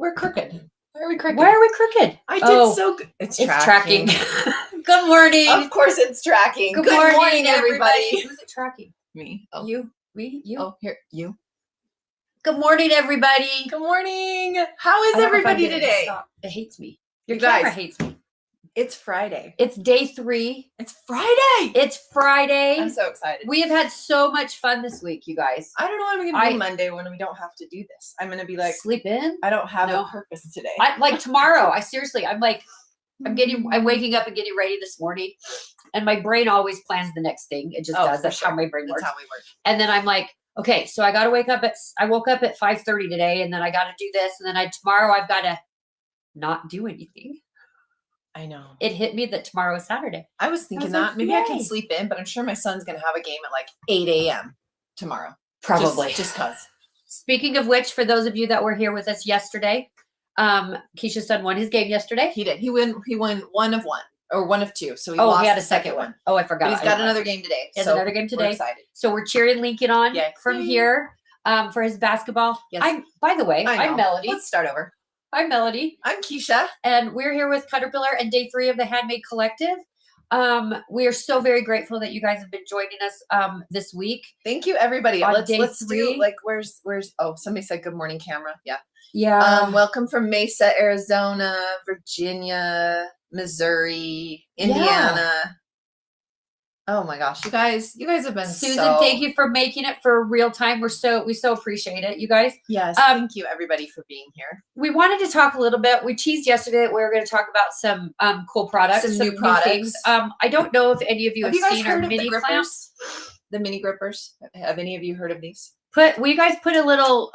we're crooked. Why are we crooked? Why are we crooked? I did so good. It's tracking. Good morning. Of course it's tracking. Good morning, everybody. Who's it tracking? Me. Oh. You. Me. You. Oh, here. You. Good morning, everybody. Good morning. How is everybody today? It hates me. Your camera hates me. It's Friday. It's day 3. It's Friday. It's Friday. I'm so excited. We have had so much fun this week, you guys. I don't know what I'm going to do Monday when we don't have to do this. I'm going to be like, sleep in. I don't have a purpose today. Like tomorrow. I'm waking up and getting ready this morning, and my brain always plans the next thing. It just does. That's how my brain works. That's how we work. And then I'm like, okay, so I got to I woke up at 5:30 today, and then I got to do this. And then tomorrow I've got to not do anything. I know. It hit me that tomorrow is Saturday. I was thinking that maybe I can sleep in, but I'm sure my son's going to have a game at like 8 a.m. tomorrow. Probably. Just cause. Speaking of which, for those of you that were here with us yesterday, Keisha's son won his game yesterday. He did. He won 1 of 1 or 1 of 2. So he lost. He had a second one. Oh, I forgot. But he's got another game today. He has another game today. We're excited. So we're cheering Lincoln on from here for his basketball. Yes. By the way, I'm Melody. Let's start over. I'm Melody. I'm Keisha. And we're here with Caterpillar and day 3 of the Handmade Collective. We are so very grateful that you guys have been joining us this week. Thank you, everybody. Let's do where's somebody said good morning, camera. Yeah. Yeah. Welcome from Mesa, Arizona, Virginia, Missouri, Indiana. Yeah. Oh my gosh, you guys have been Susan, thank you for making it for real time. We so appreciate it, you guys. Yes, thank you everybody for being here. We wanted to talk a little bit. We teased yesterday that we were going to talk about some cool products, some new products. Things. I don't know if any of you have seen our mini clamps. The mini grippers. Have any of you heard of these? Will you guys put a little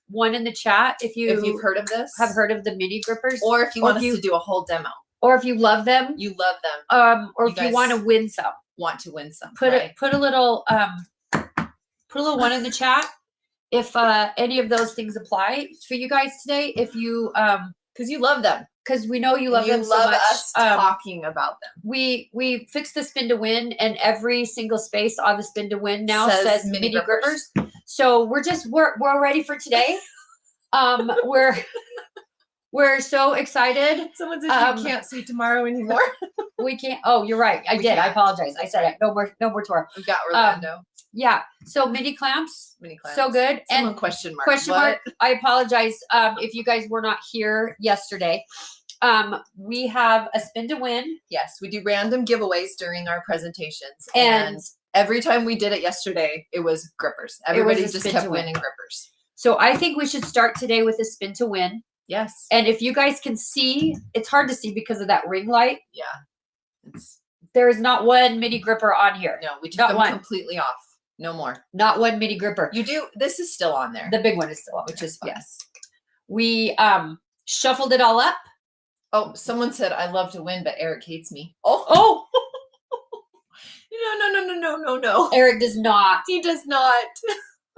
one in the chat if you've heard of this? Have heard of the mini grippers, or if you want us to do a whole demo, or if you love them, you love them, or if you want to win some. Want to win some? Put a little one in the chat if any of those things apply for you guys today. If you because you love them, because we know you love them. You love us talking about them. We fixed the spin to win, and every single space on the spin to win now says mini grippers. So we're ready for today. We're so excited. Someone said you can't see tomorrow anymore. We can't. Oh, you're right. I did. I apologize. I said it. No more tomorrow. We've got Orlando. Yeah. So mini clamps. So good. Someone and question mark. Question mark. I apologize if you guys were not here yesterday. We have a spin to win. Yes, we do random giveaways during our presentations. And every time we did it yesterday, it was grippers. Everybody just kept winning grippers. So I think we should start today with a spin to win. Yes. And if you guys can see, it's hard to see because of that ring light. Yeah. There is not one mini gripper on here. No, we took them completely off. No more. Not one mini gripper. You do. This is still on there. The big one is still on which is fun. Yes. We shuffled it all up. Oh, someone said I love to win, but Eric hates me. Oh. No. Eric does not. He does not.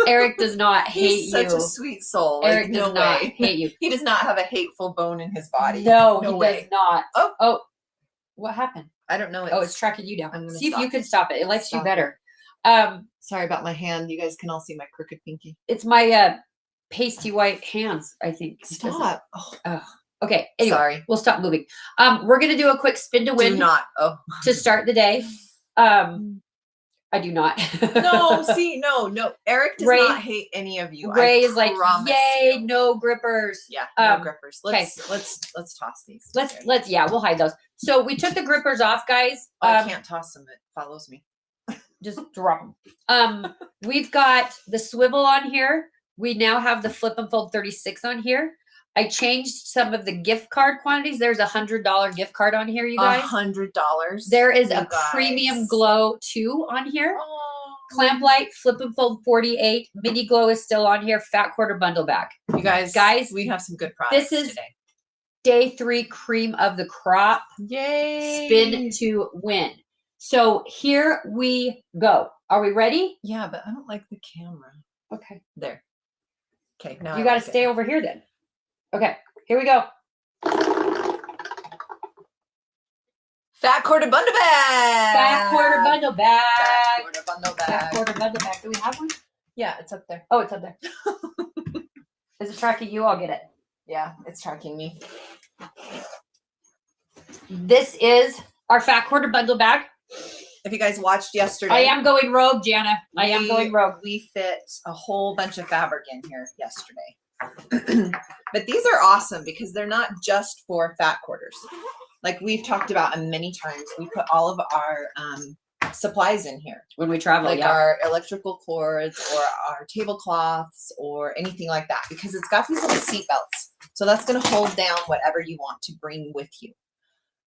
Eric does not hate He's such a sweet soul. Eric does not hate you. He does not have a hateful bone in his body. No he does not. Oh. What happened? I don't know. It's tracking you down. See if you can stop it. It likes you better. Sorry about my hand. You guys can all see my crooked pinky. It's my pasty white hands, I think. Stop. Oh. Okay. Anyway, sorry. We'll stop moving. We're gonna do a quick spin to win. Do not. To start the day. I do not. No. Eric does not hate any of you. Ray is like, yay, no grippers. Yeah, no grippers. Let's toss these. We'll hide those. So we took the grippers off, guys. I can't toss them. It follows me. Just drop them. We've got the swivel on here. We now have the flip and fold 36 on here. I changed some of the gift card quantities. There's $100 gift card on here, you guys. $100. There is a premium glow 2 on here. Clamp light, flip and fold 48. Mini glow is still on here. Fat quarter bundle back. You guys, we have some good products. This is day 3 cream of the crop. Yay! Spin to win. So here we go. Are we ready? Yeah, but I don't like the camera. Okay. There. Okay. Now you got to stay over here then. Okay, here we go. Fat quarter bundle bag. Fat quarter bundle bag. Fat quarter bundle bag. Fat quarter bundle bag. Do we have one? Yeah, it's up there. Oh, it's up there. Is it tracking you? I'll get it. Yeah, it's tracking me. This is our fat quarter bundle bag. If you guys watched yesterday, I am going rogue, Jana. I am going rogue. We fit a whole bunch of fabric in here yesterday. But these are awesome because they're not just for fat quarters. Like we've talked about many times, we put all of our supplies in here. When we travel, like our electrical cords or our tablecloths or anything like that, because it's got these little seat belts. So that's going to hold down whatever you want to bring with you.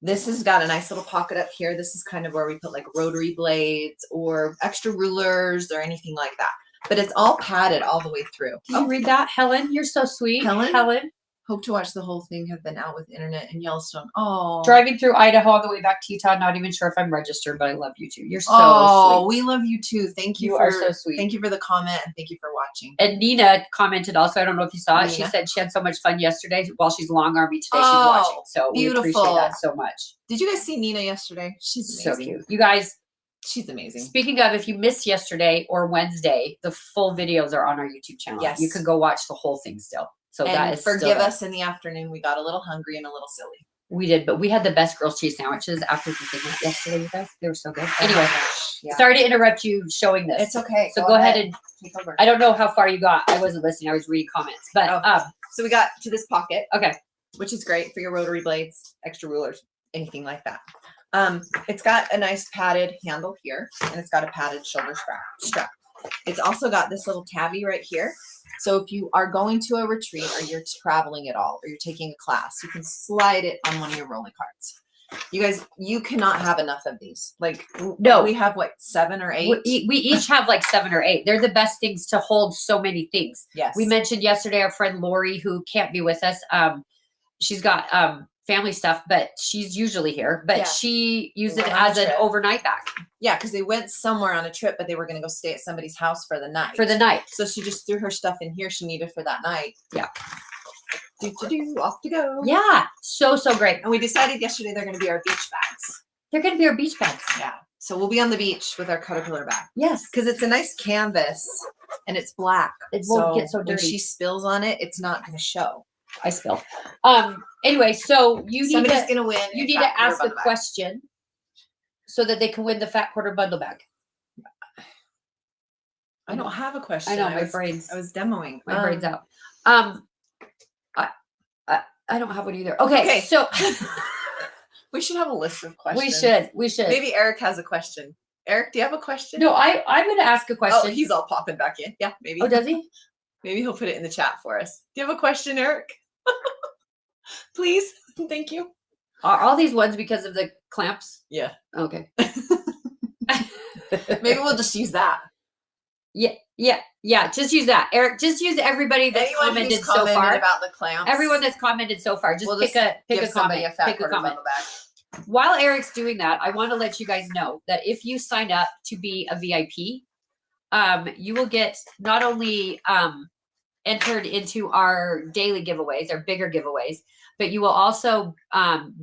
This has got a nice little pocket up here. This is kind of where we put like rotary blades or extra rulers or anything like that. But it's all padded all the way through. Did you read that, Helen? You're so sweet. Helen. Hope to watch the whole thing. Have been out with internet in Yellowstone. Oh, driving through Idaho all the way back to Utah. Not even sure if I'm registered, but I love you too. You're so sweet. We love you too. Thank you. You are so sweet. Thank you for the comment and thank you for watching. And Nina commented also. I don't know if you saw it. She said she had so much fun yesterday while she's long army today. She's watching. So beautiful. We appreciate that so much. Did you guys see Nina yesterday? She's amazing. So cute. You guys. She's amazing. Speaking of, if you missed yesterday or Wednesday, the full videos are on our YouTube channel. Yes. You can go watch the whole thing still. So and that is forgive us in the afternoon. We got a little hungry and a little silly. We did, but we had the best grilled cheese sandwiches after the thing yesterday, you guys. They were so good. Anyway, sorry to interrupt you showing this. It's okay. So go ahead and take over. I don't know how far you got. I wasn't listening. I was reading comments. But so we got to this pocket. Okay. Which is great for your rotary blades, extra rulers, anything like that. It's got a nice padded handle here, and it's got a padded shoulder strap. It's also got this little tabby right here. So if you are going to a retreat or you're traveling at all or you're taking a class, you can slide it on one of your rolling carts. You guys, you cannot have enough of these. Like, no, we have like 7 or 8. We each have like 7 or 8. They're the best things to hold so many things. Yes. We mentioned yesterday our friend Lori, who can't be with us. She's got family stuff, but she's usually here. But she used it as an overnight bag. Yeah, because they went somewhere on a trip, but they were going to go stay at somebody's house for the night. So she just threw her stuff in here she needed for that night. Yeah. Off to go. Yeah, so great. And we decided yesterday they're going to be our beach bags. They're going to be our beach bags. Yeah. So we'll be on the beach with our Caterpillar bag. Yes. Because it's a nice canvas and it's black. It won't get so dirty. When she spills on it, it's not going to show. I spill. Anyway, so somebody's going to win. You need to ask a question so that they can win the fat quarter bundle bag. I don't have a question. I know my brain's. I was demoing. My brain's out. I don't have one either. Okay. So we should have a list of questions. We should. Maybe Eric has a question. Eric, do you have a question? No, I'm going to ask a question. Oh, he's all popping back in. Yeah, maybe. Oh, does he? Maybe he'll put it in the chat for us. Do you have a question, Eric? Please. Thank you. Are all these ones because of the clamps? Yeah. Okay. Maybe we'll just use that. Yeah. Just use that, Eric. Just use everybody that's commented so far about the clamps. Everyone that's commented so far. Just pick a comment. Pick a comment. While Eric's doing that, I want to let you guys know that if you sign up to be a VIP, you will get not only entered into our daily giveaways, our bigger giveaways, but you will also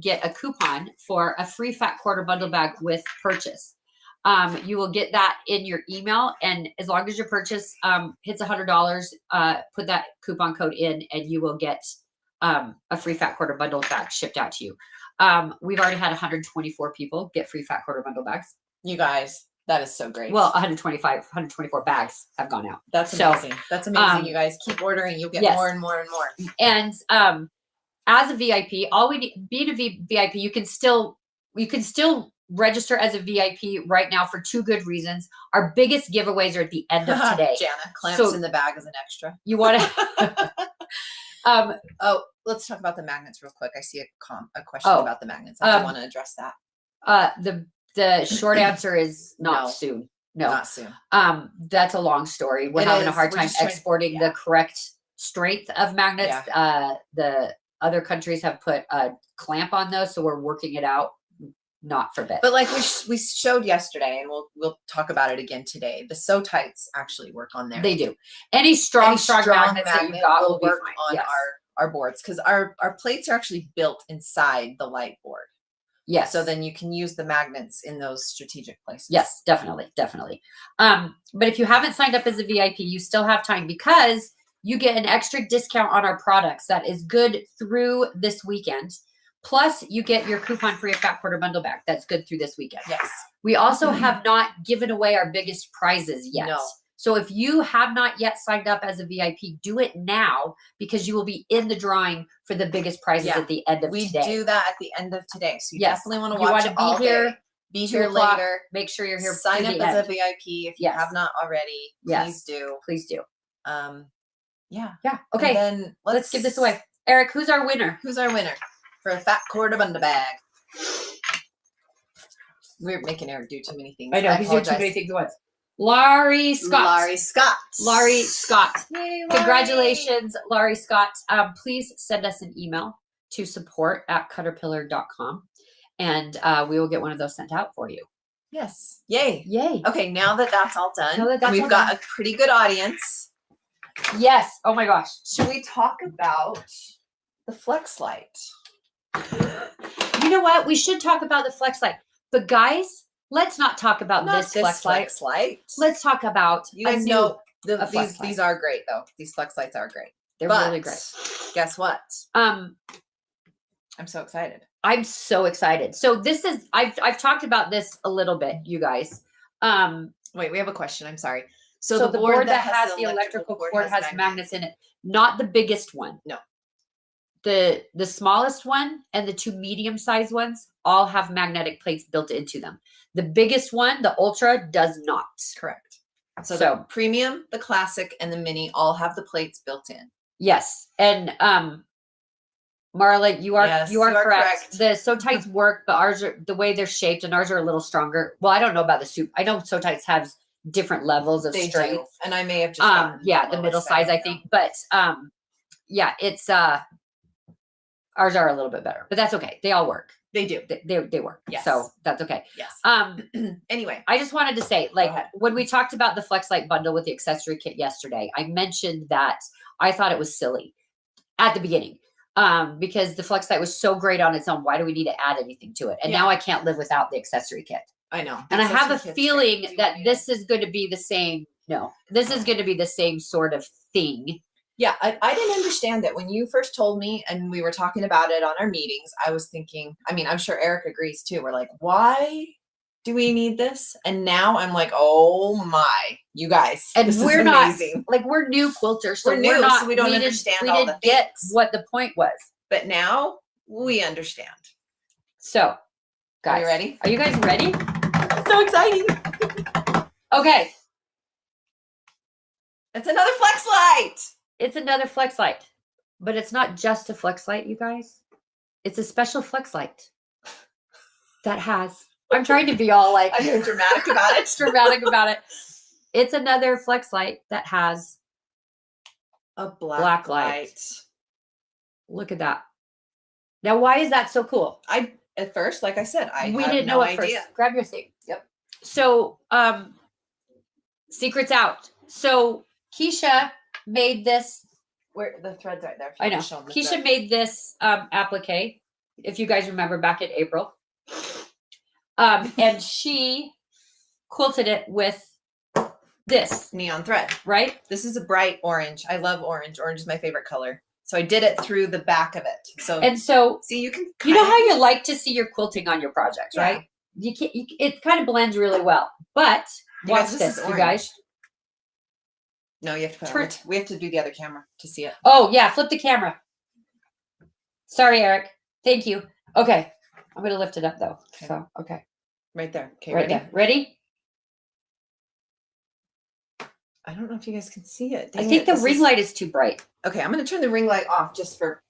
get a coupon for a free fat quarter bundle bag with purchase. You will get that in your email, and as long as your purchase hits $100, put that coupon code in, and you will get a free fat quarter bundle bag shipped out to you. We've already had 124 people get free fat quarter bundle bags. You guys, that is so great. Well, 124 bags have gone out. That's amazing. That's amazing. You guys keep ordering. You'll get more and more and more. And as a VIP, all we need, being a VIP, you can still register as a VIP right now for 2 good reasons. Our biggest giveaways are at the end of today. Jana, clamps in the bag as an extra. You want to? Let's talk about the magnets real quick. I see a question about the magnets. I want to address that. The short answer is not soon. No, not soon. That's a long story. We're having a hard time exporting the correct strength of magnets. The other countries have put a clamp on those, so we're working it out. Not for bit. But like we showed yesterday, and we'll talk about it again today. The sew tights actually work on there. They do. Any strong magnets that you've got will work on our boards, because our plates are actually built inside the light board. Yes. So then you can use the magnets in those strategic places. Yes, definitely. But if you haven't signed up as a VIP, you still have time, because you get an extra discount on our products that is good through this weekend. Plus, you get your coupon for your Fat Quarter bundle back. That's good through this weekend. Yes. We also have not given away our biggest prizes yet. No. So if you have not yet signed up as a VIP, do it now because you will be in the drawing for the biggest prizes at the end of today. We do that at the end of today. So you Yes. definitely want to You watch wanna it be all here, day. Be 2 here o'clock. later. Make sure you're here. Sign through up the as end. a VIP if you Yes. have not already. Yes. Please do. Please do. Yeah. Yeah. Okay. And then Let's give this away. Eric, who's our winner? Who's our winner for a Fat Quarter bundle bag? We're making Eric do too many things. I know he's doing too many things at once. Laurie Scott. Laurie Scott. Laurie Scott. Yay, Laurie. Congratulations, Laurie Scott. Please send us an email to support@cutterpillar.com and we will get one of those sent out for you. Yes. Yay. Yay. Okay, now that that's all done, Now that that's we've all got done. a pretty good audience. Yes. Oh my gosh. Should we talk about the Flex Light? You know what? We should talk about the Flex Light. But guys, let's not talk about Not this Flex Light. Light. Let's talk about You guys a new- know a Flex these Light. are great though. These Flex Lights are great. They're But really great. guess what? I'm so excited. so excited. So this is I've talked about this a little bit, you guys. Wait, we have a question. I'm sorry. So the board that has the electrical cord has magnets in it. Not the biggest one. No. The smallest one and the 2 medium-sized ones all have magnetic plates built into them. The biggest one, the Ultra, does not. Correct. So the premium, the classic, and the mini all have the plates built in. Yes. And Marla, you are correct. The So Tights work, but ours are the way they're shaped, and ours are a little stronger. Well, I don't know about the soup. I know So Tights have different levels of They strength. do. And I may have just gotten the middle size, I think. But yeah, it's ours are a little bit better, but that's okay. They all work. They do. They work. Yes. So that's okay. Yes. Anyway, I just wanted to say, like, ahead. when we talked about the Flex Light bundle with the accessory kit yesterday, I mentioned that I thought it was silly at the beginning. Because the Flex Light was so great on its own. Why do we need to add anything to it? And now I can't live without the accessory kit. I know. And I have a feeling that this is going to be the same. No, this is going to be the same sort of thing. Yeah, I didn't understand that when you first told me and we were talking about it on our meetings. I was thinking, I mean, I'm sure Eric agrees too. We're like, why do we need this? And now I'm like, oh my, you guys. And this we're is not amazing. like we're new quilters, so We're new, not, so we don't didn't- understand we all didn't the get things. what the point was. But now we understand. So, guys, Are you ready? Are you guys ready? So exciting. Okay, It's another Flex Light. it's another Flex Light, but it's not just a Flex Light, you guys. It's a special Flex Light that has. I'm trying to be all like I'm dramatic about it. dramatic about it. It's another Flex Light that has A black light. Look at that. Now, why is that so cool? I at first, like I said, We had didn't no know at idea. first. Grab your thing. Yep. So, secrets out. So Keisha made this. Where the thread's right there. If you I know. wanna show 'em the Keisha thread. made this applique. If you guys remember back in April, and she quilted it with this, neon thread. right? This is a bright orange. I love orange. Orange is my favorite color. So I did it through the back of it. So And so see, you can. you know kind how you like to see your quilting on your projects, Yeah. right? You can't. It kind of blends really well. But You watch guys, this this, is you orange. guys. No, you have to put. Turn- We have to do the other camera to see it. Oh yeah, flip the camera. Sorry, Eric. Thank you. Okay, I'm gonna lift it up though. Okay. So okay, Right there. Okay, right ready? there. Ready? I don't know if you guys can see it. I Dang think it, the this ring is- light is too bright. Okay, I'm gonna turn the ring light off just for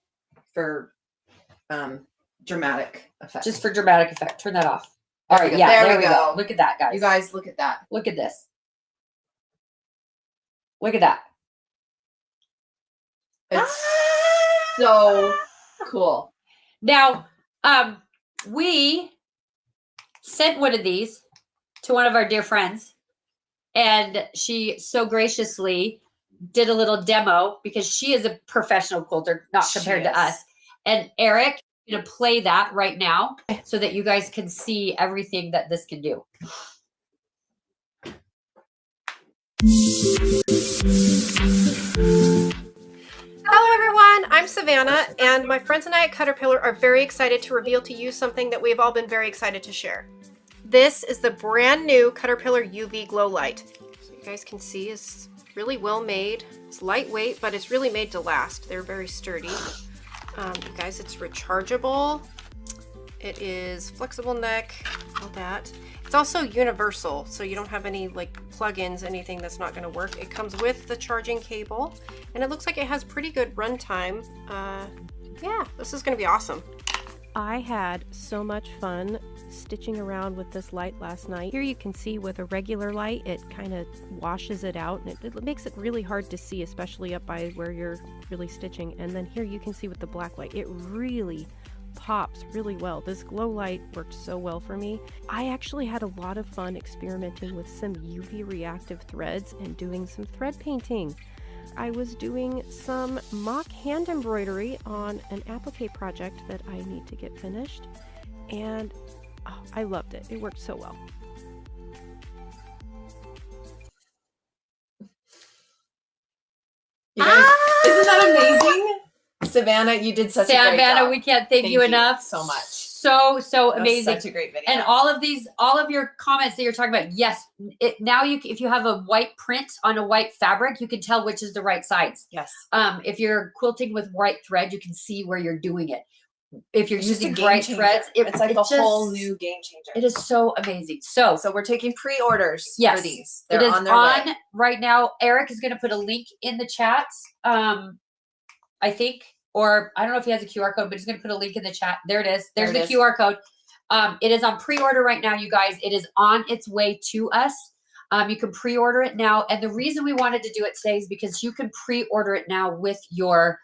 dramatic effect. Just for dramatic effect. Turn that off. All There we right, go. yeah, There there we we go. go. Look at that, guys. you guys look at that. Look at this. Look at that. It's so cool. Now, we sent one of these to one of our dear friends, and she so graciously did a little demo because she is a professional quilter, not She compared to is. us. And Eric, I'm going to play that right now so that you guys can see everything that this can do. Savannah, and my friends and I at Caterpillar are very excited to reveal to you something that we've all been very excited to share. This is the brand new Caterpillar UV Glow Light. So you guys can see it's really well made. It's lightweight, but it's really made to last. They're very sturdy. You guys, it's rechargeable. It is flexible neck, all that. It's also universal, so you don't have any like plugins, anything that's not going to work. It comes with the charging cable, and it looks like it has pretty good runtime. Yeah, this is going to be awesome. I had so much fun stitching around with this light last night. Here you can see with a regular light, it kind of washes it out, and it makes it really hard to see, especially up by where you're really stitching. And then here you can see with the black light, it really pops really well. This glow light worked so well for me. I actually had a lot of fun experimenting with some UV reactive threads and doing some thread painting. I was doing some mock hand embroidery on an applique project that I need to get finished, and oh, I loved it. It worked so well. You guys, isn't that amazing? Savannah, you did such a great job. Savannah, we can't thank you enough so much. So That was amazing. such a great video. And all of your comments that you're talking about, yes, now if you have a white print on a white fabric, you can tell which is the right size. Yes. If you're quilting with white thread, you can see where you're doing it. If you're It's just a using game bright changer. threads, it's like a whole new game changer. It is so amazing. So we're taking pre-orders yes, for these. They're it is on their way right now. Eric is going to put a link in the chat. I think, or I don't know if he has a QR code, but he's going to put a link in the chat. There it is. There's the QR code. It is on pre-order right now, you guys. It is on its way to us. You can pre-order it now. And the reason we wanted to do it today is because you can pre-order it now with your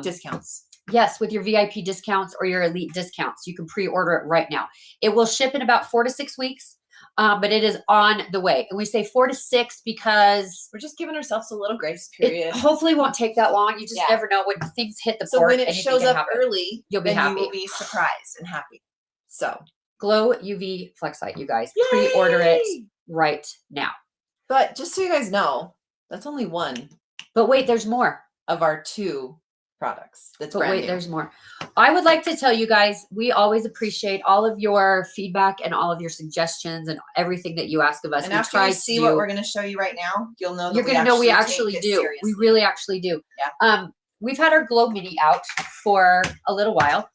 discounts. Yes, with your VIP discounts or your elite discounts. You can pre-order it right now. It will ship in about 4 to 6 weeks, but it is on the way. And we say 4 to 6 because we're just giving ourselves a little grace period. It hopefully won't take that long. You just never know when things hit the port. So when it shows up early, you'll be happy. You will be surprised and happy. So Glow UV Flex Light, you guys. Yay! Pre-order it right now. But just so you guys know, that's only one. But wait, there's more of our 2 products. That's brand new. There's more. I would like to tell you guys, we always appreciate all of your feedback and all of your suggestions and everything that you ask of us. And after you see what we're going to show you right now, you'll know that you're going to know we actually do. Seriously. We really actually do. Yeah. We've had our Glow Mini out for a little while.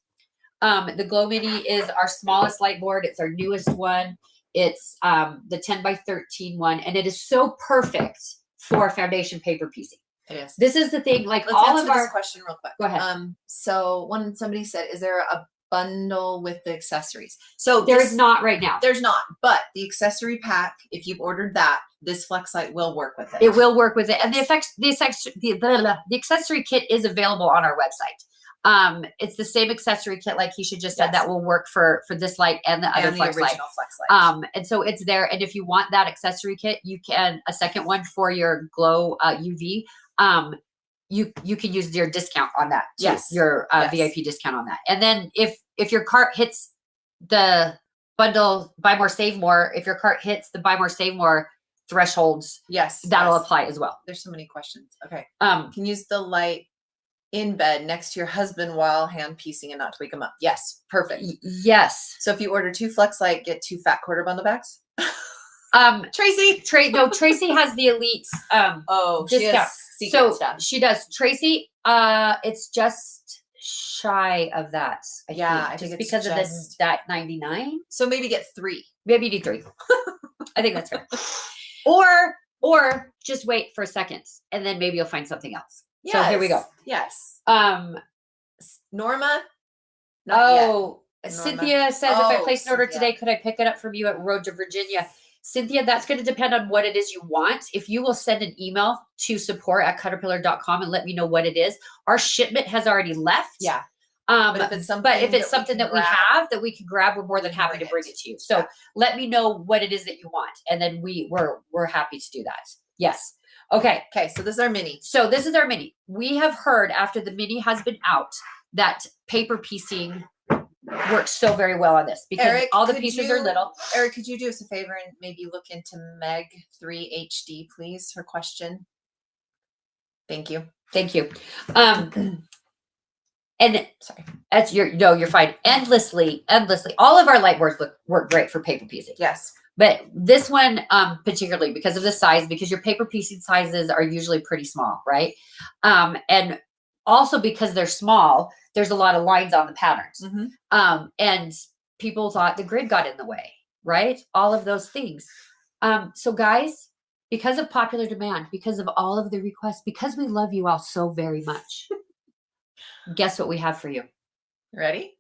The Glow Mini is our smallest light board. It's our newest one. It's the 10 by 13 one, and it is so perfect for foundation paper piecing. It is. This is the thing. Like, let's all answer of our this question real quick. Go ahead. So somebody said, "Is there a bundle with the accessories?" So there is not right now. There's not. But the accessory pack, if you've ordered that, this Flex Light will work with it. It will work with it, and the accessory kit is available on our website. It's the same accessory kit, like Keisha just said, that will work for this light and the other Flex Light. Flex Light. And so it's there. And if you want that accessory kit, you can a second one for your Glow UV. You can use your discount on that too, your VIP discount on that. And then if your cart hits the bundle buy more save more, if your cart hits the buy more save more thresholds, that'll apply as well. There's so many questions. Okay. Can use the light in bed next to your husband while hand piecing and not to wake him up. Yes, perfect. Yes. So if you order 2 Flex Light, get 2 fat quarter bundle bags. Tracy has the elite discount. She does. Tracy, it's just shy of that. I think it's because of that 99. So maybe get 3. Maybe you need 3. I think that's fair. Or just wait for a second and then maybe you'll find something else. Yes. So here we go. Yes. Norma. Norma. Cynthia says, if I place an order today, could I pick it up from you at Road to Virginia? Cynthia, that's going to depend on what it is you want. If you will send an email to support@caterpillar.com and let me know what it is, our shipment has already left. Yeah. But if it's something that we have that we can grab, we're more than happy to bring it to you. So let me know what it is that you want, and then we're happy to do that. Yes. Okay. So this is our mini. We have heard after the mini has been out that paper piecing works so very well on this because Eric, all the pieces are little. Eric, could you do us a favor and maybe look into Meg 3 HD, please? Her question. Thank you. And Sorry. that's you're fine. Endlessly. All of our light boards work great for paper piecing. Yes. But this one, particularly because of the size, because your paper piecing sizes are usually pretty small, right? And also because they're small, there's a lot of lines on the patterns. And people thought the grid got in the way, right? All of those things. So guys, because of popular demand, because of all of the requests, because we love you all so very much, guess what we have for you? Ready?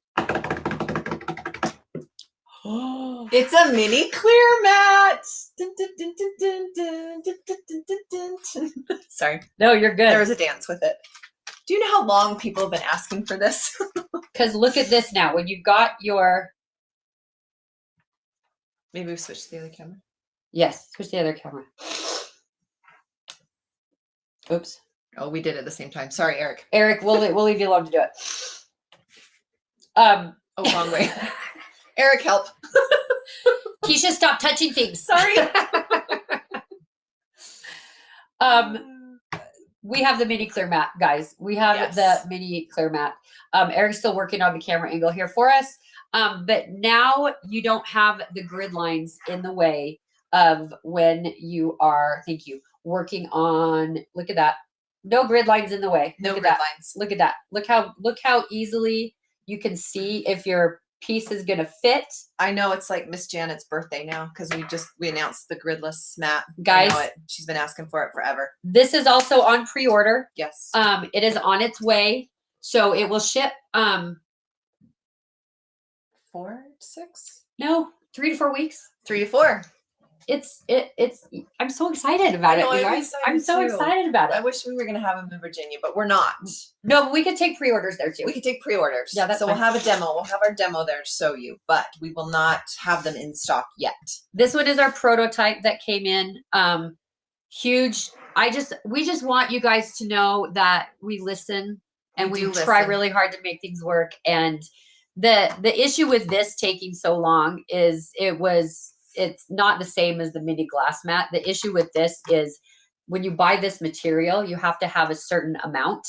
It's a mini clear mat. Dun, dun, dun, dun, dun, dun, dun, dun, dun, dun, dun. Sorry, No, you're good. there was a dance with it. Do you know how long people have been asking for this? Because look at this now. When you've got your Maybe we switch to the other camera. yes, switch the other camera. Oops. Oh, we did it at the same time. Sorry, Eric. Eric, we'll leave you alone to do it. Oh, wrong way. Eric, help. Keisha, stop touching things. Sorry. We have the mini clear mat, guys. We have Yes. the mini clear mat. Eric's still working on the camera angle here for us. But now you don't have the grid lines in the way of when you are, thank you, working on, look at that. No grid lines in the way. No Look at grid that. lines. Look at that. Look how easily you can see if your piece is going to fit. I know it's like Miss Janet's birthday now because we announced the gridless mat. Guys. I know it. She's been asking for it forever. This is also on pre-order. Yes. It is on its way. So it will ship 4 to 6? no, 3 to 4 weeks. 3 to 4. It's I'm so excited about I know, it, you I'm guys. excited I'm so too. excited about I it. wish we were gonna have them in Virginia, but we're not. No, but we could take pre-orders there too. We could take pre-orders. Yeah, that's so fine. we'll have a demo. We'll have our demo there to show you, but we will not have them in stock yet. This one is our prototype that came in. Huge. We just want you guys to know that we listen and We we do try listen. really hard to make things work. And the issue with this taking so long is it's not the same as the mini glass mat. The issue with this is when you buy this material, you have to have a certain amount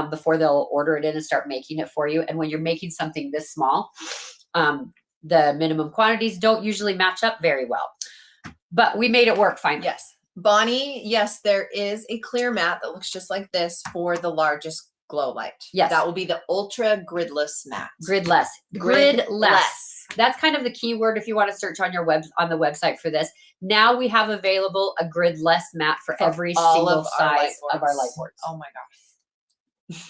before they'll order it in and start making it for you. And when you're making something this small, the minimum quantities don't usually match up very well. But we made it work fine. Yes. Bonnie, yes, there is a clear mat that looks just like this for the largest glow light. Yes. That will be the ultra gridless mat. Gridless. Gridless. That's kind of the key word if you want to search on the website for this. Now we have available a gridless mat for every all single of our size of our light boards. Oh my gosh.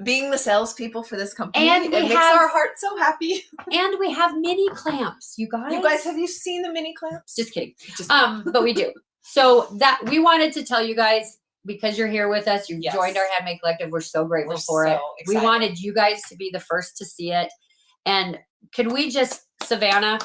Being the salespeople for this company, And it we makes have- our heart so happy. And we have mini clamps, you guys. You guys, have you seen the mini clamps? Just kidding. Just But we do. So that we wanted to tell you guys because you're here with us. You've Yes. joined our Handmade Collective. We're so grateful We're for it. so We excited. wanted you guys to be the first to see it. And can we just, Savannah,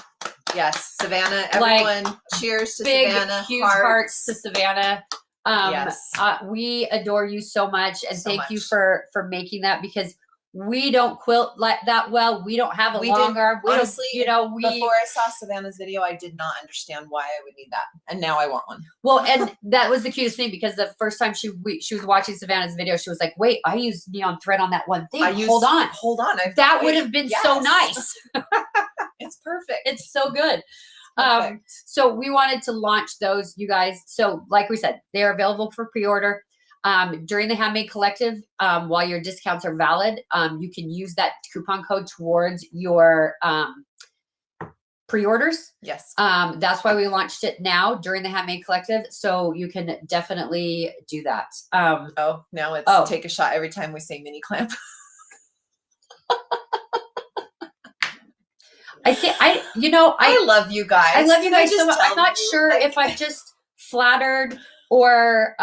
Yes, Savannah, Like, everyone, cheers to big, Savannah. huge hearts to Savannah. Yes. We adore you so much, and So thank you much. for making that because we don't quilt like that well. We don't have a We long did- arm. We don't- honestly, we Before I saw Savannah's video, I did not understand why I would need that, and now I want one. well, and that was the cutest thing because the first time she was watching Savannah's video, she was like, "Wait, I used neon thread on that one thing. Hold on, that would have been so nice. It's perfect. It's so good." Perfect. So we wanted to launch those, you guys. So like we said, they are available for pre-order. During the Handmade Collective, while your discounts are valid, you can use that coupon code towards your pre-orders. Yes. That's why we launched it now during the Handmade Collective. So you can definitely do that. Oh, now it's take a shot every time we say mini clamp. I think I love you guys. I love you Can I guys so just much. I'm tell not you, sure like- if I'm just flattered or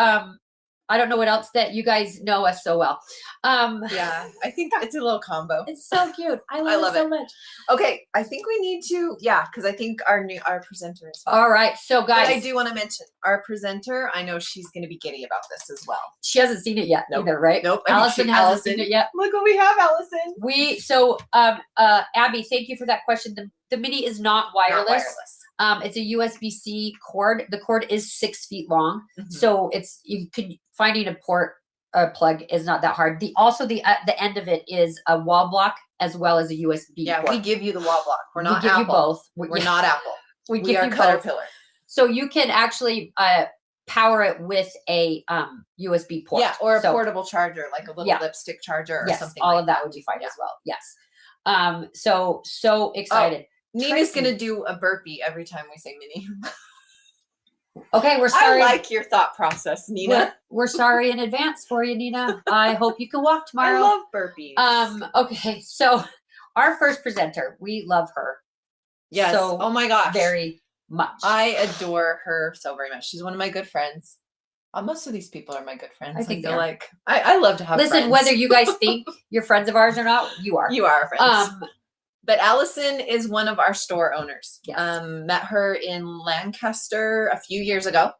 I don't know what else that you guys know us so well. Yeah, I think it's a little combo. It's so cute. I love love it so it. much. Okay, I think we need to, because I think our presenter is. All right, so But I guys, do want to mention our presenter. I know she's going to be giddy about this as well. she hasn't seen it yet Nope. either, right? Nope. I think Allison hasn't seen it yet. Look what we have, Allison. Abby, thank you for that question. The mini is not wireless. It's a USB-C cord. The cord is 6 feet long, Mhm. so finding a port plug is not that hard. The end of it is a wall block as well as a USB Yeah, port. we give you the wall block. We're We not give Apple. you both. We're not Apple. We We give are you both. Caterpillar. So you can actually power it with a USB port. Yeah, or a portable charger, like a little lipstick charger or something. All like of that would be fine as well. Yes. So excited. Nina's gonna do a burpee every time we say mini. Okay, we're sorry. I like your thought process, Nina. We're sorry in advance for you, Nina. I hope you can walk tomorrow. I love burpees. Okay, so our first presenter, we love her. Yes. So oh my gosh. very much. I adore her so very much. She's one of my good friends. Most of these people are my good friends. I think feel like I love to have Listen, friends. whether you guys think you're friends of ours or not, you are. You are friends. But Allison is one of our store owners. Yes. Met her in Lancaster a few years ago.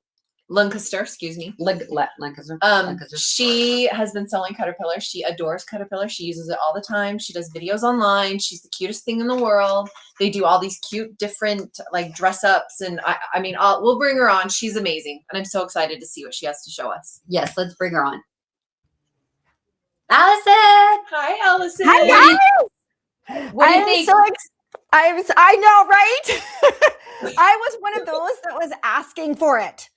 Lancaster, excuse me. Lancaster. She has been selling Caterpillar. She adores Caterpillar. She uses it all the time. She does videos online. She's the cutest thing in the world. They do all these cute, different like dress ups, and I mean, we'll bring her on. She's amazing, and I'm so excited to see what she has to show us. Yes, let's bring her on. Allison. Hi, Allison. Hi, guys. What do you think? I know, right? I was one of those that was asking for it.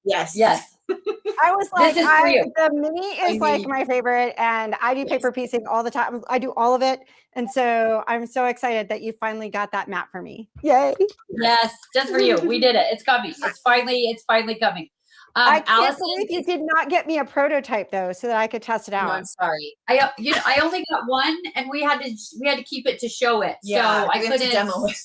Yes. I was like, This is for you. the mini is like my favorite, and I do paper piecing all the time. I do all of it. And so I'm so excited that you finally got that mat for me. Yay. Yes, just for you. We did it. It's coming. It's finally coming. I can't Allison, believe you did not get me a prototype though, so that I could test it out. No, I'm sorry. I only got one, and we had to keep it to show it. Yeah, so I couldn't demo it.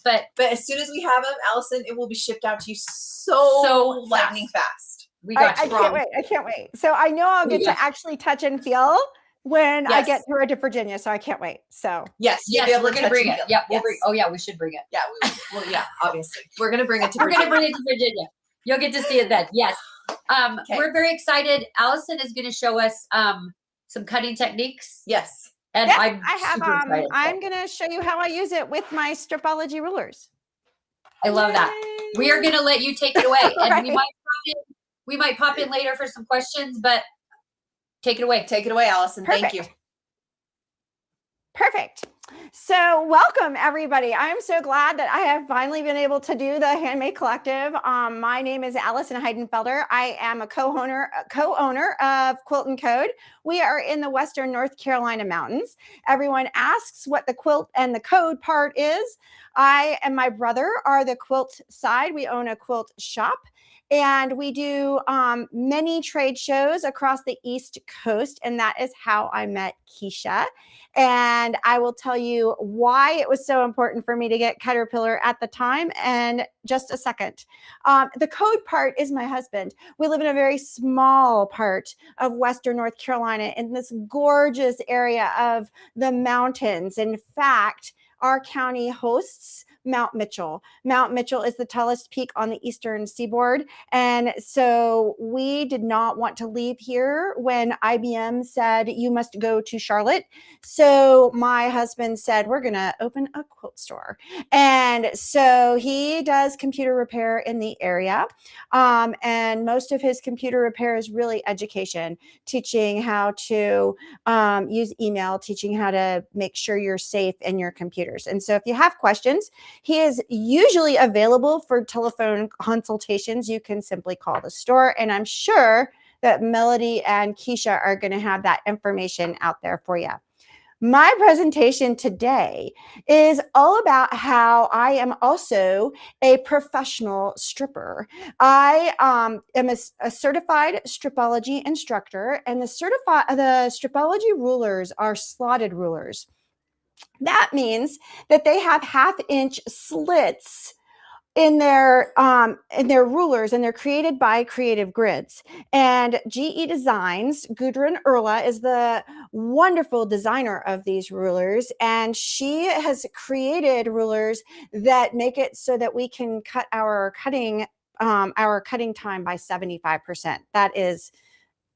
But as soon as we have them, Allison, it will be shipped out to you so lightning fast. We got I can't wait. I can't wait. So I know I'll get to actually touch and feel when I get to Virginia, Virginia. So I can't wait. So yes, we're gonna bring it. Yeah, we'll bring. Oh yeah, we should bring it. Yeah, yeah, obviously we're gonna bring it to. We're gonna bring it to Virginia. You'll get to see it then. Yes. We're very excited. Allison is going to show us some cutting techniques. Yes. And yes, I'm super excited. I'm going to show you how I use it with my Stripology rulers. I love that. We are going to let you take it away. And we might pop in later for some questions, but take it away. Take it away, Allison. Perfect. Thank you. Perfect. So welcome everybody. I'm so glad that I have finally been able to do the Handmade Collective. My name is Allison Heidenfelder. I am a co-owner of Quilt and Code. We are in the Western North Carolina mountains. Everyone asks what the quilt and the code part is. I and my brother are the quilt side. We own a quilt shop. And we do many trade shows across the East Coast. And that is how I met Keisha. And I will tell you why it was so important for me to get Caterpillar at the time in just a second. The code part is my husband. We live in a very small part of Western North Carolina in this gorgeous area of the mountains. In fact, our county hosts Mount Mitchell. Mount Mitchell is the tallest peak on the eastern seaboard. And so we did not want to leave here when IBM said, you must go to Charlotte. So my husband said, we're going to open a quilt store. And so he does computer repair in the area. And most of his computer repair is really education, teaching how to use email, teaching how to make sure you're safe in your computers. And so if you have questions, he is usually available for telephone consultations. You can simply call the store, and I'm sure that Melody and Keisha are going to have that information out there for you. My presentation today is all about how I am also a professional stripper. I am a certified stripology instructor, and the stripology rulers are slotted rulers. That means that they have 1/2-inch slits in their rulers, and they're created by Creative Grids. And GE Designs, Gudrun Erla is the wonderful designer of these rulers, and she has created rulers that make it so that we can cut our cutting time by 75%. That is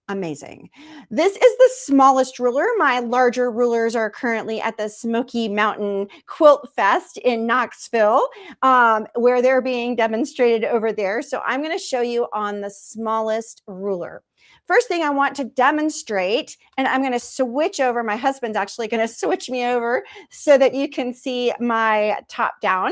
amazing. This is the smallest ruler. My larger rulers are currently at the Smoky Mountain Quilt Fest in Knoxville, where they're being demonstrated over there. So I'm going to show you on the smallest ruler. First thing I want to demonstrate, and I'm going to switch over, my husband's actually going to switch me over so that you can see my top down.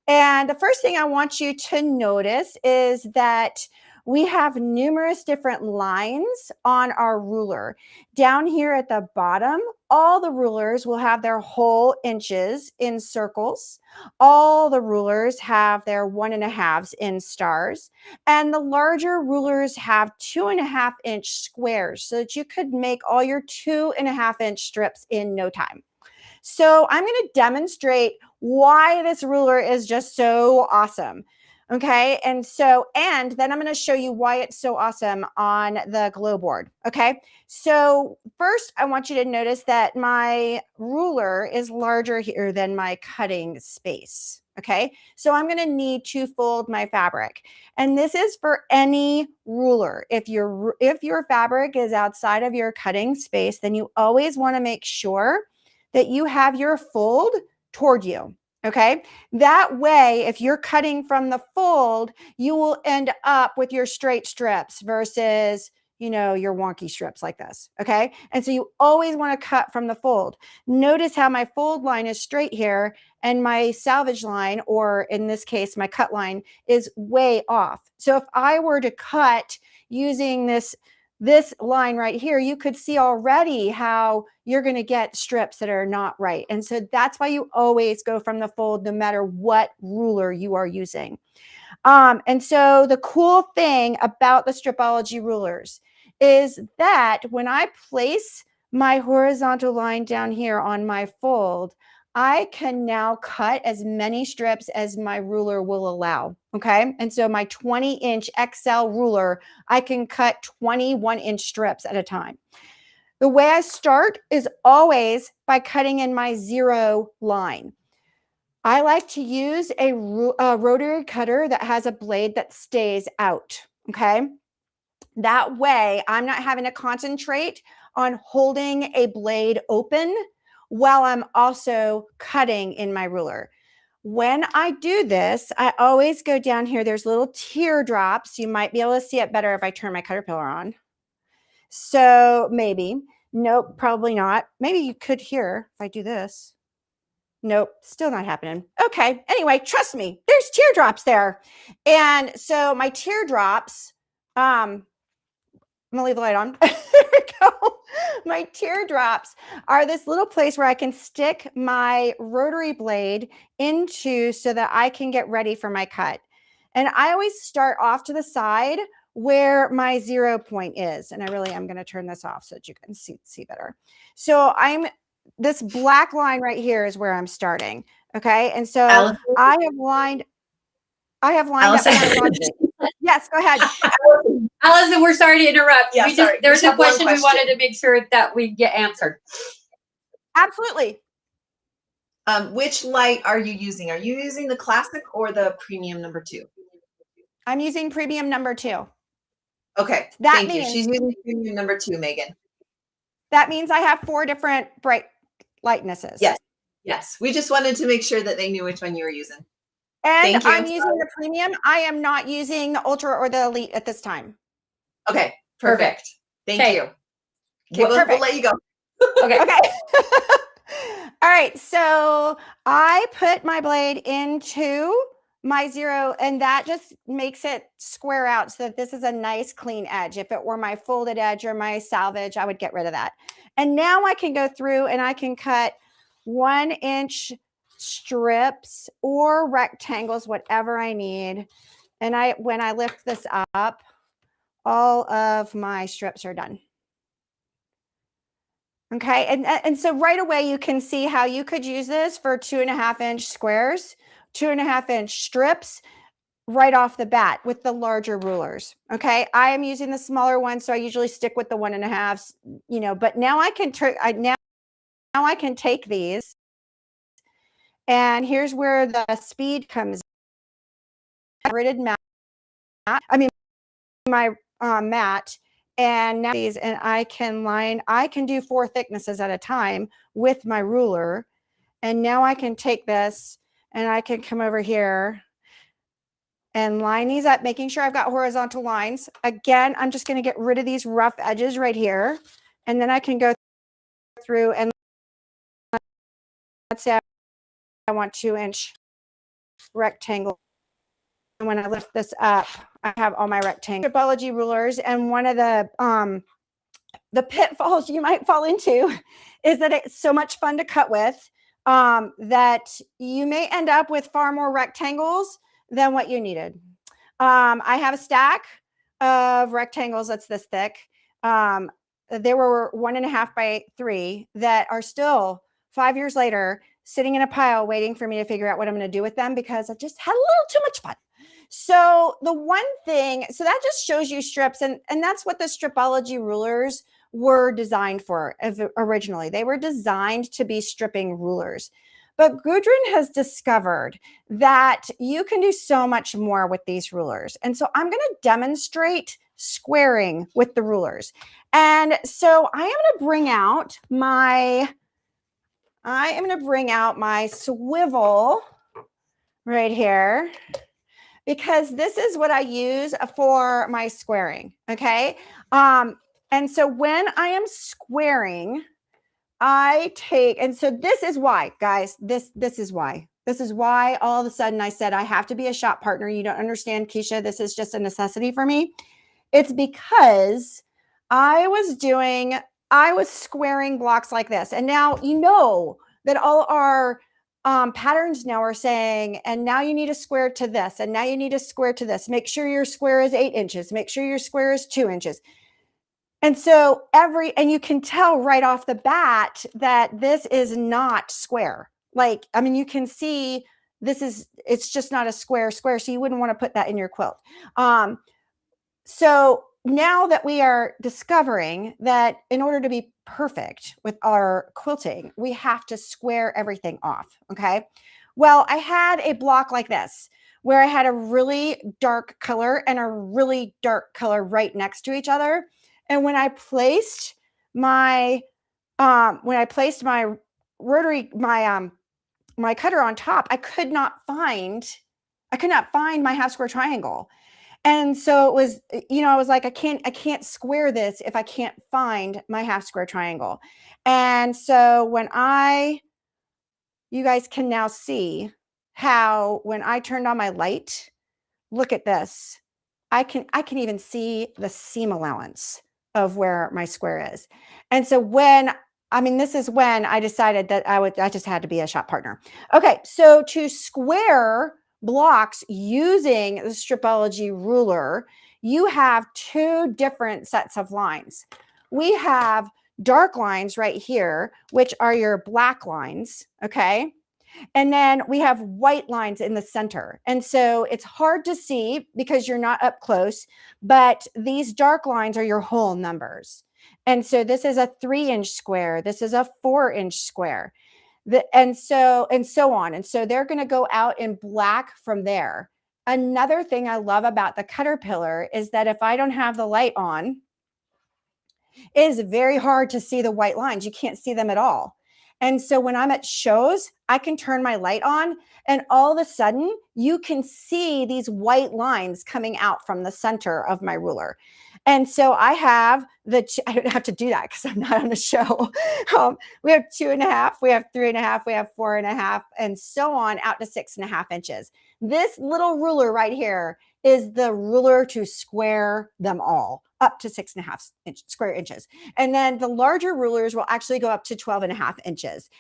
And the first thing I want you to notice is that we have numerous different lines on our ruler. Down here at the bottom, all the rulers will have their whole inches in circles. All the rulers have their 1.5 in stars. And the larger rulers have 2.5-inch squares so that you could make all your 2.5-inch strips in no time. So I'm going to demonstrate why this ruler is just so awesome. Okay. And then I'm going to show you why it's so awesome on the glow board. Okay. So first I want you to notice that my ruler is larger here than my cutting space. Okay. So I'm going to need to fold my fabric. And this is for any ruler. If your fabric is outside of your cutting space, then you always want to make sure that you have your fold toward you. Okay. That way, if you're cutting from the fold, you will end up with your straight strips versus, your wonky strips like this. Okay. And so you always want to cut from the fold. Notice how my fold line is straight here and my salvage line, or in this case, my cut line, is way off. So if I were to cut using this line right here, you could see already how you're going to get strips that are not right. And so that's why you always go from the fold, no matter what ruler you are using. And so the cool thing about the Stripology rulers is that when I place my horizontal line down here on my fold, I can now cut as many strips as my ruler will allow. Okay. And so my 20-inch XL ruler, I can cut 21-inch strips at a time. The way I start is always by cutting in my 0 line. I like to use a rotary cutter that has a blade that stays out. Okay. That way I'm not having to concentrate on holding a blade open while I'm also cutting in my ruler. When I do this, I always go down here. There's little teardrops. You might be able to see it better if I turn my caterpillar on. So maybe. Nope, probably not. Maybe you could hear if I do this. Nope, still not happening. Okay, anyway, trust me, there's teardrops there. And so my teardrops, I'm gonna leave the light on. There we go. My teardrops are this little place where I can stick my rotary blade into so that I can get ready for my cut. And I always start off to the side where my 0 point is. And I really am going to turn this off so that you can see better. So this black line right here is where I'm starting. Okay. And so Allison? I have lined Allison. up. Yes, go ahead. Allison, we're sorry to interrupt. Yeah, sorry. There's We a have one question we question. wanted to make sure that we get answered. Absolutely. Which light are you using? Are you using the classic or the premium number 2? I'm using premium number 2. Okay. Thank you. She's using premium number 2, Megan. That means I have 4 different bright lightnesses. Yes. Yes. We just wanted to make sure that they knew which one you were using. And Thank you. I'm using the premium. I am not using the ultra or the elite at this time. Okay. Perfect. Thank you. Okay, we'll let you go. Okay. Okay. All right. So I put my blade into my 0, and that just makes it square out so that this is a nice clean edge. If it were my folded edge or my salvage, I would get rid of that. And now I can go through and I can cut 1-inch strips or rectangles, whatever I need. And when I lift this up, all of my strips are done. Okay, and so right away you can see how you could use this for 2.5-inch squares, 2.5-inch strips right off the bat with the larger rulers. Okay, I am using the smaller one, so I usually stick with the 1.5s, but now I can now I can take these, and here's where the speed comes in. Gridded mat. I mean my mat. And now these, and I can do 4 thicknesses at a time with my ruler. And now I can take this and I can come over here and line these up, making sure I've got horizontal lines. Again, I'm just going to get rid of these rough edges right here. And then I can go through and let's say I want 2-inch rectangle. And when I lift this up, I have all my rectangle Stripology rulers. And one of the pitfalls you might fall into is that it's so much fun to cut with that you may end up with far more rectangles than what you needed. I have a stack of rectangles that's this thick. They were 1.5 by 3 that are still 5 years later sitting in a pile waiting for me to figure out what I'm going to do with them because I just had a little too much fun. So the one thing, so that just shows you strips, and that's what the Stripology rulers were designed for originally. They were designed to be stripping rulers. But Gudrun has discovered that you can do so much more with these rulers. And so I'm going to demonstrate squaring with the rulers. And so I am going to bring out my swivel right here, because this is what I use for my squaring. Okay. And so when I am squaring, I take, and so this is why, guys, this is why all of a sudden I said, I have to be a shop partner. You don't understand, Keisha. This is just a necessity for me. It's because I was squaring blocks like this. And now, you know, that all our patterns now are saying, and now you need to square to this, and now you need to square to this. Make sure your square is 8 inches. Make sure your square is 2 inches. And so and you can tell right off the bat that this is not square. Like, I mean, you can see it's just not a square. So you wouldn't want to put that in your quilt. So now that we are discovering that in order to be perfect with our quilting, we have to square everything off. Okay. Well, I had a block like this where I had a really dark color and a really dark color right next to each other. And when I placed my rotary, my cutter on top, I could not find my half square triangle. And so it was, you know, I was like, I can't square this if I can't find my half square triangle. And so you guys can now see how when I turned on my light, look at this. I can even see the seam allowance of where my square is. And so this is when I decided that I just had to be a shop partner. Okay. So to square blocks using the Stripology ruler, you have 2 different sets of lines. We have dark lines right here, which are your black lines. Okay. And then we have white lines in the center. And so it's hard to see because you're not up close, but these dark lines are your whole numbers. And so this is a 3-inch square. This is a 4-inch square. And so on. And so they're going to go out in black from there. Another thing I love about the Caterpillar is that if I don't have the light on, it is very hard to see the white lines. You can't see them at all. And so when I'm at shows, I can turn my light on and all of a sudden you can see these white lines coming out from the center of my ruler. And so I don't have to do that because I'm not on a show. We have 2.5, we have 3.5, we have 4.5, and so on out to 6.5 inches. This little ruler right here is the ruler to square them all up to 6.5 square inches. And then the larger rulers will actually go up to 12.5 inches,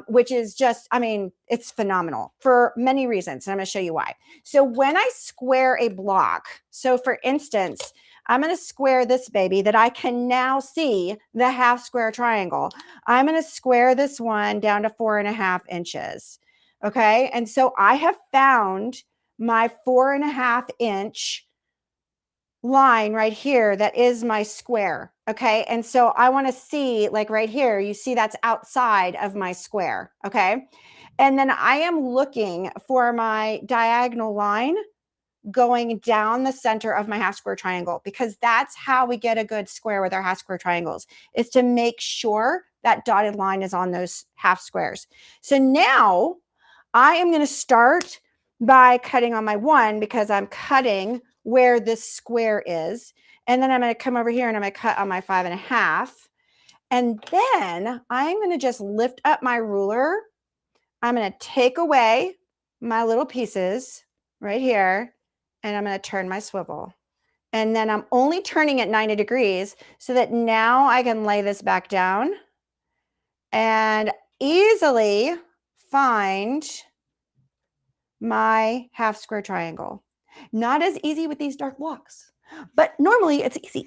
which is just, I mean, it's phenomenal for many reasons. And I'm going to show you why. So when I square a block, so for instance, I'm going to square this baby that I can now see the half square triangle. I'm going to square this one down to 4.5 inches. Okay. And so I have found my 4.5 inch line right here that is my square. Okay. And so I want to see, like right here, you see that's outside of my square. Okay. And then I am looking for my diagonal line going down the center of my half square triangle, because that's how we get a good square with our half square triangles, is to make sure that dotted line is on those half squares. So now I am going to start by cutting on my 1 because I'm cutting where this square is. And then I'm going to come over here and I'm going to cut on my 5.5. And then I'm going to just lift up my ruler. I'm going to take away my little pieces right here, and I'm going to turn my swivel. And then I'm only turning it 90 degrees so that now I can lay this back down and easily find my half square triangle. Not as easy with these dark blocks, but normally it's easy.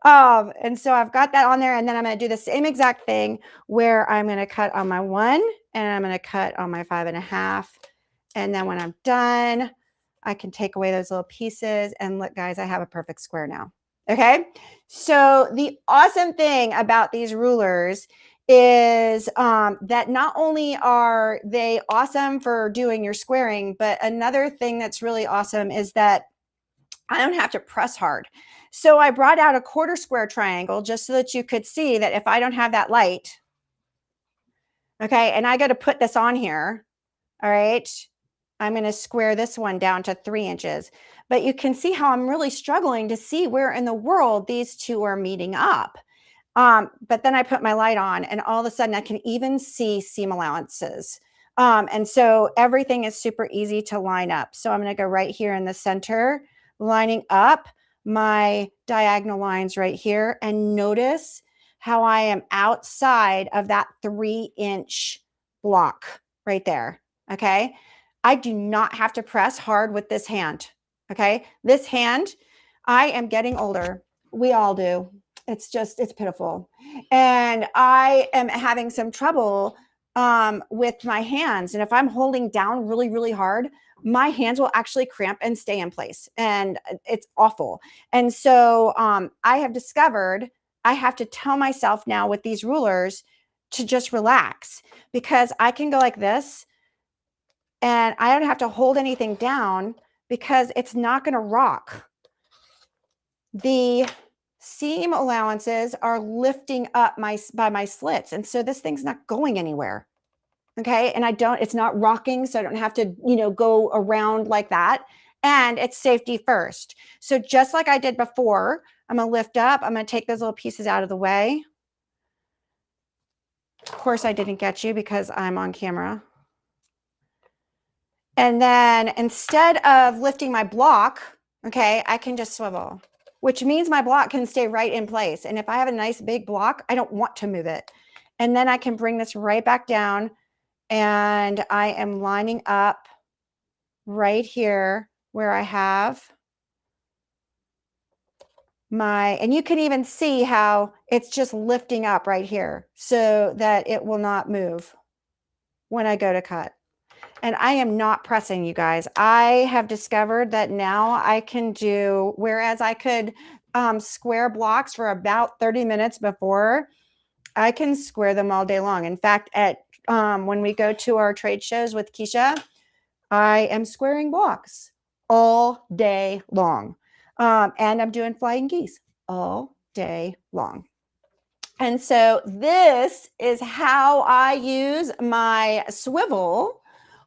And so I've got that on there, and then I'm going to do the same exact thing where I'm going to cut on my 1 and I'm going to cut on my 5.5. And then when I'm done, I can take away those little pieces, and look, guys, I have a perfect square now. Okay. So the awesome thing about these rulers is that not only are they awesome for doing your squaring, but another thing that's really awesome is that I don't have to press hard. So I brought out a 1/4 square triangle just so that you could see that if I don't have that light, okay, and I got to put this on here, all right, I'm going to square this one down to 3 inches. But you can see how I'm really struggling to see where in the world these two are meeting up. But then I put my light on, and all of a sudden I can even see seam allowances. And so everything is super easy to line up. So I'm going to go right here in the center, lining up my diagonal lines right here, and notice how I am outside of that 3-inch block right there. Okay. I do not have to press hard with this hand. Okay. This hand, I am getting older. We all do. It's pitiful. And I am having some trouble with my hands. And if I'm holding down really, really hard, my hands will actually cramp and stay in place. And it's awful. And so I have discovered I have to tell myself now with these rulers to just relax, because I can go like this and I don't have to hold anything down because it's not going to rock. The seam allowances are lifting up by my slits. And so this thing's not going anywhere. Okay. And it's not rocking. So I don't have to, go around like that. And it's safety first. So just like I did before, I'm going to lift up. I'm going to take those little pieces out of the way. Of course, I didn't get you because I'm on camera. And then instead of lifting my block, okay, I can just swivel, which means my block can stay right in place. And if I have a nice big block, I don't want to move it. And then I can bring this right back down, and I am lining up right here where I have and you can even see how it's just lifting up right here so that it will not move when I go to cut. And I am not pressing, you guys. I have discovered that now I can do, whereas I could square blocks for about 30 minutes before, I can square them all day long. In fact, when we go to our trade shows with Keisha, I am squaring blocks all day long. And I'm doing flying geese all day long. And so this is how I use my swivel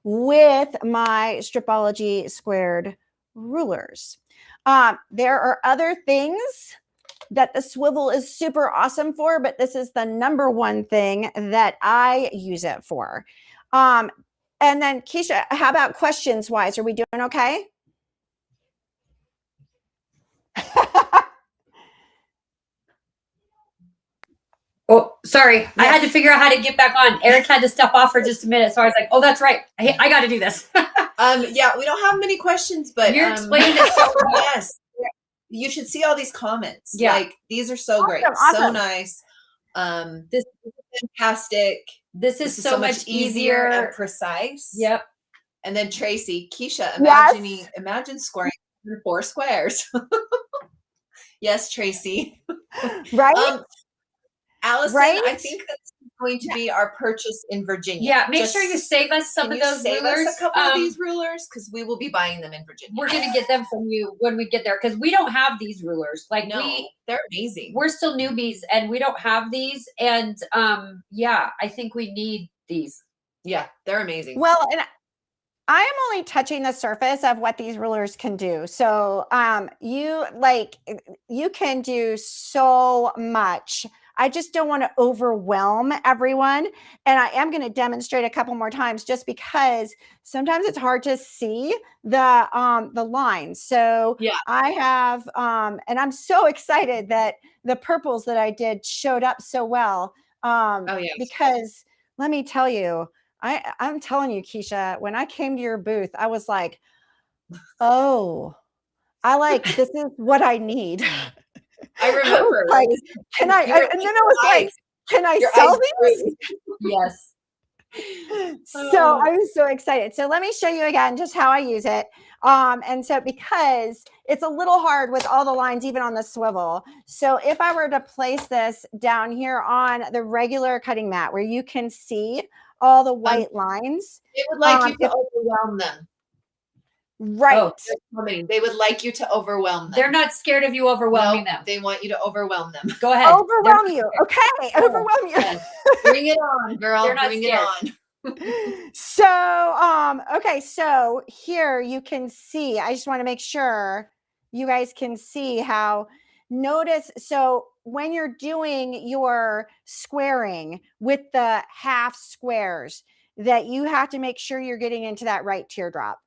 with my Stripology squared rulers. There are other things that the swivel is super awesome for, but this is the number one thing that I use it for. And then Keisha, how about questions wise? Are we doing okay? Oh, sorry. Yes. I had to figure out how to get back on. Eric had to step off for just a minute. So I was like, oh, that's right. I got to do this. Yeah, we don't have many questions, but you're explaining it so well. Yes. You should see all these comments. Yeah. Like, these are so great. Awesome. So nice. This is fantastic. This is so much easier and precise. Yep. And then Tracy, Keisha, Yes. imagine scoring 4 squares. Yes, Tracy. Right? Allison, Right? I think that's going to be our purchase in Virginia. Yeah, make sure Just- you save us some can of you those save rulers. us a couple of these rulers because we will be buying them in Virginia. We're gonna get them from you when we get there because we don't have these rulers. Like No, they're amazing. we're still newbies and we don't have these. And yeah, I think we need these. Yeah, they're amazing. Well, and I am only touching the surface of what these rulers can do. So you can do so much. I just don't want to overwhelm everyone. And I am going to demonstrate a couple more times just because sometimes it's hard to see the lines. So Yeah. I have and I'm so excited that the purples that I did showed up so well. Oh yeah. Because let me tell you, I'm telling you, Keisha, when I came to your booth, I was like, oh, this is what I need. I remember. Like, can I, and then I was like, can I sell these? Yes. So I was so excited. So let me show you again just how I use it. And so because it's a little hard with all the lines, even on the swivel. So if I were to place this down here on the regular cutting mat where you can see all the white lines. They would like you to overwhelm them. Right. Oh, They would like you to overwhelm them. they're not scared of you overwhelming them. They want you to overwhelm them. Go ahead. Overwhelm you. Okay. Overwhelm you. Bring it on, girl. They're not Bring scared. it on. So, okay. So here you can see, I just want to make sure you guys can see how notice. So when you're doing your squaring with the half squares, that you have to make sure you're getting into that right teardrop.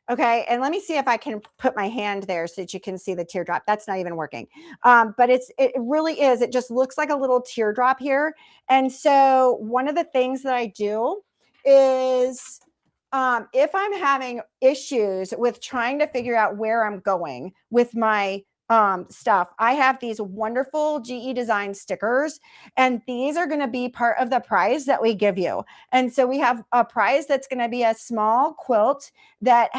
Okay. And let me see if I can put my hand there so that you can see the teardrop. That's not even working. But it really is. It just looks like a little teardrop here. And so one of the things that I do is if I'm having issues with trying to figure out where I'm going with my stuff, I have these wonderful GE design stickers, and these are going to be part of the prize that we give you. And so we have a prize that's going to be a small quilt that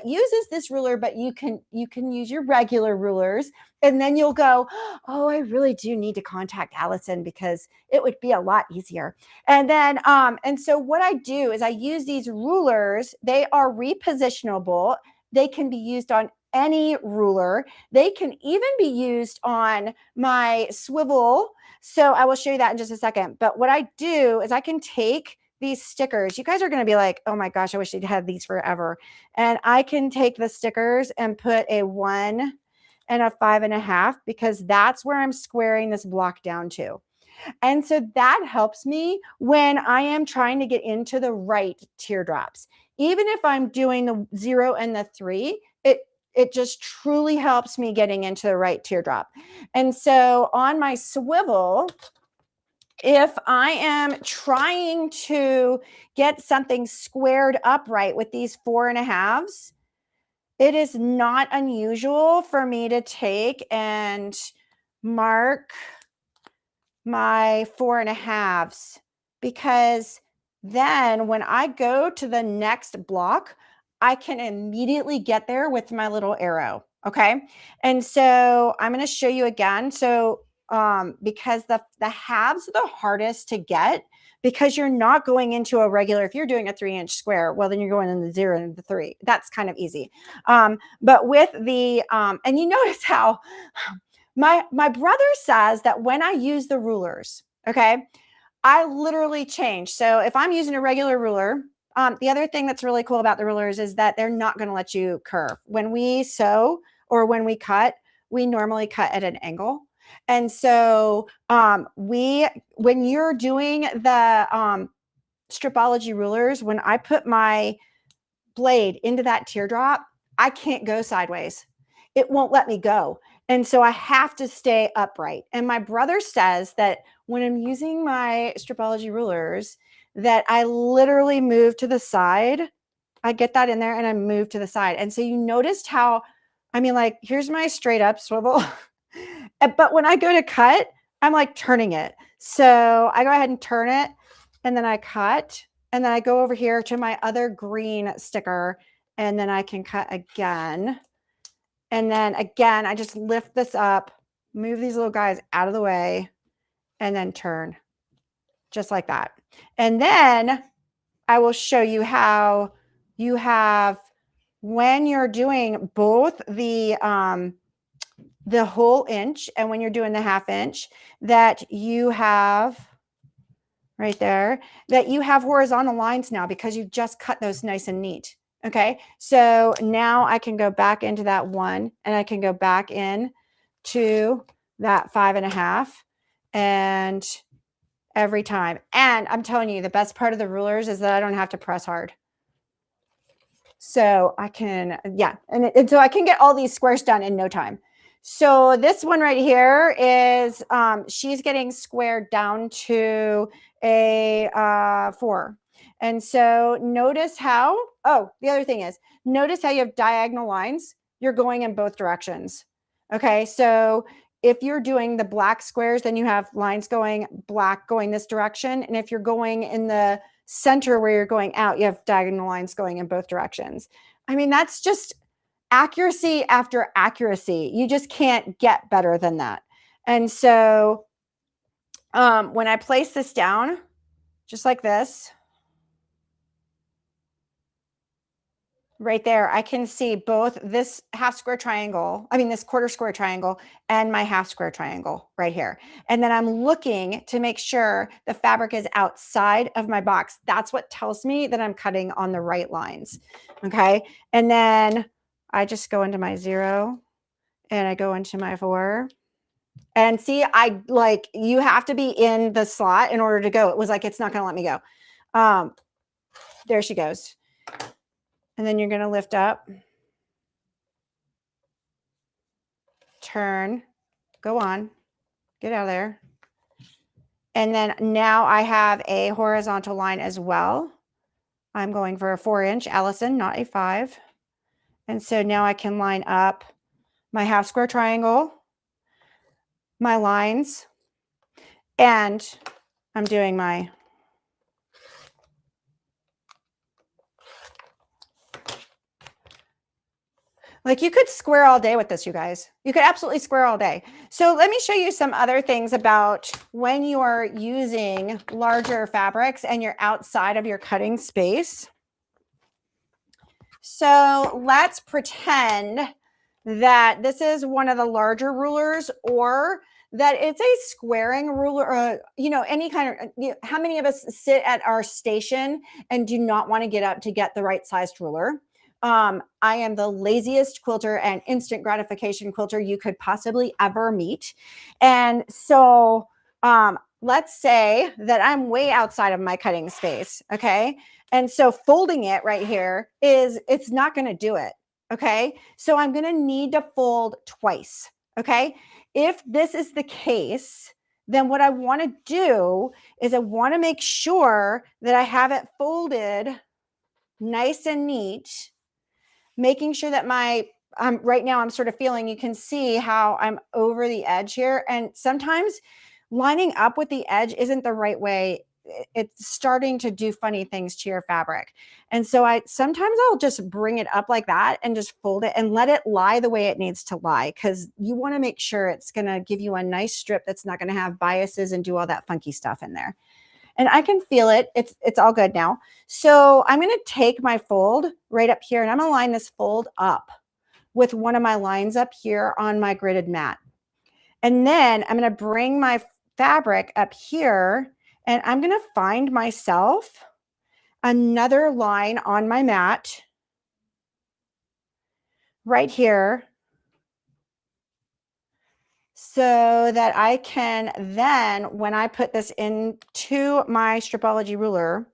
uses this ruler, but you can use your regular rulers. And then you'll go, oh, I really do need to contact Allison because it would be a lot easier. And then, and so what I do is I use these rulers. They are repositionable. They can be used on any ruler. They can even be used on my swivel. So I will show you that in just a second. But what I do is I can take these stickers. You guys are going to be like, oh my gosh, I wish they'd had these forever. And I can take the stickers and put a 1 and a 5.5 because that's where I'm squaring this block down to. And so that helps me when I am trying to get into the right teardrops. Even if I'm doing the 0 and the 3, it just truly helps me getting into the right teardrop. And so on my swivel, if I am trying to get something squared upright with these 4.5s, it is not unusual for me to take and mark my 4.5s, because then when I go to the next block, I can immediately get there with my little arrow. Okay. And so I'm going to show you again. So because the halves are the hardest to get, because you're not going into a regular, if you're doing a 3-inch square, well, then you're going in the 0 and the 3. That's kind of easy. But with the, and you notice how my brother says that when I use the rulers, okay, I literally change. So if I'm using a regular ruler, the other thing that's really cool about the rulers is that they're not going to let you curve. When we sew or when we cut, we normally cut at an angle. And so when you're doing the stripology rulers, when I put my blade into that teardrop, I can't go sideways. It won't let me go. And so I have to stay upright. And my brother says that when I'm using my stripology rulers, that I literally move to the side. I get that in there and I move to the side. And so you noticed how, I mean, like, here's my straight up swivel. But when I go to cut, I'm like turning it. So I go ahead and turn it and then I cut. And then I go over here to my other green sticker and then I can cut again. And then again, I just lift this up, move these little guys out of the way, and then turn. just like that. And then I will show you how you have, when you're doing both the whole inch and when you're doing the 1/2 inch, that you have right there, that you have horizontal lines now because you just cut those nice and neat. Okay. So now I can go back into that one and I can go back in to that 5.5 and every time. And I'm telling you, the best part of the rulers is that I don't have to press hard. So I can, yeah. And so I can get all these squares done in no time. So this one right here is, she's getting squared down to a 4. And so notice how, oh, the other thing is, notice how you have diagonal lines. You're going in both directions. Okay. So if you're doing the black squares, then you have lines going black going this direction. And if you're going in the center where you're going out, you have diagonal lines going in both directions. I mean, that's just accuracy after accuracy. You just can't get better than that. And so when I place this down, just like this, right there, I can see both this half square triangle, this quarter square triangle and my half square triangle right here. And then I'm looking to make sure the fabric is outside of my box. That's what tells me that I'm cutting on the right lines. Okay. And then I just go into my 0 and I go into my 4. And see, you have to be in the slot in order to go. It was like, it's not going to let me go. There she goes. And then you're going to lift up, turn, go on, get out of there. And then now I have a horizontal line as well. I'm going for a 4-inch, Allison, not a 5. And so now I can line up my half square triangle, my lines, and I'm doing my you could square all day with this, you guys. You could absolutely square all day. So let me show you some other things about when you are using larger fabrics and you're outside of your cutting space. So let's pretend that this is one of the larger rulers, or that it's a squaring ruler, any kind of, how many of us sit at our station and do not want to get up to get the right sized ruler? I am the laziest quilter and instant gratification quilter you could possibly ever meet. And so let's say that I'm way outside of my cutting space. Okay. And so folding it right here it's not going to do it. Okay. So I'm going to need to fold twice. Okay. If this is the case, then what I want to do is I want to make sure that I have it folded nice and neat, making sure that right now I'm sort of feeling, you can see how I'm over the edge here. And sometimes lining up with the edge isn't the right way. It's starting to do funny things to your fabric. And so sometimes I'll just bring it up like that and just fold it and let it lie the way it needs to lie, because you want to make sure it's going to give you a nice strip that's not going to have biases and do all that funky stuff in there. And I can feel it. It's all good now. So I'm going to take my fold right up here and I'm going to line this fold up with one of my lines up here on my gridded mat. And then I'm going to bring my fabric up here and I'm going to find myself another line on my mat right here, so that I can then, when I put this into my Stripology ruler,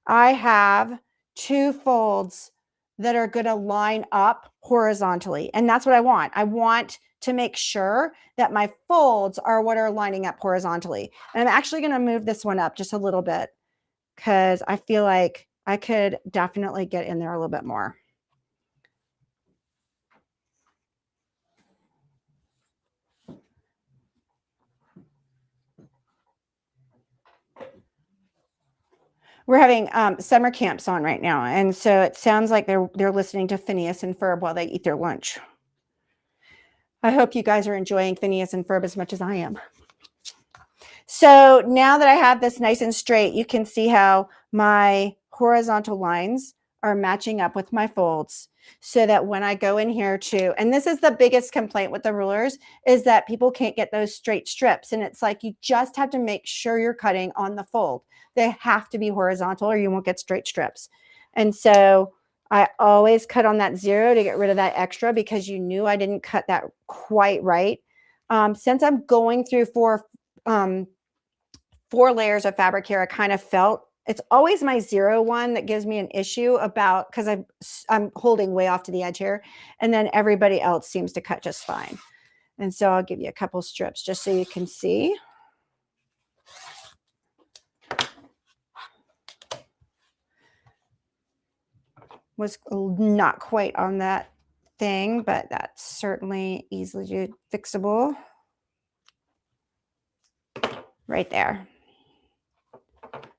I have 2 folds that are going to line up horizontally. And that's what I want. I want to make sure that my folds are what are lining up horizontally. And I'm actually going to move this one up just a little bit because I feel like I could definitely get in there a little bit more. We're having summer camps on right now. And so it sounds like they're listening to Phineas and Ferb while they eat their lunch. I hope you guys are enjoying Phineas and Ferb as much as I am. So now that I have this nice and straight, you can see how my horizontal lines are matching up with my folds, so that when I go in here too, and this is the biggest complaint with the rulers, is that people can't get those straight strips. And it's like, you just have to make sure you're cutting on the fold. They have to be horizontal or you won't get straight strips. And so I always cut on that 0 to get rid of that extra, because you knew I didn't cut that quite right. Since I'm going through four layers of fabric here, I kind of felt it's always my 0 one that gives me an issue about, because I'm holding way off to the edge here, and then everybody else seems to cut just fine. And so I'll give you a couple strips just so you can see. Was not quite on that thing, but that's certainly easily fixable. Right there.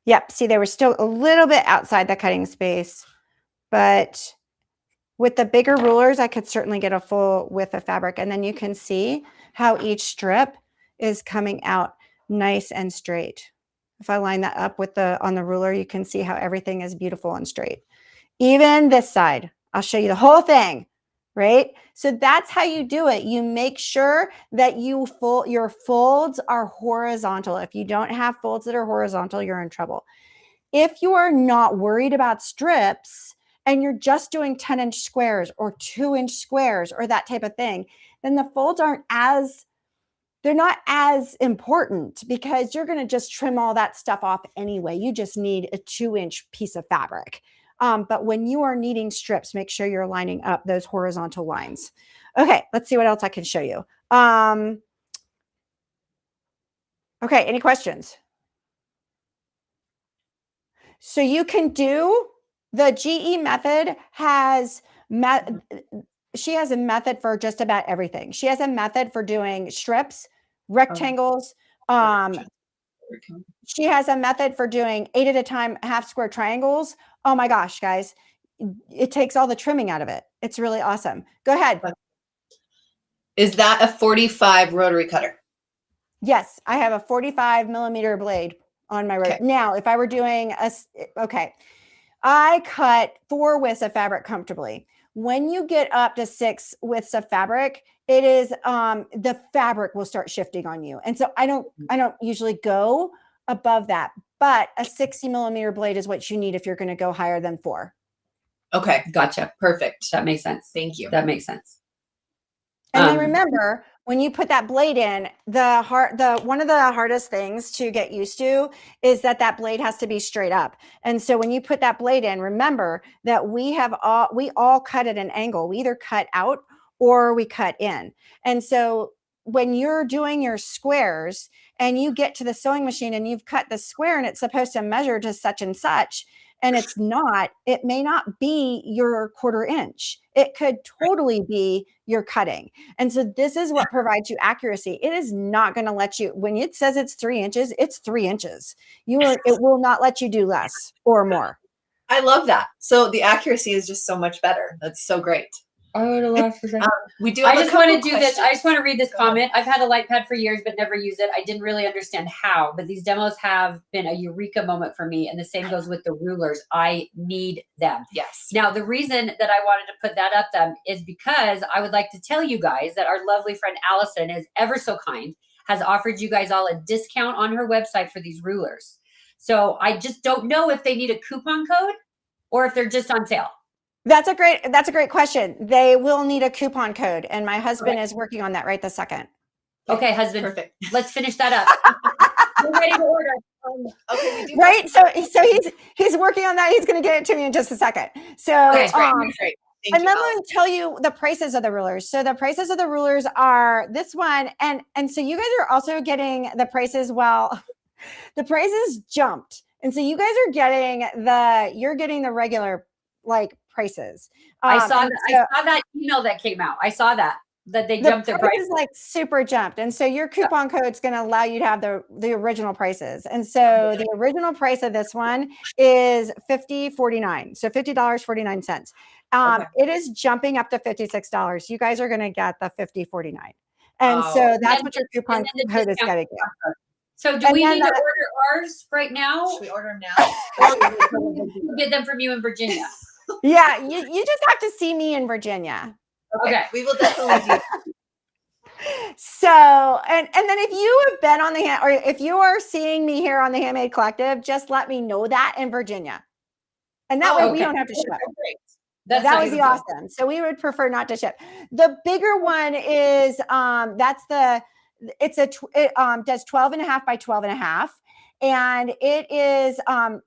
Yep, see, they were still a little bit outside the cutting space, but with the bigger rulers, I could certainly get a full width of fabric. And then you can see how each strip is coming out nice and straight. If I line that up with on the ruler, you can see how everything is beautiful and straight. Even this side, I'll show you the whole thing, right? So that's how you do it. You make sure that your folds are horizontal. If you don't have folds that are horizontal, you're in trouble. If you are not worried about strips and you're just doing 10-inch squares or 2-inch squares or that type of thing, then the folds they're not as important, because you're going to just trim all that stuff off anyway. You just need a 2-inch piece of fabric. But when you are needing strips, make sure you're lining up those horizontal lines. Okay, let's see what else I can show you. Okay, any questions? So you can do the GE method she has a method for just about everything. She has a method for doing strips, rectangles. She has a method for doing 8 at a time, half square triangles. Oh my gosh, guys, it takes all the trimming out of it. It's really awesome. Go ahead. Is that a 45 rotary cutter? Yes, I have a 45 millimeter blade on my rotary. Okay. Now, if I were doing I cut 4 widths of fabric comfortably. When you get up to 6 widths of fabric, it is the fabric will start shifting on you. And so I don't usually go above that, but a 60 millimeter blade is what you need if you're going to go higher than 4. Okay, gotcha. Perfect. That makes sense. Thank you. That makes sense. And then remember, when you put that blade in, one of the hardest things to get used to is that blade has to be straight up. And so when you put that blade in, remember that we all cut at an angle. We either cut out or we cut in. And so when you're doing your squares and you get to the sewing machine and you've cut the square and it's supposed to measure to such and such, and it's not, it may not be your 1/4 inch. It could totally be your cutting. And so this is what provides you accuracy. It is not going to let you, when it says it's 3 inches, it's 3 inches. It will not let you do less or more. I love that. So the accuracy is just so much better. That's so great. We do. I just want to do this. I just want to read this comment. I've had a light pad for years, but never used it. I didn't really understand how, but these demos have been a eureka moment for me. And the same goes with the rulers. I need them. Yes. Now, the reason that I wanted to put that up them is because I would like to tell you guys that our lovely friend Allison is ever so kind, has offered you guys all a discount on her website for these rulers. So I just don't know if they need a coupon code or if they're just on sale. That's a great question. They will need a coupon code, and my husband is working on that right this second. Okay, husband. Perfect. Let's finish that up. We're ready to order. Okay. Right. So he's working on that. He's going to get it to me in just a second. So great. And then let me tell you the prices of the rulers. So the prices of the rulers are this one, and so you guys are also getting the prices. Well, the prices jumped, and so you guys are getting the regular prices. I saw that email that came out. I saw that they jumped their prices. Like super jumped. And so your coupon code is going to allow you to have the original prices. And so the original price of this one is $50.49. So $50.49. It is jumping up to $56. You guys are going to get the $50.49. And so that's what your coupon code is going to get. So do And we then need to order ours right now? Should we order them now? Or we'll get them from you in Virginia? Yeah, you just have to see me in Virginia. Okay. We will definitely do. So, and then if you have been on the or if you are seeing me here on the Handmade Collective, just let me know that in Virginia. And that way we okay. don't have to ship. Great. That's That nice. would be awesome. So we would prefer not to ship. The bigger one is it does 12 and a half by 12 and a half. And it is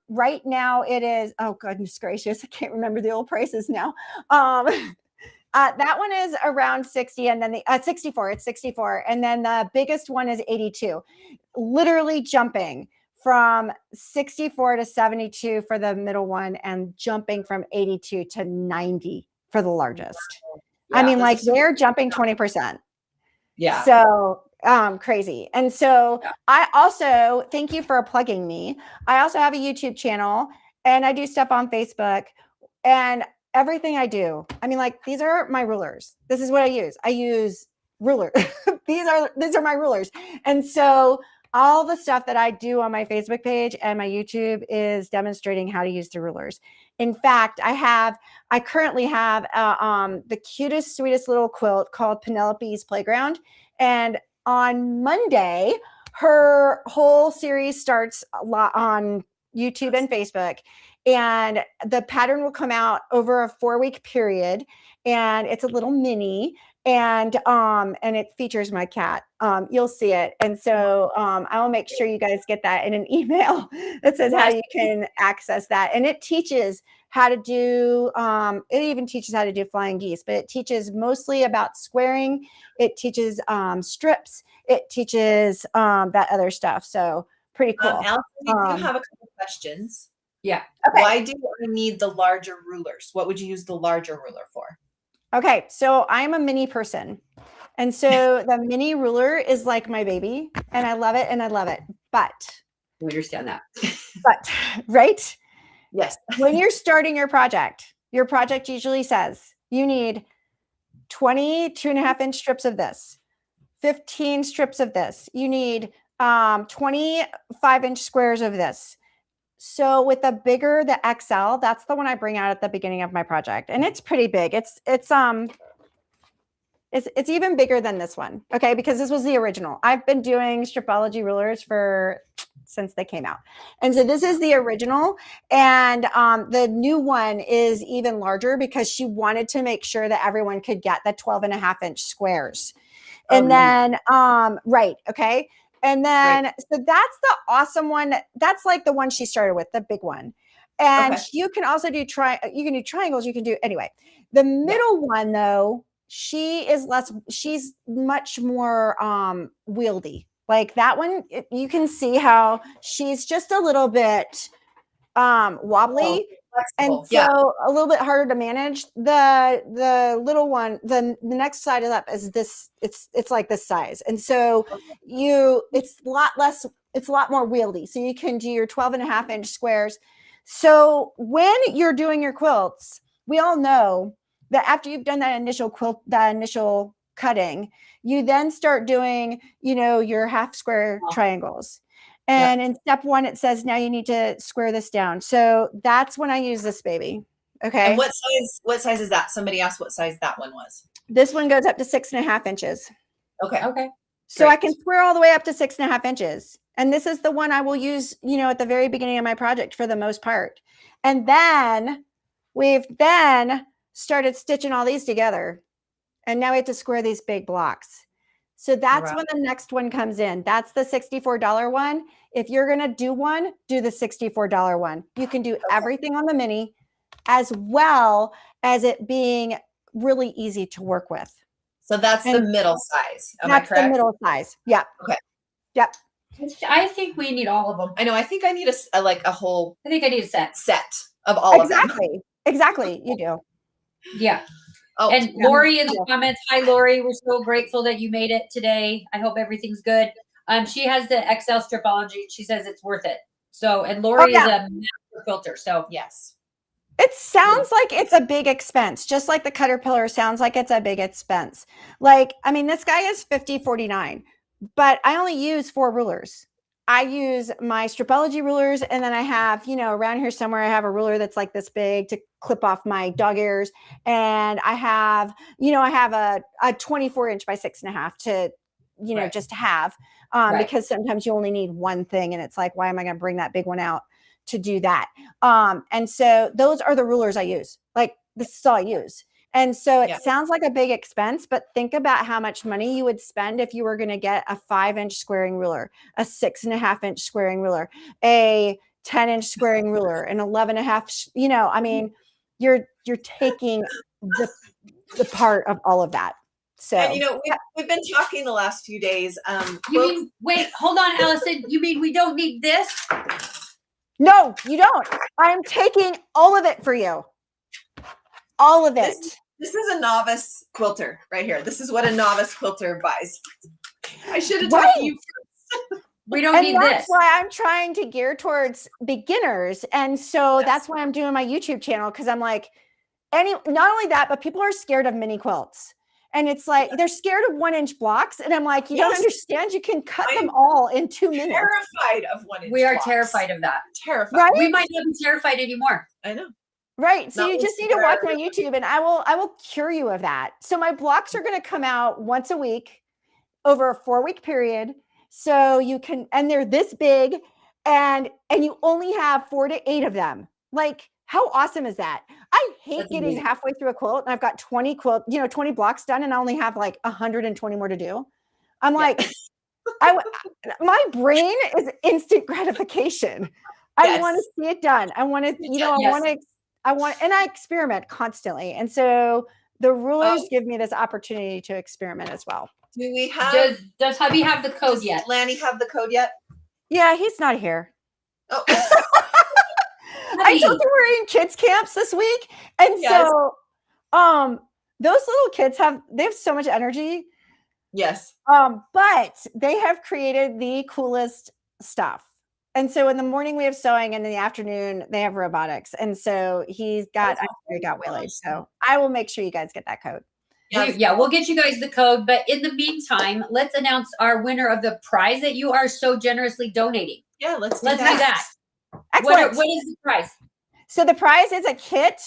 right now it is, oh goodness gracious, I can't remember the old prices now. That one is around 60 and then the 64, it's 64. And then the biggest one is 82, literally jumping from 64 to 72 for the middle one and jumping from 82 to 90 for the largest. I mean, like they're jumping 20%. Yeah. So crazy. And so I also, thank you for plugging me. I also have a YouTube channel and I do stuff on Facebook and everything I do. I mean, like these are my rulers. This is what I use. I use ruler. these are my rulers. And so all the stuff that I do on my Facebook page and my YouTube is demonstrating how to use the rulers. In fact, I currently have the cutest, sweetest little quilt called Penelope's Playground. And on Monday, her whole series starts on YouTube and Facebook. And the pattern will come out over a 4-week period. And it's a little mini. And it features my cat. You'll see it. And so I will make sure you guys get that in an email that says how you can access that. And it teaches how to do, it even teaches how to do flying geese, but it teaches mostly about squaring. It teaches strips. It teaches that other stuff. So pretty cool. Allison, we do have a couple questions. Yeah. Okay. Why do you need the larger rulers? What would you use the larger ruler for? Okay, so I'm a mini person. And so the mini ruler is like my baby and I love it and I love it. But We understand that. Right? Yes. When you're starting your project usually says you need 20 2.5-inch strips of this, 15 strips of this. You need 25-inch squares of this. So with the bigger, the XL, that's the one I bring out at the beginning of my project. And it's pretty big. It's even bigger than this one. Okay. Because this was the original. I've been doing stripology rulers since they came out. And so this is the original. And the new one is even larger because she wanted to make sure that everyone could get the 12.5-inch squares. And then, right. Okay. And then, so that's the awesome one. That's like the one she started with, the big one. And you can also do triangles. You can do, anyway, the middle one though, she's much more wieldy. Like that one, you can see how she's just a little bit wobbly. And so a little bit harder to manage. The little one, the next side of that is this, it's like this size. And so it's a lot more wieldy. So you can do your 12.5-inch squares. So when you're doing your quilts, we all know that after you've done that initial cutting, you then start doing, your half square triangles. And in step 1, it says, now you need to square this down. So that's when I use this baby. Okay. And what size is that? Somebody asked what size that one was. This one goes up to 6.5 inches. Okay. Okay. So I can square all the way up to 6.5 inches. And this is the one I will use, at the very beginning of my project for the most part. And then we've started stitching all these together. And now we have to square these big blocks. So that's when the next one comes in. That's the $64 one. If you're going to do one, do the $64 one. You can do everything on the mini as well as it being really easy to work with. So that's the middle size. Am I correct? That's the middle size. Yeah. Okay. Yep. I think we need all of them. I know. I think I need a whole. I think I need a set of all of them. Exactly. You do. Yeah. Oh, and Lori in the comments. Hi, Lori. We're so grateful that you made it today. I hope everything's good. She has the XL stripology. She says it's worth it. So, and Lori is a master quilter. So yes. It sounds like it's a big expense, just like the Caterpillar sounds like it's a big expense. Like, I mean, this guy is $50.49, but I only use 4 rulers. I use my stripology rulers, and then I have, around here somewhere, I have a ruler that's like this big to clip off my dog ears. And I have, a 24-inch by 6.5 to, Right. just to have, because sometimes you only need one thing. And it's like, why am I going to bring that big one out to do that? And so those are the rulers I use. Like, this is all I use. And so it sounds like a big expense, but think about how much money you would spend if you were going to get a 5-inch squaring ruler, a 6.5-inch squaring ruler, a 10-inch squaring ruler, an 11.5. I mean, you're taking the part of all of that. So, and we've been talking the last few days. You mean, wait, hold on, Allison. You mean we don't need this? No, you don't. I'm taking all of it for you. All of it. This is a novice quilter right here. This is what a novice quilter buys. I should have talked to you first. We don't need this. That's why I'm trying to gear towards beginners. And so that's why I'm doing my YouTube channel. Cause I'm like, not only that, but people are scared of mini quilts. And it's like, they're scared of 1-inch blocks. And I'm like, you don't understand. You can cut them all in 2 minutes. Terrified of 1-inch We are blocks. terrified of that. Terrified. Right? We might not be terrified anymore. I know. Right. So Not you just need to watch my YouTube, and I will cure you of that. So my blocks are going to come out once a week over a 4-week period. So you can, and they're this big, and you only have 4 to 8 of them. Like, how awesome is that? I hate getting halfway through a quilt and I've got 20 blocks done, and I only have like 120 more to do. I'm like, my brain is instant gratification. I want to see it done. I want to, and I experiment constantly. And so the rulers give me this opportunity to experiment as well. Do we have, does hubby have the code yet? Lanny have the code yet? Yeah, he's not here. Oh. I told you we're in kids camps this week. And so those little kids they have so much energy. Yes. But they have created the coolest stuff. And so in the morning we have sewing, and in the afternoon they have robotics. And so he got waylaid. So I will make sure you guys get that code. Yeah, we'll get you guys the code. But in the meantime, let's announce our winner of the prize that you are so generously donating. Yeah, let's do that. Excellent. What is the prize? So the prize is a kit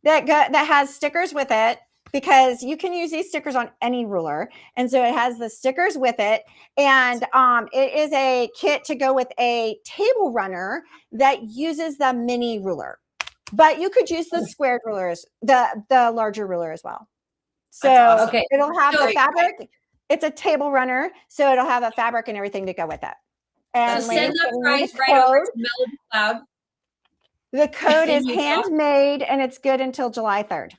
that has stickers with it, because you can use these stickers on any ruler. And so it has the stickers with it. And it is a kit to go with a table runner that uses the mini ruler. But you could use the squared rulers, the larger ruler as well. So awesome. It'll have the fabric. It's a table runner, so it'll have a fabric and everything to go with it. And so send the prize right over to Melody Cloud. The code is Handmade, and it's good until July 3rd.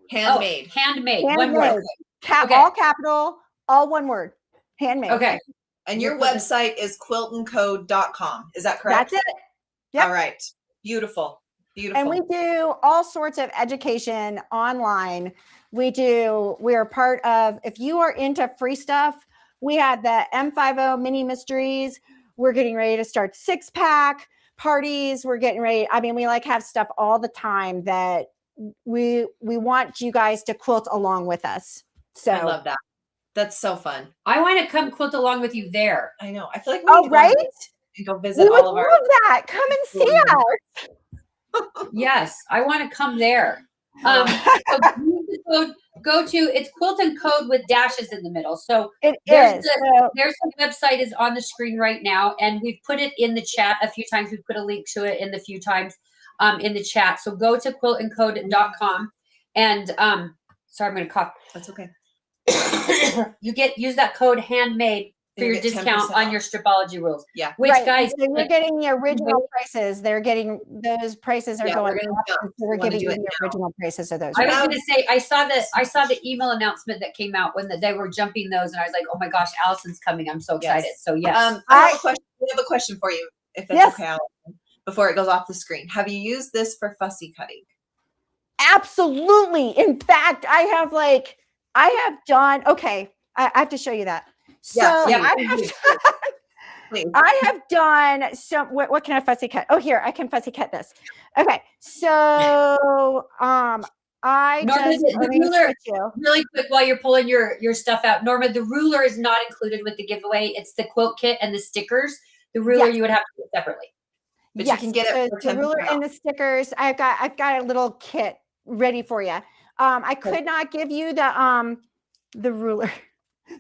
Handmade. Handmade. One word. All capital, all one word. Handmade. Okay. And your website is quiltandcode.com. Is that correct? That's it. Yep. All right. Beautiful. Beautiful. And we do all sorts of education online. We are part of, if you are into free stuff, we had the M50 mini mysteries. We're getting ready to start 6-pack parties. We're getting ready. I mean, we have stuff all the time that we want you guys to quilt along with us. So I love that. That's so fun. I want to come quilt along with you there. I know. I feel like we need to go visit all of our. Love that. Come and see us. Yes, I want to come there. So go to it's Quilt and Code with dashes in the middle. So there's the website is on the screen right now, and we've put it in the chat a few times. We've put a link to it in the few times in the chat. So go to quiltandcode.com, and sorry, I'm going to cough. That's okay. Use that code Handmade for your discount on your stripology rules. Yeah. Which guys, so you're getting the original prices. They're getting those prices are going up. So we're giving you the original prices of those. I was going to say I saw the email announcement that came out when they were jumping those, and I was like, oh my gosh, Allison's coming! I'm so excited. Yes. So yes, I have a question. We have a question for you, if that's okay, Allison, before it goes off the screen. Have you used this for fussy cutting? Absolutely. In fact, I have done. Okay, I have to show you that. So I have done some. What can I fussy cut? Oh, here I can fussy cut this. Okay, so Norma, the ruler, really quick while you're pulling your stuff out. Norma, the ruler is not included with the giveaway. It's the quilt kit and the stickers. The ruler Yes. you would have to do separately. But you can get it for the ruler 10% and the stickers. I've got a little kit ready for you. I could not give you the ruler.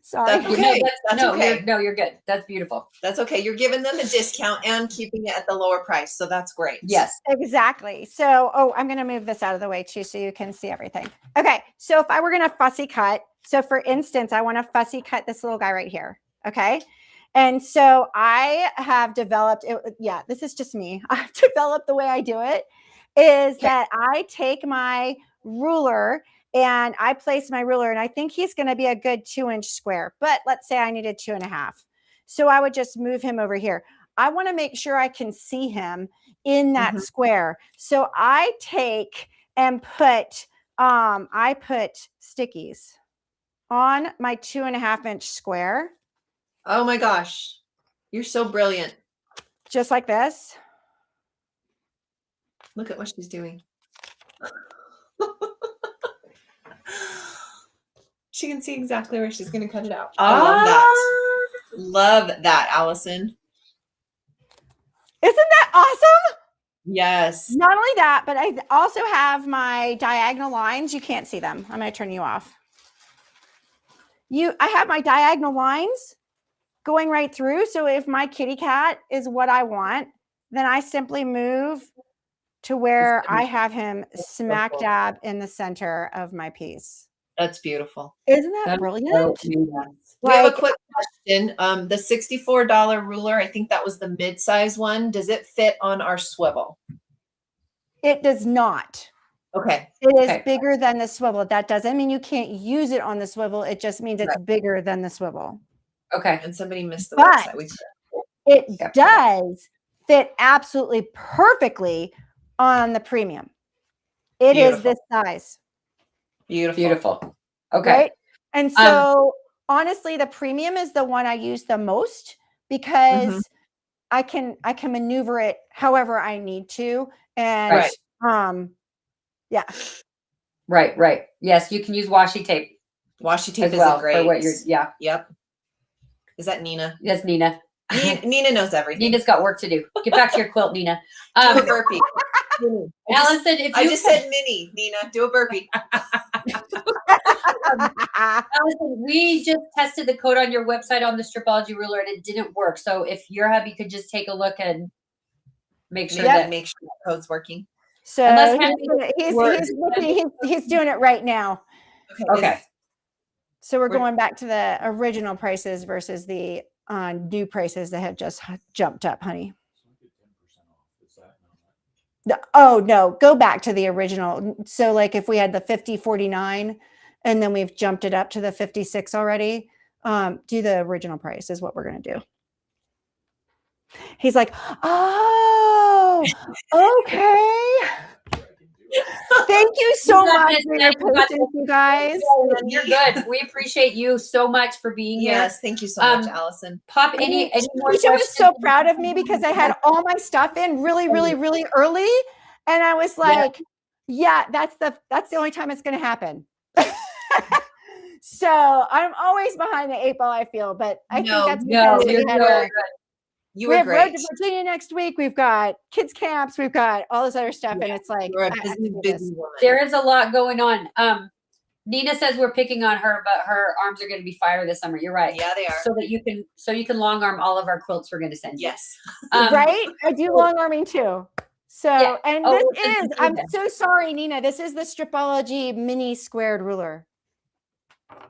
Sorry. That's okay. That's okay. You're good. That's beautiful. That's okay. You're giving them a discount and keeping it at the lower price. So that's great. Yes. Exactly. So, I'm going to move this out of the way too, so you can see everything. Okay. So if I were going to fussy cut, so for instance, I want to fussy cut this little guy right here. Okay. And so I have developed it. Yeah, this is just me. I've developed the way I do it is that I take my ruler and I place my ruler, and I think he's going to be a good 2-inch square, but let's say I needed 2.5. So I would just move him over here. I want to make sure I can see him in that square. So I take and put, I put stickies on my 2.5-inch square. Oh my gosh. You're so brilliant. Just like this. Look at what she's doing. She can see exactly where she's going to cut it out. I love that. Love that, Allison. Isn't that awesome? Yes. Not only that, but I also have my diagonal lines. You can't see them. I'm going to turn you off. I have my diagonal lines going right through. So if my kitty cat is what I want, then I simply move to where I have him smack dab in the center of my piece. That's beautiful. Isn't that brilliant? We have a quick question. The $64 ruler, I think that was the mid-size one. Does it fit on our swivel? It does not. Okay. It is bigger than the swivel. That doesn't mean you can't use it on the swivel. It just means it's bigger than the swivel. Okay. And somebody missed the But website. it does fit absolutely perfectly on the premium. It is this size. Beautiful. Okay. Right? And so honestly, the premium is the one I use the most because I can maneuver it however I need to. And yeah. Right. Yes, you can use washi tape. Washi tape as well is great. For what Yep. Is that Nina? Yes, Nina. Nina knows everything. Nina's got work to do. Get back to your quilt, Nina. Do a burpee. Allison, if I you just said mini, Nina. Do a burpee. Allison, we just tested the code on your website on the Stripology ruler and it didn't work. So if your hubby could just take a look and make sure that the code's working. So he's doing it right now. Okay. So we're going back to the original prices versus the new prices that have just jumped up, honey. Oh no, go back to the original. So like if we had the 50.49 and then we've jumped it up to the 56 already, do the original price is what we're going to do. He's like, oh, okay. Thank you so much for your patience, you guys. You're good. We appreciate you so much for being here. Yes, thank you so much, Allison. Pop any more Keisha was so proud of me because I had all my stuff in really early, and I was like, "Yeah, that's the only time it's going to happen." So I'm always behind the 8 ball. I feel, but I think that's because we have Road to Virginia next week. We've got kids camps. We've got all this other stuff, and it's like busy woman. There is a lot going on. Nina says we're picking on her, but her arms are going to be fire this summer. You're right. Yeah, they are. So you can long arm all of our quilts we're going to send you. Yes. Right? I do long arming too. So, and I'm so sorry, Nina. This is the Stripology mini squared ruler.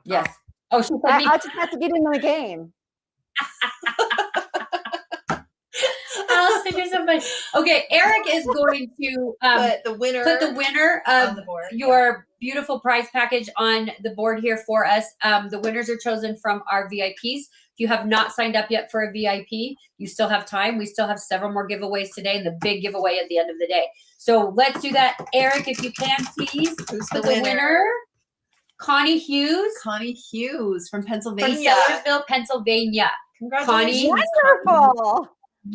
Yes. Oh, she said I'll just have to get into the game. Allison, you're so funny. Okay, Eric is going to put the winner of the board. Your beautiful prize package on the board here for us. The winners are chosen from our VIPs. If you have not signed up yet for a VIP, you still have time. We still have several more giveaways today and the big giveaway at the end of the day. So let's do that. Eric, if you can, please. Who's the winner? Connie Hughes. Connie Hughes from Pennsylvania. From Sellersville, Pennsylvania. Congratulations. Connie. Wonderful.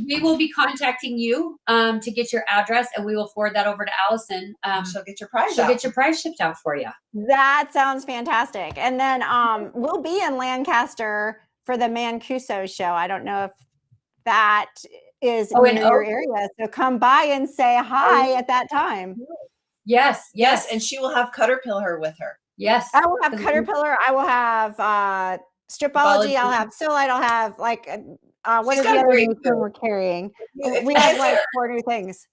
We will be contacting you to get your address, and we will forward that over to Allison. She'll get your prize. Get your prize shipped out for you. That sounds fantastic. And then we'll be in Lancaster for the Mancuso show. I don't know if that is Oh, in near your Oak? area. So come by and say hi at that time. Yes, Yes, and she will have Caterpillar with her. yes. I will have Because Caterpillar. I will have Stripology. I'll have Silite. I'll have like what She's is got the a other great new thing booth. we're carrying? If We you have guys like are- 4 new things.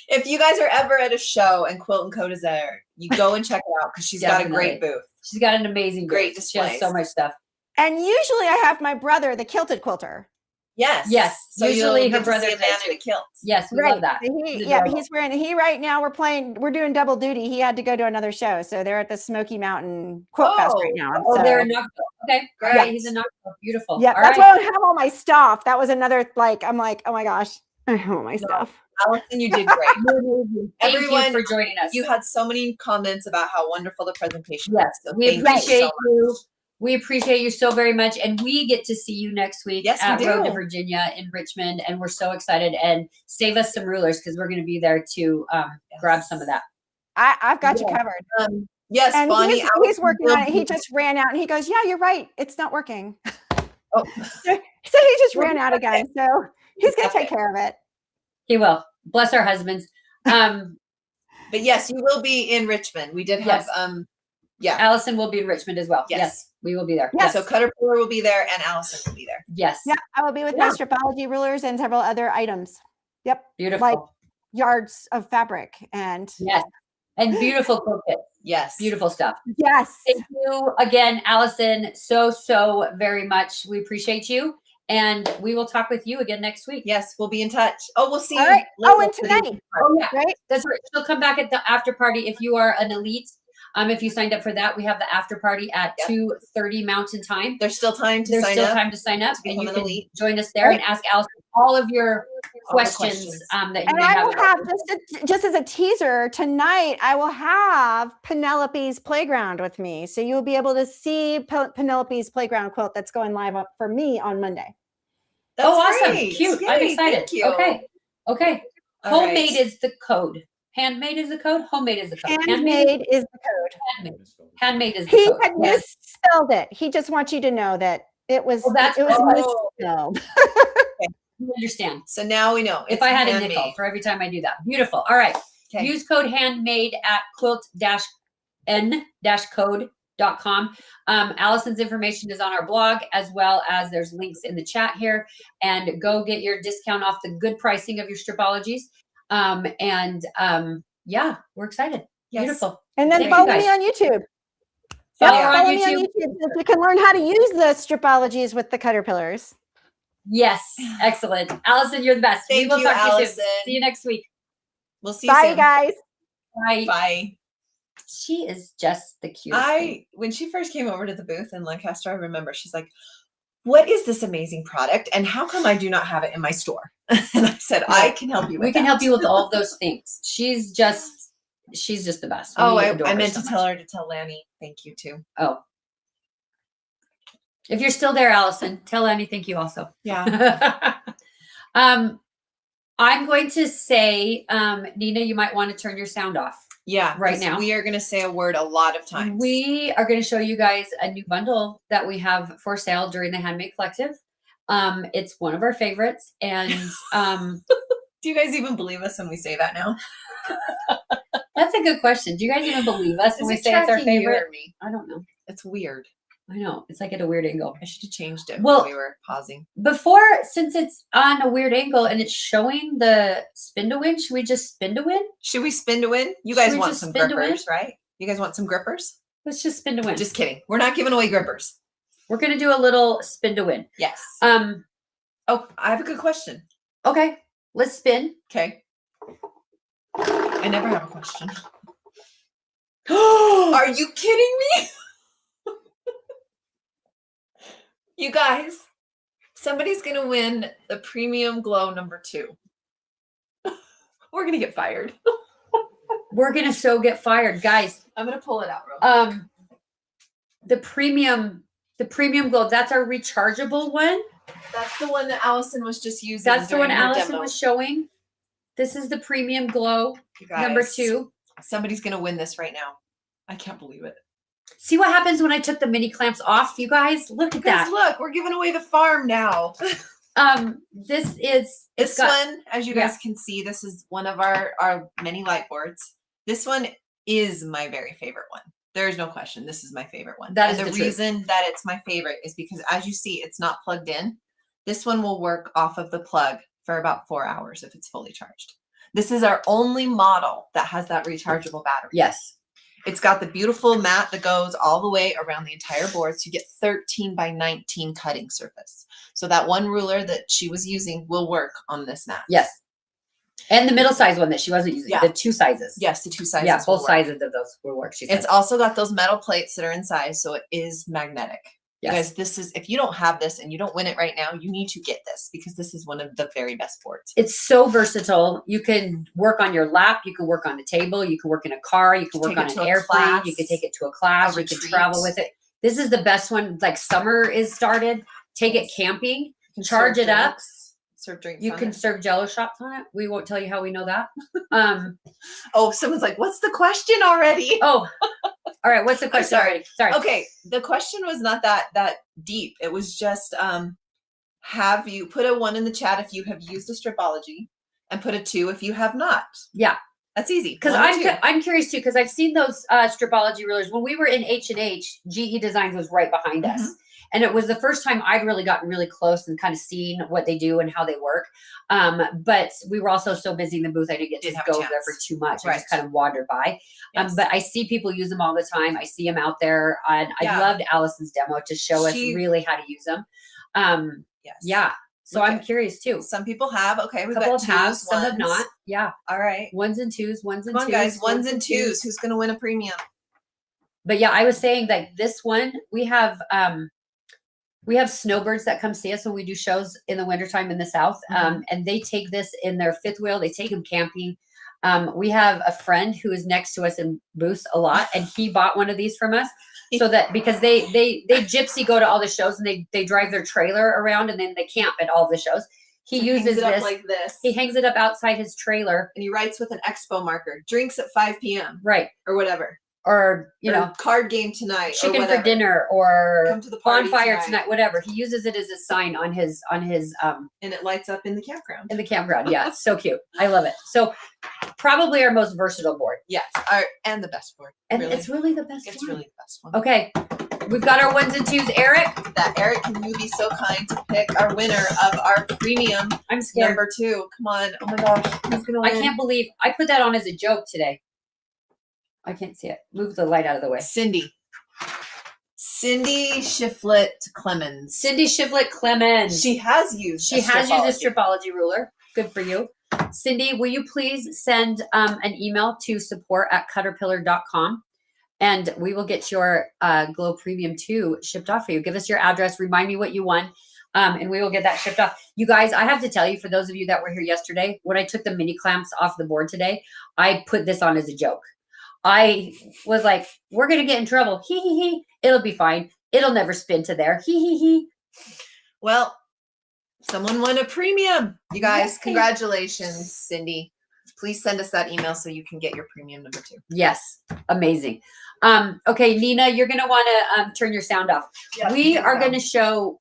If you guys are ever at a show and Quilt and Code is there, you go and check it out because she's got a great booth. She's got an amazing Great booth. She has so displays. much stuff. And usually I have my brother, the quilted quilter. Yes. Yes, So usually you'll her get to brother see a man in a kilt. Yes, we love that. It's Yeah, adorable. he's wearing. Right now we're doing double duty. He had to go to another show, so they're at the Smoky Mountain Quilt Fest right now. And Oh, so, they're in Knoxville. Okay, Great. great. He's in Knoxville. Beautiful. yeah, All that's right. why I have all my stuff. That was another I'm like, oh my gosh, I have all my stuff. Allison, you did great. Thank Everyone, you for joining us. You had so many comments about how wonderful the presentation Yes, was. So we thank appreciate so you. much. We appreciate you so very much. And we get to see you next week Yes, we at Road to do. Virginia in Richmond. And we're so excited. And save us some rulers because we're going to be there to grab some of that. I've got you covered. Yes, And Bonnie. he's Allison working will on it. He be- just ran out and he goes, yeah, you're right. It's not working. Oh. So he just ran out again. So he's going to take care of it. He will. Bless our husbands. But yes, you will be in Richmond. We did have Yes. Allison will be in Richmond as well. Yes. We will be there. Yeah, Yes. so Caterpillar will be there and Allison will be there. Yes. Yeah, I will be with my stripology rulers and several other items. Yep. Beautiful. Like yards of fabric and yes. And beautiful quilt kits. Yes. Beautiful stuff. yes. Thank you again, Allison, so very much. We appreciate you. And we will talk with you again next week. Yes, we'll be in touch. Oh, we'll see All you. right. later Oh, and for the- tonight. Oh, yeah. Right? That's right. She'll come back at the after party if you are an elite. If you signed up for that, we have the after party at 2:30 Mountain Time. There's still time to There's sign still up. time to sign up, to and become you an can elite. join us there and ask Allison all of your All the questions that you And may I have. will about have just as a teaser tonight, I will have Penelope's Playground with me. So you'll be able to see Penelope's Playground quilt that's going live up for me on Monday. That's awesome. great. Cute. Yay, I'm excited. Thank you. Okay. All Homemade right. is the code. Handmade is the code. Homemade is the code. Handmade is the code. Handmade is the He code. had Yes. misspelled it. He just wants you to know that it was that's it was oh. misspelled. You understand. So now we know. If It's I had a handmade. nickel for every time I do that. Beautiful. All right. Okay. Use code handmade at quilt-n-code.com. Allison's information is on our blog, as well as there's links in the chat here. And go get your discount off the good pricing of your stripologies. Yeah, we're excited. Yes. Beautiful. And then Thank you, follow guys. me on YouTube. Follow Yep, her on follow me on YouTube. YouTube so you can learn how to use the stripologies with the caterpillars. Yes. Excellent. Allison, you're the best. Thank we will you, talk to you Allison. soon. See you next week. We'll see you Bye, soon. guys. Bye. Bye. She is just the cutest thing. When she first came over to the booth in Lancaster, I remember she's like, "What is this amazing product, and how come I do not have it in my store?" And I said, "I can help you with We can that." help you with all of those things. She's just the best. Oh, We I adore her meant so to much. tell her to tell Lanny thank you too. Oh. If you're still there, Allison, tell Annie thank you also. Yeah. I'm going to say, Nina, you might want to turn your sound off. Yeah. Right 'cause now. we are going to say a word a lot of times. We are going to show you guys a new bundle that we have for sale during the Handmade Collective. It's one of our favorites. And Do you guys even believe us when we say that now? that's a good question. Do you guys even believe us when we Is it say it's our tracking you favorite? or me? I don't know. It's weird. I know. It's like at a weird angle. I should have changed it Well- when we were pausing. Before, since it's on a weird angle and it's showing the spin to win, should we just spin to win? Should we spin to win? You Should guys we want just some spin to win? grippers, right? You guys want some grippers? Let's just spin to win. Just kidding. We're not giving away grippers. We're gonna do a little spin to win. Yes. Oh, I have a good question. okay. Let's spin. Okay. I never have a question. Are you kidding me? You guys, somebody's going to win the Premium Glow #2. We're going to get fired. We're gonna so get fired, guys. I'm going to pull it out real quick. The premium glow. That's our rechargeable one. That's the one that Allison was just using. That's the one during her Allison demo. was showing. This is the premium glow You guys, #2. Somebody's going to win this right now. I can't believe it. See what happens when I took the mini clamps off, you guys? Look at Guys, that. look, we're giving away the farm now. This is This it's got, one, as you yeah. guys can see, this is one of our mini light boards. This one is my very favorite one. There's no question. This is my favorite one. That and is the the truth. reason that it's my favorite is because, as you see, it's not plugged in. This one will work off of the plug for about 4 hours if it's fully charged. This is our only model that has that rechargeable battery. Yes. It's got the beautiful mat that goes all the way around the entire board. So you get 13 by 19 cutting surface. So that one ruler that she was using will work on this mat. Yes. And the middle size one that she wasn't using. Yeah. The 2 sizes. Yes, the 2 sizes. Yeah, will both work. sizes of those will work. She said. It's also got those metal plates that are inside, so it is magnetic. Yes. You guys, this is, if you don't have this and you don't win it right now, you need to get this because this is one of the very best boards. It's so versatile. You can work on your lap. You can work on a table. You can work in a car. You can work Take on it an to a airplane. class, You can take it to a class. a You can retreat. travel with it. This is the best one. Like summer is started. Take it camping. You can Charge serve it up. drinks, serve drinks. You on can it. serve Jello shots on it. We won't tell you how we know that. Oh, someone's like, "What's the question already?" Oh, all right. What's the question? sorry. Sorry. Okay, the question was not that deep. It was just, have you put a 1 in the chat if you have used a stripology, and put a 2 if you have not. Yeah. That's easy. Because 1 or 2. I'm curious too, because I've seen those stripology rulers. When we were in H&H, GE Designs was right behind us. Mhm. And it was the first time I'd really gotten really close and kind of seen what they do and how they work. But we were also so busy in the booth, I didn't get to Didn't have a go there for chance. too much. I Right. just kind of wandered by. Yes. But I see people use them all the time. I see them out there. And I Yeah. loved Allison's demo to show us She- really how to use them. Yes. Yeah. So Look I'm at- curious too. Some people have. Okay, A we've couple got of have, 2s, some have 1s. not. Yeah. All right. 1s and 2s, 1s and 2s. Come on, guys. 1s and 2s. Who's going to win a premium? But yeah, I was saying that this one, we have snowbirds that come see us when we do shows in the wintertime in the South. And they take this in their 5th wheel. They take them camping. We have a friend who is next to us in booths a lot, and he bought one of these from us. So that because they gypsy go to all the shows and they drive their trailer around and then they camp at all the shows. He uses it up this. like this. He hangs it up outside his trailer. And he writes with an expo marker. Drinks at 5 p.m. Right. or whatever. Or, you Or know, card game tonight. or chicken for whatever. dinner or Come to the party bonfire tonight, whatever. He uses it as a sign on his And it lights up in the campground. in the campground. Yeah, it's so cute. I love it. So probably our most versatile board. Yes. And the best board. And really. it's really the best It's one. really the best one. Okay. We've got our 1s and 2s. Eric, That Eric, can you be so kind to pick our winner of our premium I'm scared. number 2? Come on. Oh my gosh. Who's going to I win? can't believe I put that on as a joke today. I can't see it. Move the light out of the way. Cindy Shiflett Clemens. Cindy Shivlet Clemens. She has used. She has used a stripology ruler. Good for you. Cindy, will you please send an email to support@cutterpillar.com and we will get your Glow Premium 2 shipped off for you. Give us your address. Remind me what you won. And we will get that shipped off. You guys, I have to tell you, for those of you that were here yesterday, when I took the mini clamps off the board today, I put this on as a joke. I was like, we're going to get in trouble. Hee hee hee. It'll be fine. It'll never spin to there. Hee hee hee. Well, someone won a premium. You guys, Yay. congratulations, Cindy. Please send us that email so you can get your premium number 2. Yes. Amazing. Okay, Nina, you're going to want to turn your sound off. We are going to show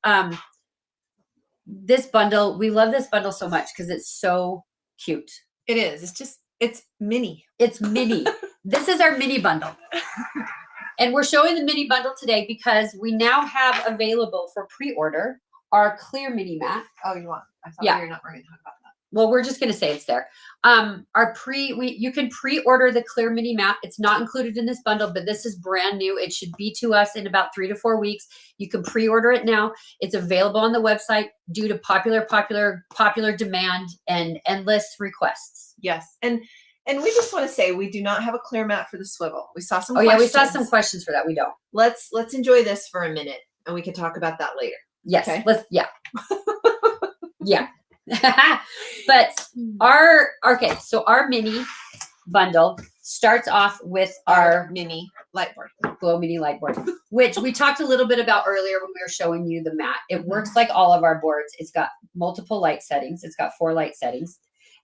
this bundle. We love this bundle so much because it's so cute. It is. It's mini. It's mini. This is our mini bundle. And we're showing the mini bundle today because we now have available for pre-order our clear mini mat. Oh, you want? I thought Yeah. we were not going to talk about that. Well, we're just going to say it's there. You can pre-order the clear mini mat. It's not included in this bundle, but this is brand new. It should be to us in about 3 to 4 weeks. You can pre-order it now. It's available on the website due to popular demand and endless requests. Yes. And we just want to say we do not have a clear mat for the swivel. We saw some Oh questions. yeah, we saw some questions for that. We don't. Let's enjoy this for a minute and we can talk about that later. Yes. Okay. Yeah. Yeah. But so our mini bundle starts off with our mini light board. Glow Mini light board, which we talked a little bit about earlier when we were showing you the mat. It works like all of our boards. It's got multiple light settings. It's got 4 light settings.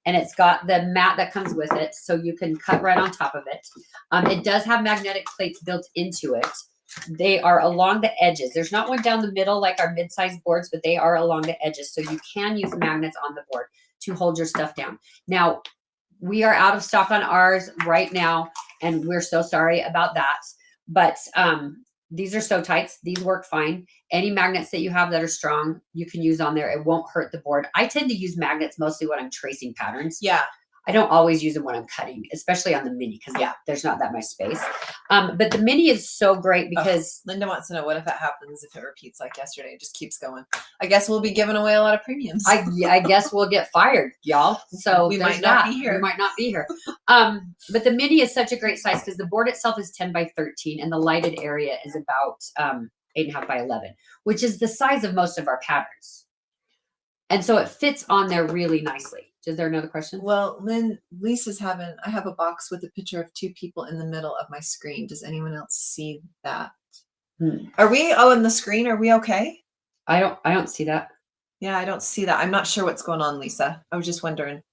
And it's got the mat that comes with it, so you can cut right on top of it. It does have magnetic plates built into it. They are along the edges. There's not one down the middle like our mid-sized boards, but they are along the edges. So you can use magnets on the board to hold your stuff down. Now, we are out of stock on ours right now, and we're so sorry about that. But these are so tight. These work fine. Any magnets that you have that are strong, you can use on there. It won't hurt the board. I tend to use magnets mostly when I'm tracing patterns. Yeah. I don't always use them when I'm cutting, especially on the mini, because there's not that much space. But the mini is so great because Linda wants to know, what if that happens, if it repeats like yesterday? It just keeps going. I guess we'll be giving away a lot of premiums. I guess we'll get fired, y'all. So we there's might not that. be here. We might not be here. But the mini is such a great size because the board itself is 10 by 13 and the lighted area is about 8.5 by 11, which is the size of most of our patterns. And so it fits on there really nicely. Is there another question? Well, Lisa's I have a box with a picture of two people in the middle of my screen. Does anyone else see that? Are we, in the screen, are we okay? I don't see that. Yeah, I don't see that. I'm not sure what's going on, Lisa. I was just wondering.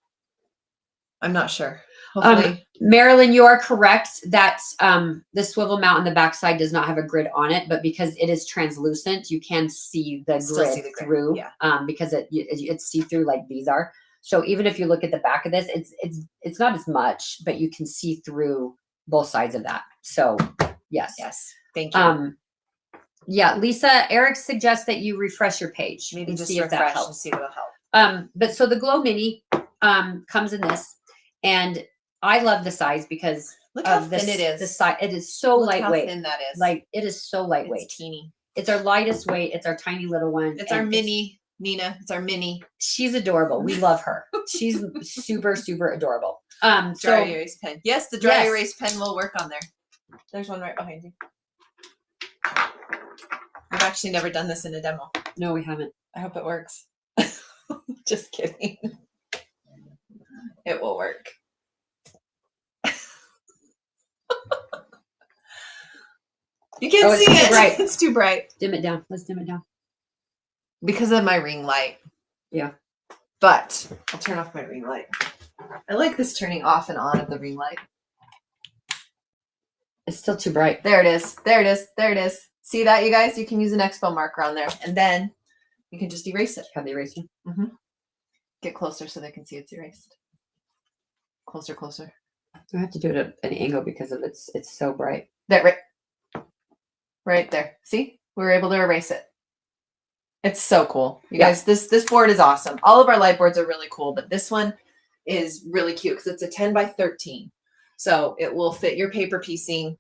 I'm not sure. Hopefully. Marilyn, you are correct that the swivel mount on the backside does not have a grid on it, but because it is translucent, you can see the Still grid see the grid, through. yeah. Because it's see-through like these are. So even if you look at the back of this, it's not as much, but you can see through both sides of that. So yes. Yes. Thank you. Yeah, Lisa, Eric suggests that you refresh your page. Maybe and just see if that refresh helps. and see what'll help. But so the Glow Mini comes in this, and I love the size because Look how of thin it is. The size, it is so Look lightweight. how thin that is. Like it is so lightweight. It's teeny. It's our lightest weight. It's our tiny little one. It's our mini. Nina, it's our mini. She's adorable. We love her. She's super, super adorable. Dry erase pen. Yes, the dry erase pen will work on there. There's one right behind you. I've actually never done this in a demo. No, we haven't. I hope it works. Just kidding. It will work. You can't see it's it. too bright. It's too bright. Dim it down. Let's dim it down. Because of my ring light. Yeah. But I'll turn off my ring light. I like this turning off and on of the ring light. It's still too bright. There it is. There it is. There it is. See that, you guys? You can use an expo marker on there. And then you can just erase it. Have the eraser? Mm-hmm. Get closer so they can see it's erased. Closer, closer. I have to do it at an angle because of it's so bright. There, right there. See? We were able to erase it. It's so cool. You guys, this board is awesome. All of our light boards are really cool, but this one is really cute because it's a 10 by 13. So it will fit your paper piecing.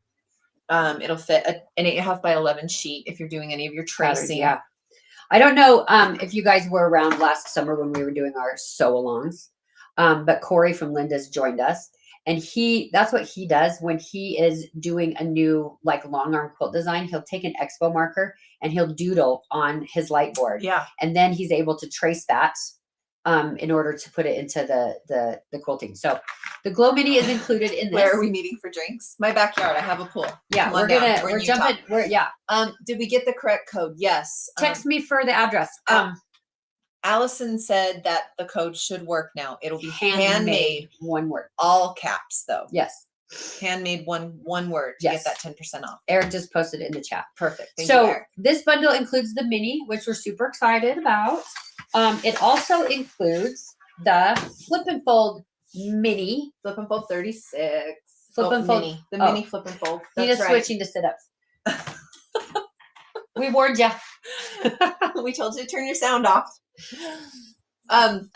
It'll fit an 8.5 by 11 sheet if you're doing any of your tracing. Yeah. I don't know if you guys were around last summer when we were doing our sew-alongs, but Corey from Linda's joined us. And that's what he does when he is doing a new like long arm quilt design. He'll take an expo marker and he'll doodle on his light board. Yeah. And then he's able to trace that in order to put it into the quilting. So the Glow Mini is included in this. Where are we meeting for drinks? My backyard. I have a pool. Yeah, we're jumping. Did we get the correct code? Yes. Text me for the address. Allison said that the code should work now. It'll be handmade. One word. All caps though. Yes. Handmade one word to get that 10% off. Eric just posted it in the chat. Perfect. Thank you, Eric. This bundle includes the mini, which we're super excited about. It also includes the flip and fold mini. Flip and fold 36. Flip and fold. Mini. The mini flip and fold. Nina's switching to sit-ups. We warned you. We told you to turn your sound off.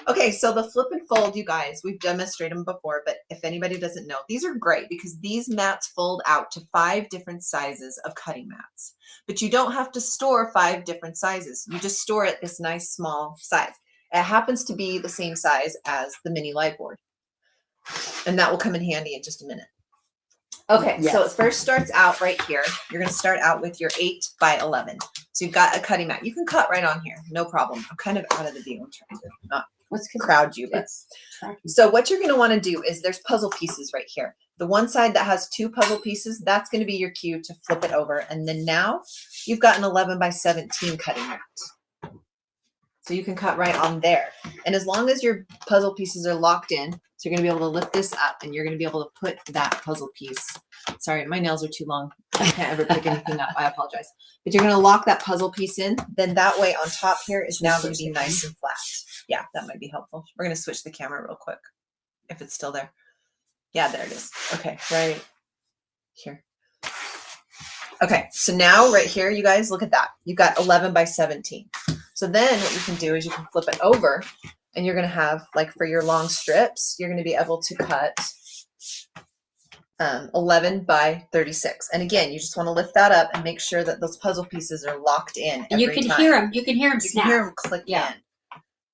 Okay, so the flip and fold, you guys, we've demonstrated them before, but if anybody doesn't know, these are great because these mats fold out to 5 different sizes of cutting mats. But you don't have to store 5 different sizes. You just store it this nice small size. It happens to be the same size as the mini light board. And that will come in handy in just a minute. Okay, so it first starts out right here. You're going to start out with your 8 by 11. So you've got a cutting mat. You can cut right on here. No problem. I'm kind of out of the view. I'm trying to not crowd you. But so what you're going to want to do is there's puzzle pieces right here. The one side that has 2 puzzle pieces, that's going to be your cue to flip it over. And then now you've got an 11 by 17 cutting mat. So you can cut right on there. And as long as your puzzle pieces are locked in, so you're going to be able to lift this up and you're going to be able to put that puzzle piece. Sorry, my nails are too long. I can't ever pick anything up. I apologize. But you're going to lock that puzzle piece in. Then that way on top here is now going to be nice and flat. Yeah, that might be helpful. We're going to switch the camera real quick if it's still there. Yeah, there it is. Okay, right here. Okay, so now right here, you guys, look at that. You've got 11 by 17. So then what you can do is you can flip it over and you're going to have, like for your long strips, you're going to be able to cut 11 by 36. And again, you just want to lift that up and make sure that those puzzle pieces are locked in. And you can hear them. You can hear them You snap. can hear them click Yeah. in.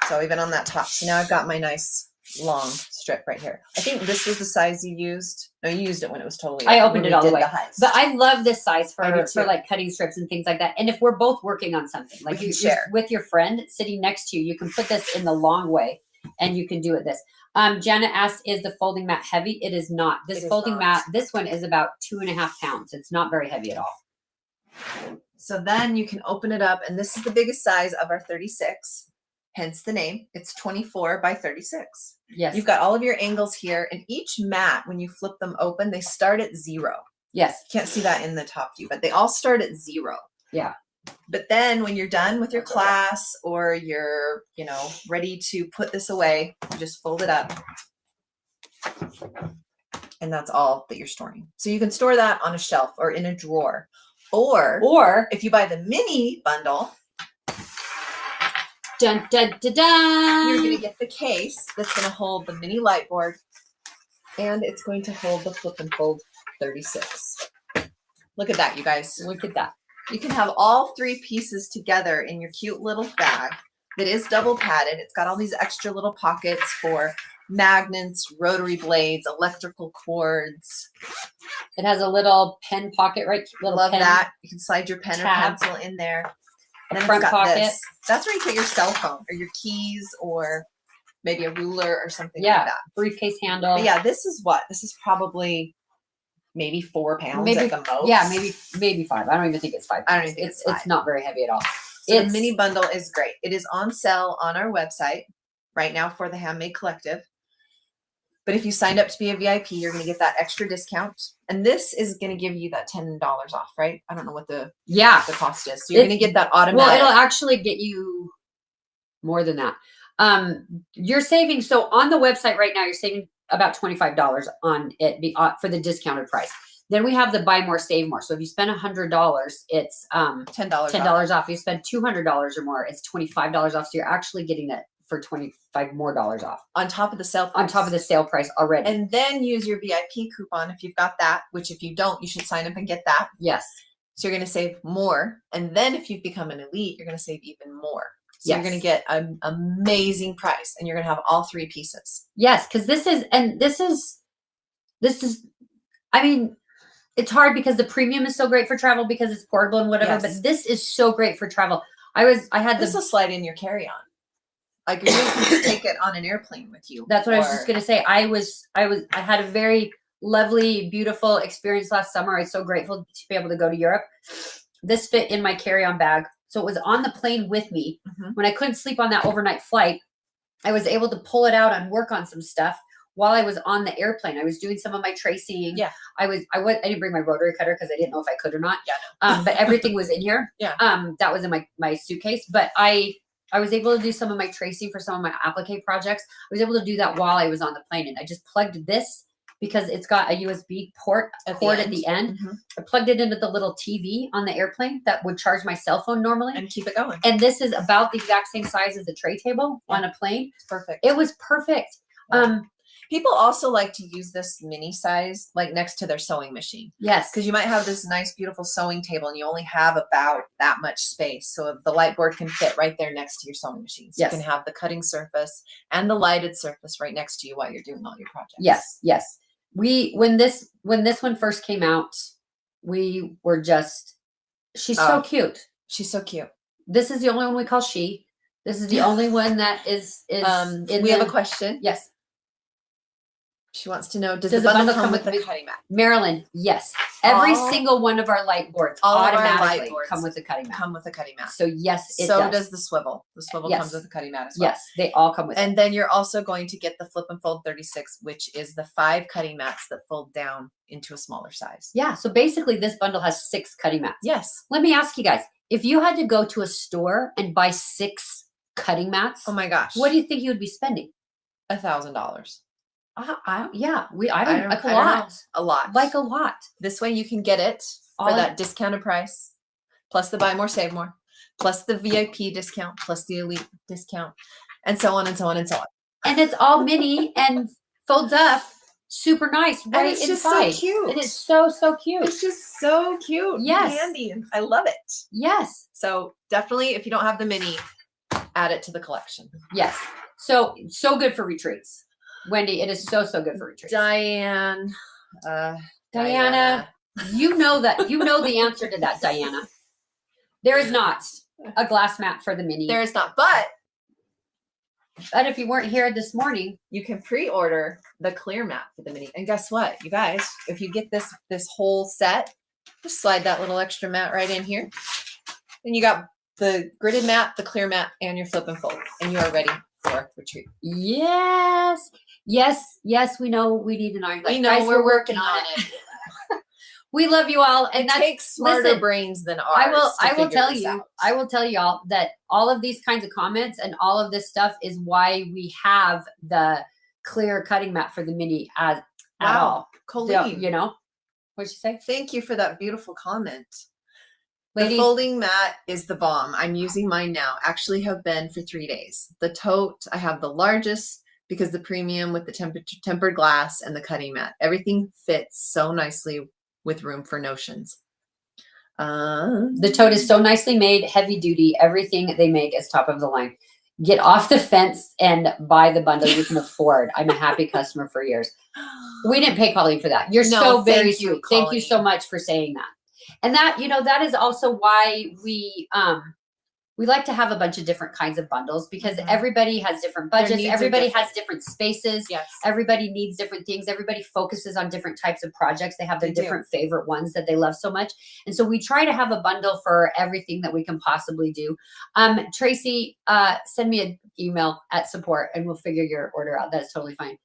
So even on that top. So now I've got my nice long strip right here. I think this was the size you used. No, you used it when it was totally. I up, opened when it we all the did way. heist. But I love this size I do for too. like cutting strips and things like that. And if we're both working on something, like can you share. with your friend sitting next to you, you can put this in the long way and you can do it this. Janet asked, is the folding mat heavy? It is not. This It is folding not. mat, this one is about 2.5 pounds. It's not very heavy at all. So then you can open it up, and this is the biggest size of our 36. Hence the name. It's 24 by 36. Yes. You've got all of your angles here, and each mat, when you flip them open, they start at 0. Yes. Can't see that in the top view, but they all start at 0. Yeah. But then when you're done with your class or you're, ready to put this away, you just fold it up. And that's all that you're storing. So you can store that on a shelf or in a drawer. Or if you buy the mini bundle, dun, dun, dun, dun. you're going to get the case that's going to hold the mini light board, and it's going to hold the flip and fold 36. Look at that, you guys. Look at that. You can have all 3 pieces together in your cute little bag that is double padded. It's got all these extra little pockets for magnets, rotary blades, electrical cords. It has a little pen pocket, right? Love pen. that. You can slide your pen tab. or pencil in there. And then Front it's got pocket. this. That's where you put your cell phone or your keys or maybe a ruler or something Yeah. like that. Briefcase handle. But yeah, this is what? This is probably maybe 4 pounds Maybe, at the most. yeah, maybe 5. I don't even think it's 5. I don't even think it's 5. It's not very heavy at all. So the mini bundle is great. It is on sale on our website right now for the Handmade Collective. But if you signed up to be a VIP, you're going to get that extra discount. And this is going to give you that $10 off, right? I don't know what the cost is. So you're going to get that automatic. Well, it'll actually get you more than that. You're saving. So on the website right now, you're saving about $25 on it for the discounted price. Then we have the buy more, save more. So if you spend $100, it's $10 off. If you spend $200 or more, it's $25 off. So you're actually getting it for $25 more off on top of the sale price. On top of the sale price already. And then use your VIP coupon if you've got that, which if you don't, you should sign up and get that. Yes. So you're going to save more. And then if you've become an elite, you're going to save even more. So you're going to get an amazing price, and you're going to have all 3 pieces. Yes, because this is, I mean, it's hard because the premium is so great for travel because it's portable and whatever, but this is so great for travel. This will slide in your carry-on. Like you can take it on an airplane with you. That's what I was just gonna say. I had a very lovely, beautiful experience last summer. I was so grateful to be able to go to Europe. This fit in my carry-on bag. So it was on the plane with me. Mm-hmm. When I couldn't sleep on that overnight flight, I was able to pull it out and work on some stuff while I was on the airplane. I was doing some of my tracing. Yeah. I didn't bring my rotary cutter because I didn't know if I could or not. Yeah. No. But everything was in here. Yeah. That was in my suitcase. But I was able to do some of my tracing for some of my applique projects. I was able to do that while I was on the plane. And I just plugged this because it's got a USB cord at the end. Mm-hmm. I plugged it into the little TV on the airplane that would charge my cell phone normally. And keep it going. And this is about the exact same size as the tray table on a plane. It's perfect. It was perfect. Wow. People also like to use this mini size like next to their sewing machine. Yes. Because you might have this nice, beautiful sewing table and you only have about that much space. So the light board can fit right there next to your sewing machine. So you can have the cutting surface and the lighted surface right next to you while you're doing all your projects. Yes. Yes. When this one first came out, we were just, she's so cute. She's so cute. This is the only one we call she. This is the only one that is we have a question. Yes. She wants to know, does Does the the bundle bundle come come with the with cutting mat? Marilyn, yes. Every All- single one of our light boards all of our light automatically boards come with the cutting mat. Come with a cutting mat. So yes, it So does. does the swivel. The swivel comes Yes. with a cutting mat as well. Yes, they all come with it. And then you're also going to get the Flip and Fold 36, which is the 5 cutting mats that fold down into a smaller size. Yeah, so basically this bundle has 6 cutting mats. Yes. Let me ask you guys, if you had to go to a store and buy 6 cutting mats, Oh my gosh. what do you think you would be spending? $1,000. Yeah, I I don't, don't- like a I don't know. lot. A lot. Like a lot. This way you can get it for All that discounted price, plus the buy more, save more, plus the VIP discount, plus the elite discount, and so on and so on and so on. And it's all mini and folds up super nice right it's just inside. so cute. It is so cute. It's just so cute. and Yes. handy. And I love it. Yes. So definitely, if you don't have the mini, add it to the collection. Yes. So good for retreats. Wendy, it is so good for retreats. Diana, you know the answer to that, Diana. There is not a glass mat for the mini. There is not, but But if you weren't here this morning, you can pre-order the clear mat for the mini. And guess what, you guys? If you get this whole set, just slide that little extra mat right in here. And you got the gridded mat, the clear mat, and your flip and fold. And you are ready for retreat. yes, we know we need an iron. We Like, know guys, we're working on it. We love you all, and It that's takes smarter listen, brains than ours. I will to figure tell this you, out. I will tell y'all that all of these kinds of comments and all of this stuff is why we have the clear cutting mat for the mini at all. Colleen, You know, what'd you say? thank you for that beautiful comment. Ladies, The folding mat is the bomb. I'm using mine now. Actually have been for 3 days. The tote, I have the largest because the premium with the tempered glass and the cutting mat. Everything fits so nicely with room for notions. the tote is so nicely made, heavy duty. Everything they make is top of the line. Get off the fence and buy the bundle you can afford. I'm a happy customer for years. We didn't pay Colleen for that. You're No, so very thank you, sweet. Thank you so Colleen. much for saying that. And that, that is also why we like to have a bunch of different kinds of bundles because Mhm. everybody has different Their budgets. needs are Everybody different. has different spaces. Yes. Everybody needs different things. Everybody focuses on different types of projects. They have their They do. different favorite ones that they love so much. And so we try to have a bundle for everything that we can possibly do. Tracy, send me an email at support and we'll figure your order out. That's totally fine.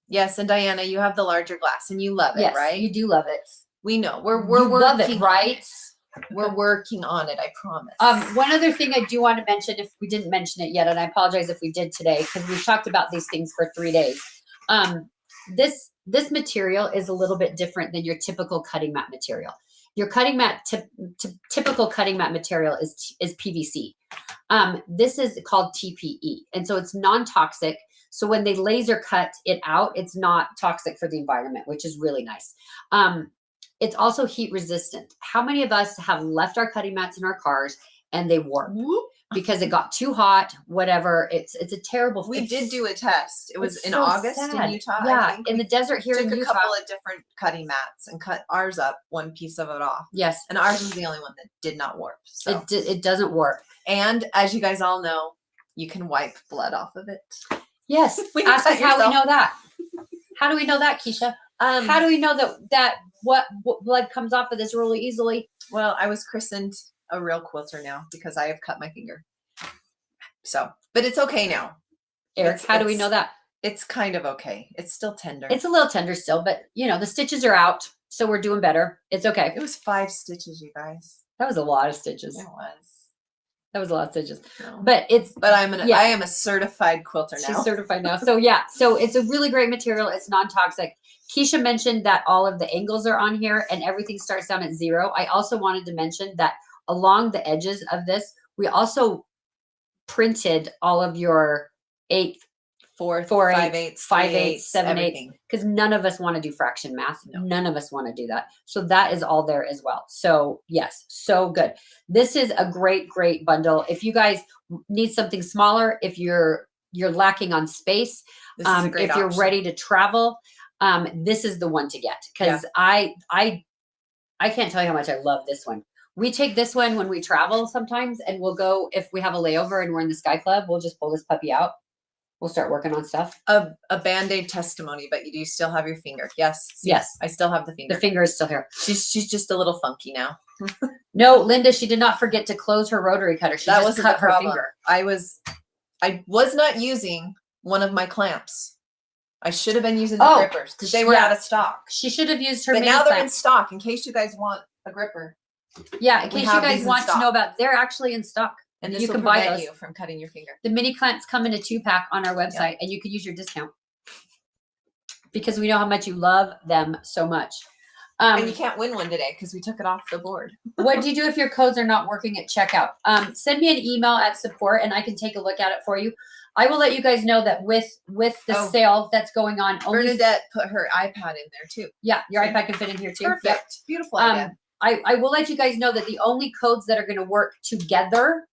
Yes, and Diana, you have the larger glass and you love it, Yes, right? you do love it. We know. We're You love it, working right? on it. We're working on it, I promise. One other thing I do want to mention, if we didn't mention it yet, and I apologize if we did today, because we've talked about these things for 3 days. This material is a little bit different than your typical cutting mat material. Your cutting mat, typical cutting mat material is PVC. This is called TPE, and so it's non-toxic. So when they laser cut it out, it's not toxic for the environment, which is really nice. It's also heat resistant. How many of us have left our cutting mats in our cars and they warped because it got too hot, whatever. It's a terrible. We did do a test. It was it's in so August sad. in Utah. I Yeah, think. in the desert here Took in a Utah. couple of different cutting mats and cut ours up, one piece of it off. Yes, And ours was the only one that did not warp. So. it doesn't work. And as you guys all know, you can wipe blood off of it. Yes, When you ask cut us how we yourself. know that. How do we know that, Keisha? How do we know that what blood comes off of this really easily? Well, I was christened a real quilter now because I have cut my finger. So, but it's okay now. Eric, how do we know that? It's kind of okay. It's still tender. It's a little tender still, but the stitches are out, so we're doing better. It's okay. It was 5 stitches, you guys. That was a lot of stitches. It was. That was a lot of stitches. No. But I am a certified quilter now. She's certified now. So yeah, so it's a really great material. It's non-toxic. Keisha mentioned that all of the angles are on here and everything starts down at 0. I also wanted to mention that along the edges of this, we also printed all of your 8th, 4th, 4/8, 5/8, 5/8, 7/8, everything. because none of us want to do fraction math. No. None of us want to do that. So that is all there as well. So yes, so good. This is a great bundle. If you guys need something smaller, if you're lacking on space, This is a great if you're option. ready to travel, this is the one to get because I can't tell you how much I love this one. We take this one when we travel sometimes, and we'll go if we have a layover and we're in the Sky Club. We'll just pull this puppy out. we'll start working on stuff. A Band-Aid testimony, but you do still have your finger. Yes. See, Yes. I still have the finger. The finger is still here. She's just a little funky now. No, Linda, she did not forget to close her rotary cutter. She That just wasn't cut the her problem. finger. I was not using one of my clamps. I should have been using the grippers because they were yeah. out of stock. She should have used her But mini now they're in clamp. stock in case you guys want a gripper. Yeah, in we case you have guys these in want to stock. know about, they're actually in stock. And this You will can buy prevent those. you from cutting your finger. The mini clamps come in a 2-pack on our website, and you could use your discount because we know how much you love them so much. And you can't win one today because we took it off the board. What do you do if your codes are not working at checkout? Send me an email at support, and I can take a look at it for you. I will let you guys know that with the sale that's going on, only Bernadette put her iPad in there too. yeah, your iPad can fit in here too. Perfect. Yep. Beautiful idea. I will let you guys know that the only codes that are going to work together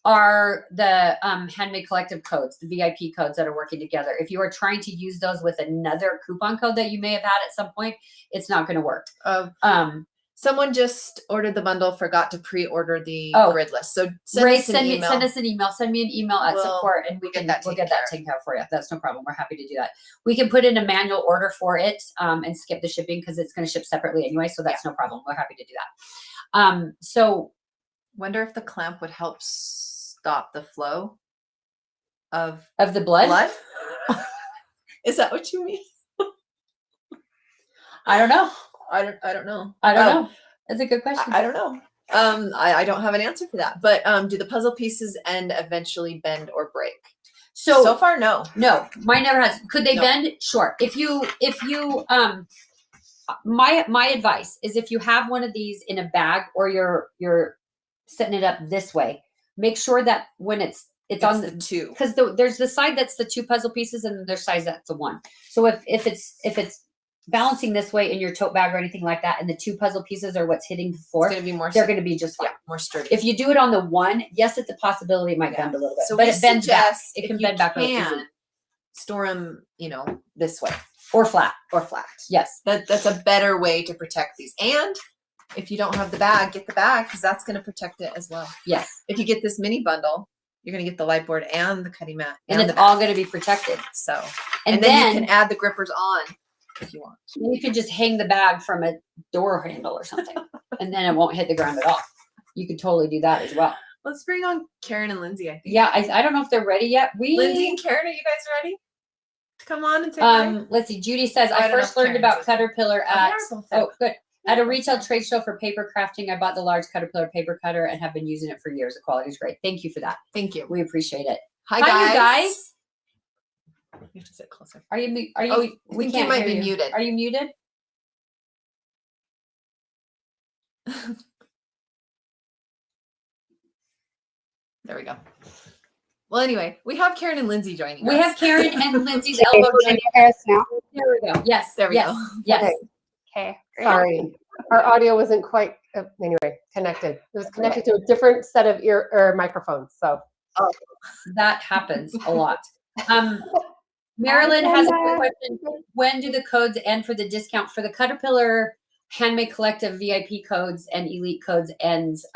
are the Handmade Collective codes, the VIP codes that are working together. If you are trying to use those with another coupon code that you may have had at some point, it's not going to work. Someone just ordered the bundle, forgot to pre-order the grid list. So Ray, send us an email. Send me an email at support, and we'll get that taken care of for you. That's no problem. We're happy to do that. We can put in a manual order for it and skip the shipping because it's going to ship separately anyway. So that's no problem. We're happy to do that. So wonder if the clamp would help stop the flow of the blood. Is that what you mean? I don't know. I don't know. I don't know. That's a good question. I don't know. I don't have an answer for that. But do the puzzle pieces end eventually bend or break? So far, no. No, mine never has. Could they bend? Sure. If you my advice is if you have one of these in a bag or you're setting it up this way, make sure that when it's on the two, because there's the side that's the 2 puzzle pieces and there's side that's the 1. So if it's balancing this way in your tote bag or anything like that, and the 2 puzzle pieces are what's hitting the floor, it's gonna be more. They're going to be just fine. Yeah, more sturdy. If you do it on the 1, yes, it's a possibility it might bend a little bit, so but it bends back. It can bend back really easily. Store them, this way or flat. Yes, that's a better way to protect these. And if you don't have the bag, get the bag because that's going to protect it as well. Yes. If you get this mini bundle, you're going to get the light board and the cutting mat, and it's all going to be protected. So, and then you can add the grippers on if you want. You could just hang the bag from a door handle or something, and then it won't hit the ground at all. You could totally do that as well. Let's bring on Karen and Lindsay. I think. Yeah, I don't know if they're ready yet. Lindsay and Karen, are you guys ready? Come on and say hi. Let's see. Judy says I first learned about Caterpillar at good. At a retail trade show for paper crafting, I bought the large Caterpillar paper cutter and have been using it for years. The quality is great. Thank you for that. Thank you. We appreciate it. Hi you guys. You have to sit closer. Are you? We can't. You might be muted. Are you muted? There we go. Well, anyway, we have Karen and Lindsay joining us. We have Karen and Lindsay's elbow. Can you hear us now? There we go. Yes. There we go. Yes. Okay. Sorry, our audio wasn't quite anyway connected. It was connected to a different set of ear or microphones. So that happens a lot. Marilyn has a quick question. When do the codes end for the discount for the Caterpillar Handmade Collective VIP codes and Elite codes ends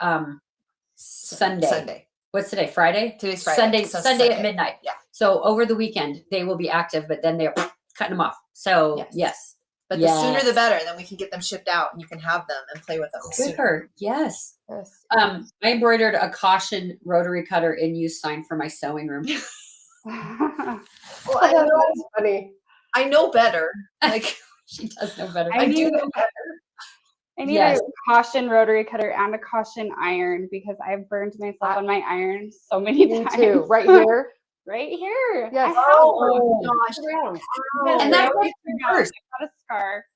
Sunday. What's today? Friday? Today's Friday. Sunday at midnight. Yeah. So over the weekend they will be active, but then they're cutting them off. So yes. But the sooner the better, then we can get them shipped out and you can have them and play with them. Quicker. Yes. yes. I embroidered a caution rotary cutter in use sign for my sewing room. Well, I know that's funny. I know better. Like she does know better. I do know better. I need a caution rotary cutter and a caution iron because I've burned myself on my iron so many times. Me too. Right here. Right here. Yes. Oh gosh. And that's first. I got a scar.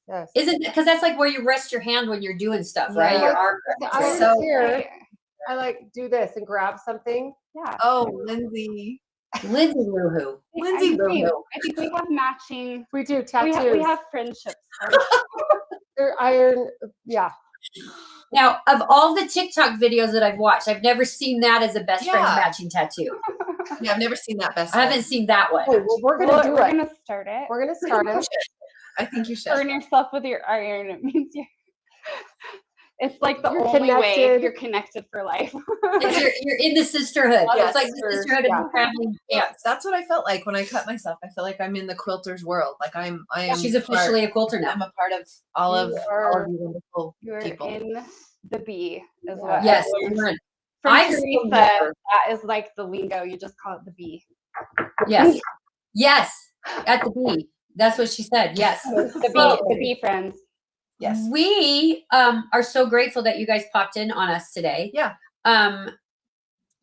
Yes. Isn't because that's like where you rest your hand when you're doing stuff, right? Yeah. Your arm. The iron is So here. I like do this and grab something. Yeah. Oh, Lindsay. Lindsay Woohoo. Lindsay Woohoo. I think we have matching. We do tattoos. We have friendships. They're iron. Yeah. Now, of all the TikTok videos that I've watched, I've never seen that as a best friend Yeah. matching tattoo. Yeah, I've never seen that best. I haven't seen that one. Well, we're gonna do We're it. gonna start it. We're gonna start it. I think you should. Burn yourself with your iron. It means It's like the You're only way connected. you're connected for life. You're in the sisterhood. Yes, It's like the for- sisterhood yeah. of the traveling Yeah, pants. that's what I felt like when I cut myself. I feel like I'm in the quilter's world. Like I am. She's officially a quilter now. I'm a part of all You of are- you wonderful You're people. in the bee, is Yeah. what Yes, I learned Lauren. from I've Teresa. still never- That is like the lingo. You just call it the bee. Yes. Yes. At the bee. That's what she said. Yes. The bee friends. Yes. We are so grateful that you guys popped in on us today. Yeah. Um,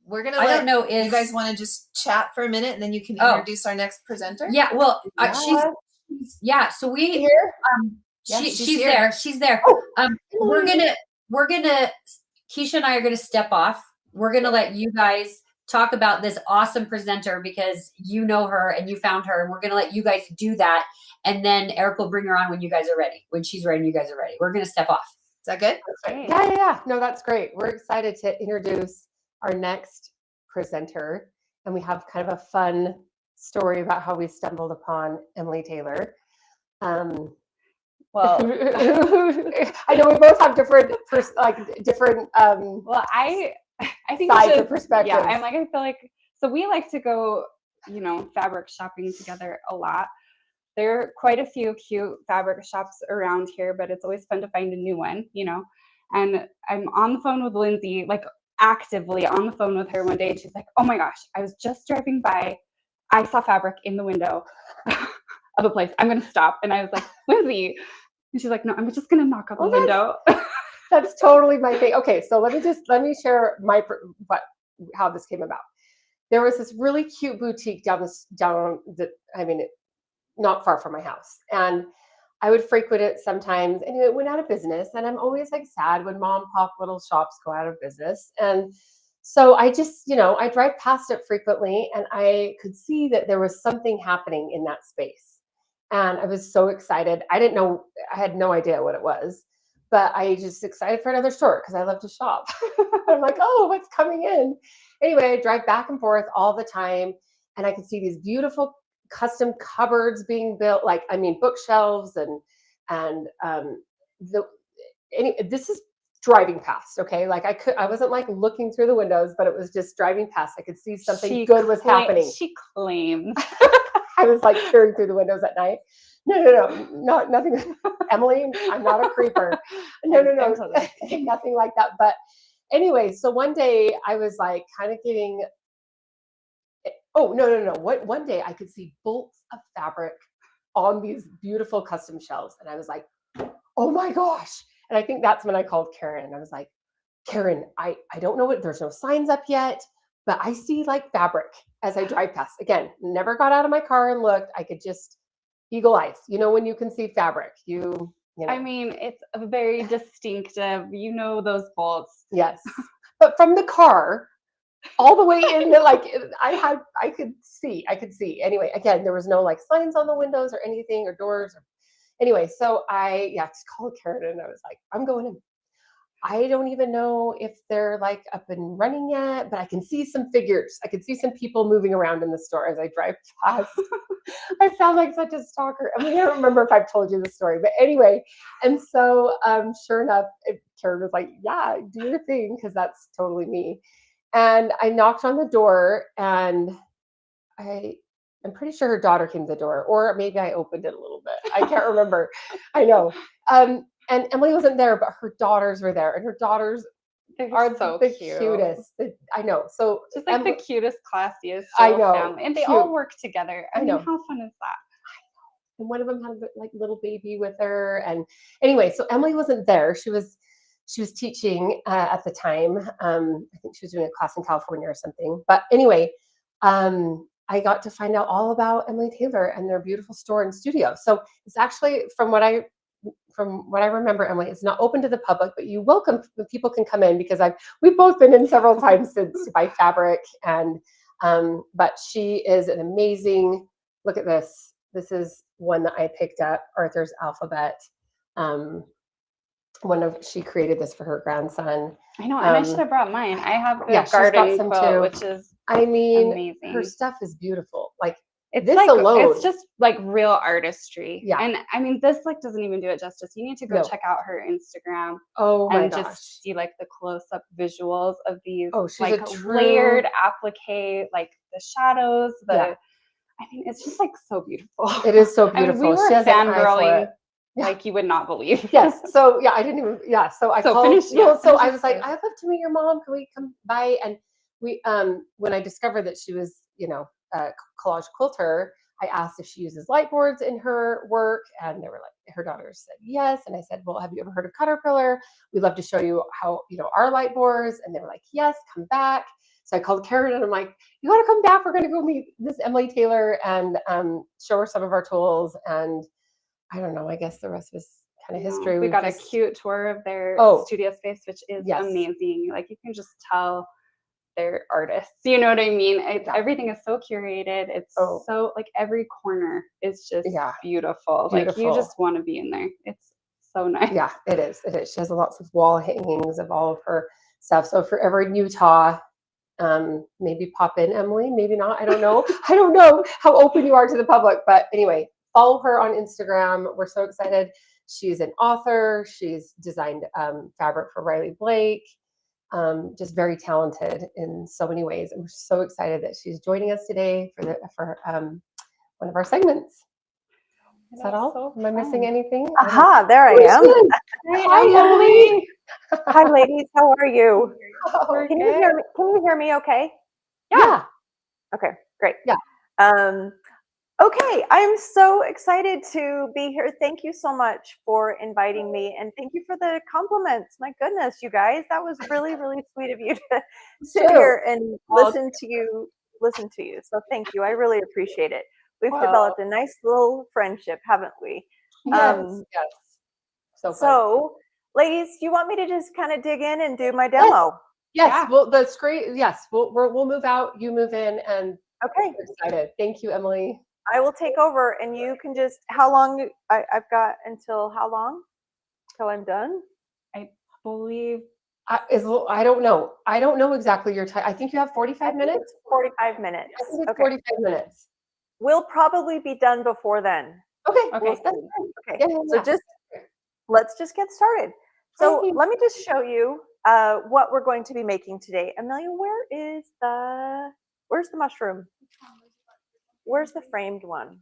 We're gonna. I let don't know if you guys want to just chat for a minute, and then you can Oh. introduce our next presenter. Yeah. Well, Yeah. she's so we Here? Yeah, she's here. there. She's there. Oh, We're gonna Keisha and I are gonna step off. We're gonna let you guys talk about this awesome presenter because you know her and you found her, and we're gonna let you guys do that. And then Eric will bring her on when you guys are ready. When she's ready, and you guys are ready. We're gonna step off. Is that good? Yeah. No, that's great. We're excited to introduce our next presenter. And we have kind of a fun story about how we stumbled upon Emily Taylor. Well, I know we both have different, different well, I think sides it's of perspectives. Yeah, I feel like so we like to go, fabric shopping together a lot. There are quite a few cute fabric shops around here, but it's always fun to find a new one, And I'm on the phone with Lindsay, like actively on the phone with her one day, and she's like, "Oh my gosh, I was just driving by, I saw fabric in the window of a place. I'm gonna stop." And I was like, "Lindsay," and she's like, "No, I'm just gonna knock on the window." That's totally my thing. Okay, so let me share how this came about. There was this really cute boutique not far from my house, and I would frequent it sometimes, and it went out of business. And I'm always like sad when mom and pop little shops go out of business. And so I just, I drive past it frequently, and I could see that there was something happening in that space, and I was so excited. I had no idea what it was. But I just excited for another store because I love to shop. I'm like, oh, what's coming in? Anyway, I drive back and forth all the time, and I could see these beautiful custom cupboards being built, bookshelves this is driving past. Okay, I wasn't like looking through the windows, but it was just driving past. I could see something good was happening. She claims. I was like peering through the windows at night. No, nothing. Emily, I'm not a creeper. No, nothing like that. But anyway, so one day I was like kind of getting, oh, no. One day I could see bolts of fabric on these beautiful custom shelves. And I was like, oh my gosh. And I think that's when I called Karen. I was like, Karen, I don't know there's no signs up yet, but I see like fabric as I drive past. Again, never got out of my car and looked. I could just eagle eyes, when you can see fabric, it's a very distinctive, those bolts. Yes. But from the car all the way in I could see. Anyway, again, there was no like signs on the windows or anything or doors. Anyway, so I just called Karen, and I was like, I'm going in. I don't even know if they're like up and running yet, but I can see some figures. I can see some people moving around in the store as I drive past. I sound like such a stalker. I don't remember if I've told you the story, but anyway. And so sure enough, Karen was like, yeah, do your thing, because that's totally me. And I knocked on the door, and I'm pretty sure her daughter came to the door, or maybe I opened it a little bit. I can't remember. I know. And Emily wasn't there, but her daughters were there, and her daughters are so the cute. cutest. I know. So just like the cutest, classiest I know. family. And they Cute. all work together. I mean, know. how fun is that? And one of them had like little baby with her. And anyway, so Emily wasn't there. She was teaching at the time. I think she was doing a class in California or something. But anyway, I got to find out all about Emily Taylor and their beautiful store and studio. So it's actually, from what I remember, Emily, it's not open to the public, but people can come in, because we've both been in several times since to buy fabric. And but she is an amazing. Look at this. This is one that I picked up, Arthur's Alphabet. She created this for her grandson. I know, and I should have brought mine. I have the she's got garden some quilt, too. which is amazing. amazing. Her stuff is beautiful. Like It's This like alone. it's just like real artistry. Yeah. And I mean, this like doesn't even do it justice. You need to go No. check out her Instagram Oh my and gosh. just see like the close-up visuals of these Oh, she's like a true layered applique, like the shadows, Yeah. I mean, it's just like so beautiful. It is so I mean, beautiful. we were She has an eye for fangirling it. Yeah. like you would not believe. Yes. So yeah, I didn't even. Yeah. So I So called. finish- No. yeah, So finish I your was like, story. I'd love to meet your mom. Can we come by? And we when I discovered that she was, a collage quilter, I asked if she uses light boards in her work, and they were like, her daughters said yes. And I said, well, have you ever heard of Caterpillar? We'd love to show you how our light boards. And they were like, yes, come back. So I called Karen and I'm like, you got to come back. We're going to go meet this Emily Taylor and show her some of our tools. And I don't know. I guess the rest was kind of history. We We've got just- a cute tour of their Oh. studio space, which is Yes. amazing. Like you can just tell they're artists. You know what I mean? Yeah. Everything is so curated. It's Oh. so like every corner is just Yeah. beautiful. Like you Beautiful. just want to be in there. It's so nice. Yeah, it is. It is. She has lots of wall hangings of all of her stuff. So if you're ever in Utah, maybe pop in, Emily. Maybe not. I don't know. I don't know how open you are to the public. But anyway, follow her on Instagram. We're so excited. She's an author. She's designed fabric for Riley Blake. Just very talented in so many ways. And we're so excited that she's joining us today for one of our segments. Is that all? So Am I missing anything? Aha, there I am. Hi, Emily. Hi, ladies. How are you? Oh, Can you hear me? Can you hear me okay? yeah. Okay, great. Yeah. Okay, I'm so excited to be here. Thank you so much for inviting me, and thank you for the compliments. My goodness, you guys, that was really, really sweet of you to sit here and listen to you. So thank you. I really appreciate it. We've Wow. developed a nice little friendship, haven't we? Yes. Yes. So fun. So, ladies, do you want me to just kind of dig in and do my demo? Yes. Yeah. Well, that's great. Yes. We'll move out. You move in, and Okay. we're excited. Thank you, Emily. I will take over, and you can just, how long, I've got until how long? Till I'm done? I believe I don't know. I don't know exactly your time. I think you have 45 minutes. It's 45 minutes. I think it's Okay. 45 minutes. We'll probably be done before then. Okay. Okay. We'll That's see. fine. Okay. Yeah, yeah, So yeah. let's just get started. So Thank you. let me just show you what we're going to be making today. Amelia, where's the mushroom? Where's the framed one?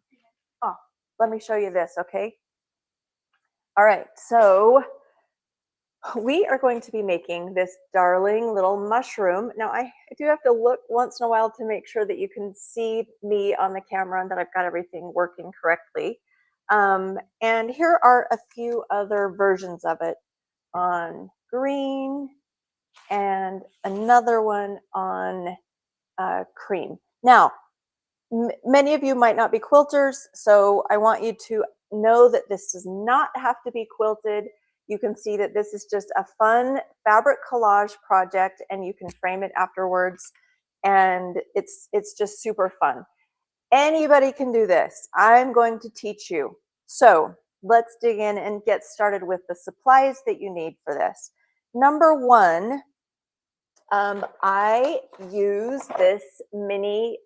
Oh, let me show you this, okay? All right, so we are going to be making this darling little mushroom. Now, I do have to look once in a while to make sure that you can see me on the camera and that I've got everything working correctly. And here are a few other versions of it on green and another one on cream. Now, many of you might not be quilters, so I want you to know that this does not have to be quilted. You can see that this is just a fun fabric collage project, and you can frame it afterwards, and it's just super fun. Anybody can do this. I'm going to teach you. So let's dig in and get started with the supplies that you need for this. Number one, I use this mini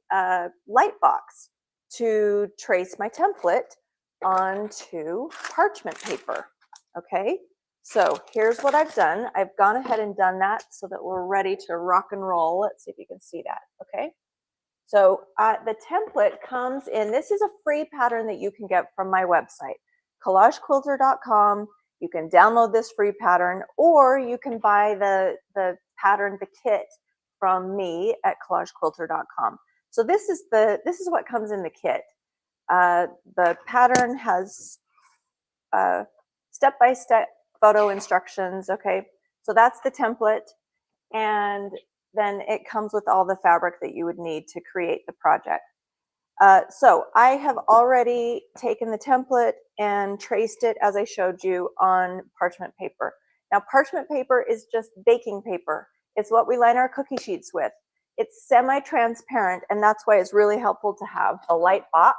light box to trace my template onto parchment paper. Okay, so here's what I've done. I've gone ahead and done that so that we're ready to rock and roll. Let's see if you can see that. Okay, so the template comes in. This is a free pattern that you can get from my website, collagequilter.com. You can download this free pattern, or you can buy the pattern, the kit from me at collagequilter.com. So this is what comes in the kit. The pattern has step-by-step photo instructions. Okay, so that's the template, and then it comes with all the fabric that you would need to create the project. So I have already taken the template and traced it as I showed you on parchment paper. Now, parchment paper is just baking paper. It's what we line our cookie sheets with. It's semi-transparent, and that's why it's really helpful to have a light box,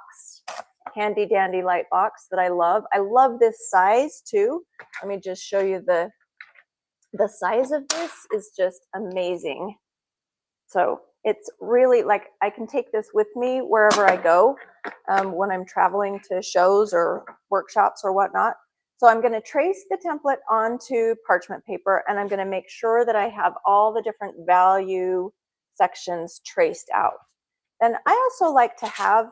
handy dandy light box that I love. I love this size too. Let me just show you the size of this is just amazing. So it's really like I can take this with me wherever I go. when I'm traveling to shows or workshops or whatnot. So I'm going to trace the template onto parchment paper, and I'm going to make sure that I have all the different value sections traced out. And I also like to have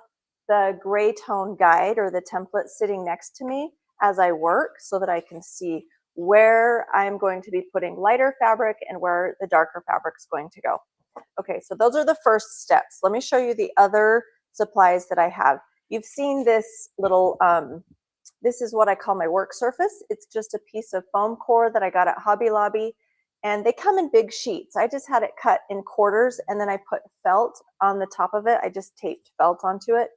the gray tone guide or the template sitting next to me as I work so that I can see where I'm going to be putting lighter fabric and where the darker fabric is going to go. Okay, so those are the first steps. Let me show you the other supplies that I have. You've seen this little, this is what I call my work surface. It's just a piece of foam core that I got at Hobby Lobby, and they come in big sheets. I just had it cut in quarters, and then I put felt on the top of it. I just taped felt onto it.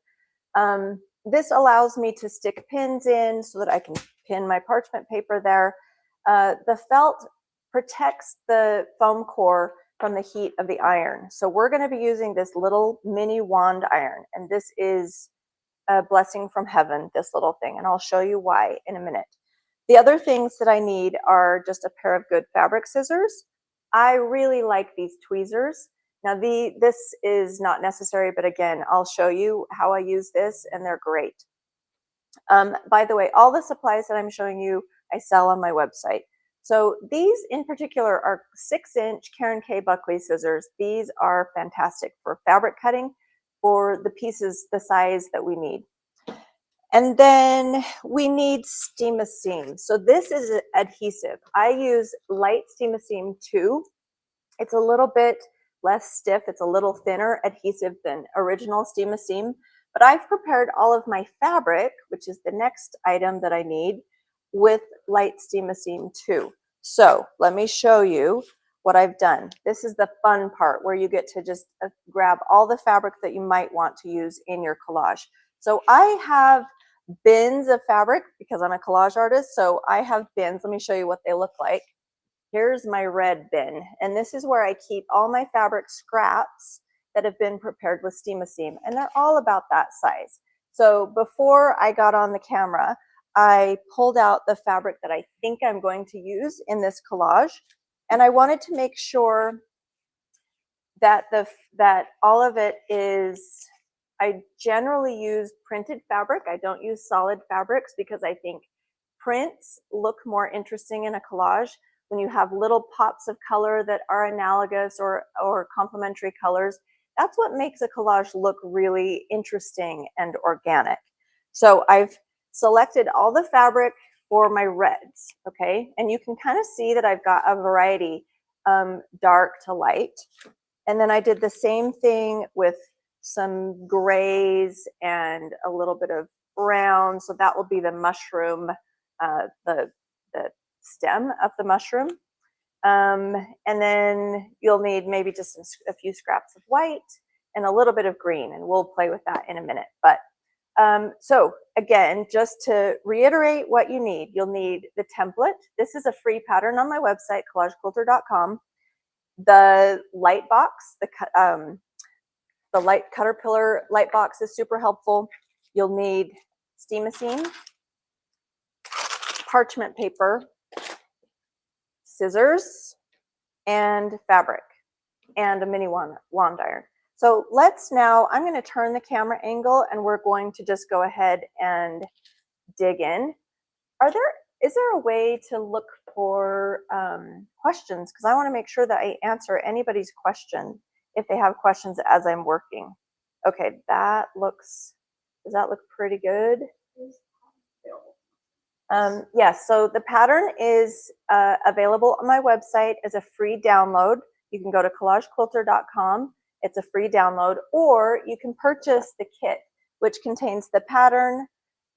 This allows me to stick pins in so that I can pin my parchment paper there. The felt protects the foam core from the heat of the iron. So we're going to be using this little mini wand iron, and this is a blessing from heaven, this little thing, and I'll show you why in a minute. The other things that I need are just a pair of good fabric scissors. I really like these tweezers. Now this is not necessary, but again, I'll show you how I use this, and they're great. By the way, all the supplies that I'm showing you, I sell on my website. So these in particular are 6-inch Karen K Buckley scissors. These are fantastic for fabric cutting for the pieces the size that we need. And then we need Steam-A-Seam. So this is adhesive. I use light Steam-A-Seam 2. It's a little bit less stiff. It's a little thinner adhesive than original Steam-A-Seam. But I've prepared all of my fabric, which is the next item that I need, with light Steam-A-Seam 2. So let me show you what I've done. This is the fun part where you get to just grab all the fabric that you might want to use in your collage. So I have bins of fabric because I'm a collage artist. So I have bins. Let me show you what they look like. Here's my red bin, and this is where I keep all my fabric scraps that have been prepared with Steam-A-Seam, and they're all about that size. So before I got on the camera, I pulled out the fabric that I think I'm going to use in this collage, and I wanted to make sure that that all of it is, I generally use printed fabric. I don't use solid fabrics because I think prints look more interesting in a collage when you have little pops of color that are analogous or complementary colors. That's what makes a collage look really interesting and organic. So I've selected all the fabric for my reds, okay? And you can kind of see that I've got a variety, dark to light. And then I did the same thing with some grays and a little bit of brown. So that will be the mushroom, the stem of the mushroom. And then you'll need maybe just a few scraps of white and a little bit of green, and we'll play with that in a minute. But so again, just to reiterate what you need, you'll need the template. This is a free pattern on my website, collagequilter.com. The light box, the light Caterpillar light box is super helpful. You'll need Steam-A-Seam, parchment paper, scissors, and fabric, and a mini wand iron. So let's now, I'm going to turn the camera angle, and we're going to just go ahead and dig in. Is there a way to look for questions? Because I want to make sure that I answer anybody's question if they have questions as I'm working. Okay, does that look pretty good? Yes, so the pattern is available on my website as a free download. You can go to collagequilter.com. It's a free download, or you can purchase the kit, which contains the pattern,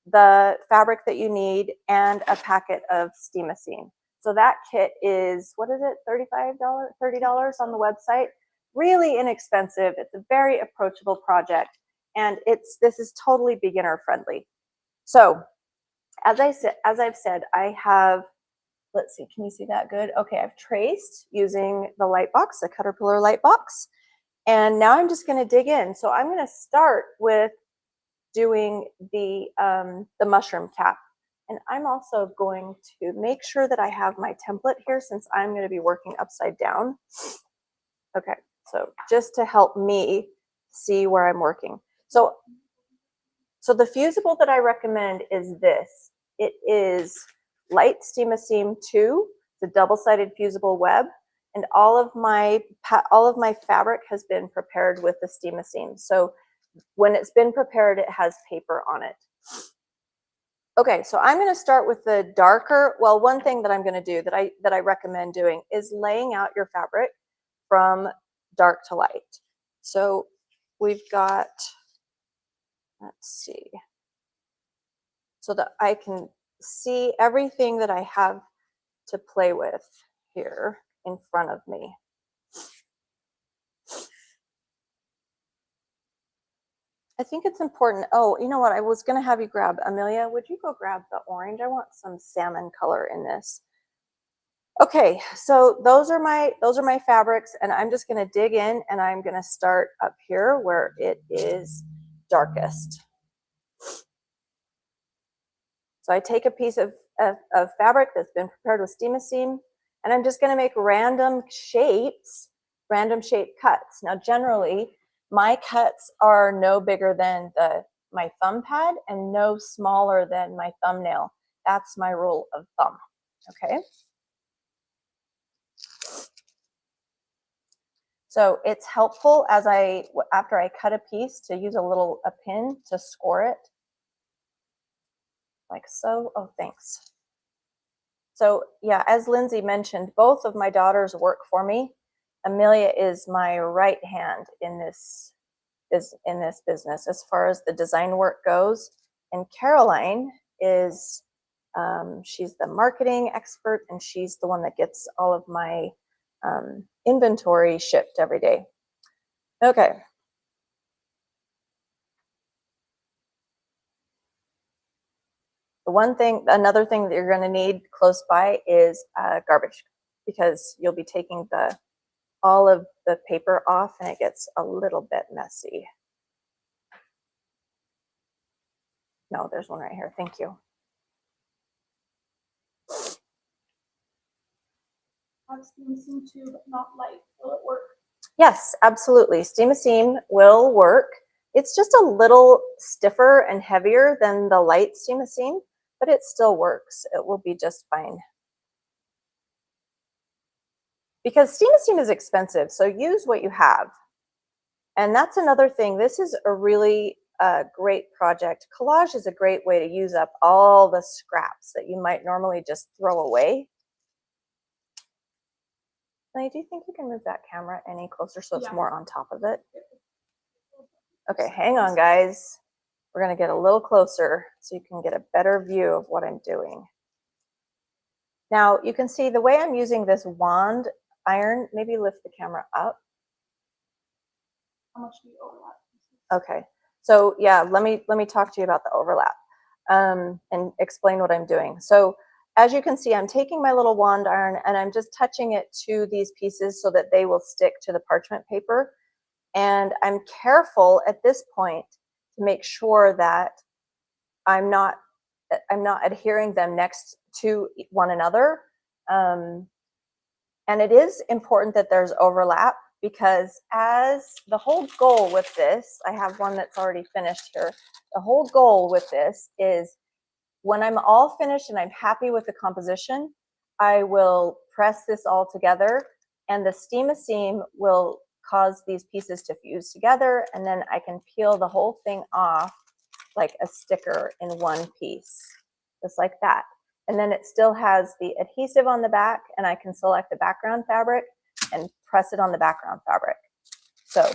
the fabric that you need, and a packet of Steam-A-Seam. So that kit is, what is it, $35, $30 on the website? Really inexpensive. It's a very approachable project, and this is totally beginner friendly. So as I've said, I have, let's see, can you see that good? Okay, I've traced using the light box, the Caterpillar light box, and now I'm just going to dig in. So I'm going to start with doing the mushroom cap, and I'm also going to make sure that I have my template here since I'm going to be working upside down. Okay, so just to help me see where I'm working. So So the fusible that I recommend is this. It is Light Steam-A-Seam 2. It's a double-sided fusible web, and all of my fabric has been prepared with the Steam-A-Seam. So when it's been prepared, it has paper on it. Okay, so I'm going to start with the darker. Well, one thing that I'm going to do that I recommend doing is laying out your fabric from dark to light. So we've got, let's see, so that I can see everything that I have to play with here in front of me. I think it's important. Oh, you know what? I was going to have you grab, Amelia, would you go grab the orange? I want some salmon color in this. Okay, so those are my fabrics, and I'm just going to dig in, and I'm going to start up here where it is darkest. So I take a piece of fabric that's been prepared with Steam-A-Seam, and I'm just going to make random shaped cuts. Now, generally, my cuts are no bigger than my thumb pad and no smaller than my thumbnail. That's my rule of thumb, okay? So it's helpful after I cut a piece to use a pin to score it, like so. Oh, thanks. So yeah, as Lindsay mentioned, both of my daughters work for me. Amelia is my right hand in this business as far as the design work goes, and Caroline is she's the marketing expert, and she's the one that gets all of my inventory shipped every day. Okay. Another thing that you're going to need close by is garbage, because you'll be taking all of the paper off, and it gets a little bit messy. No, there's one right here. Thank you. Steam-A-Seam too, but not light. Will it work? Yes, absolutely. Steam-A-Seam will work. It's just a little stiffer and heavier than the light Steam-A-Seam, but it still works. It will be just fine. Because Steam-A-Seam is expensive, so use what you have. And that's another thing. This is a really great project. Collage is a great way to use up all the scraps that you might normally just throw away. Now, do you think you can move that camera any closer so it's more on top of it? Okay, hang on, guys. We're going to get a little closer so you can get a better view of what I'm doing. Now, you can see the way I'm using this wand iron. Maybe lift the camera up. How much do you overlap? Okay, so yeah, let me talk to you about the overlap and explain what I'm doing. So as you can see, I'm taking my little wand iron and I'm just touching it to these pieces so that they will stick to the parchment paper. And I'm careful at this point to make sure that I'm not adhering them next to one another. And it is important that there's overlap, because as the whole goal with this, I have one that's already finished here. The whole goal with this is when I'm all finished and I'm happy with the composition, I will press this all together, and the Steam-A-Seam will cause these pieces to fuse together, and then I can peel the whole thing off like a sticker in one piece, just like that. And then it still has the adhesive on the back, and I can select the background fabric and press it on the background fabric. So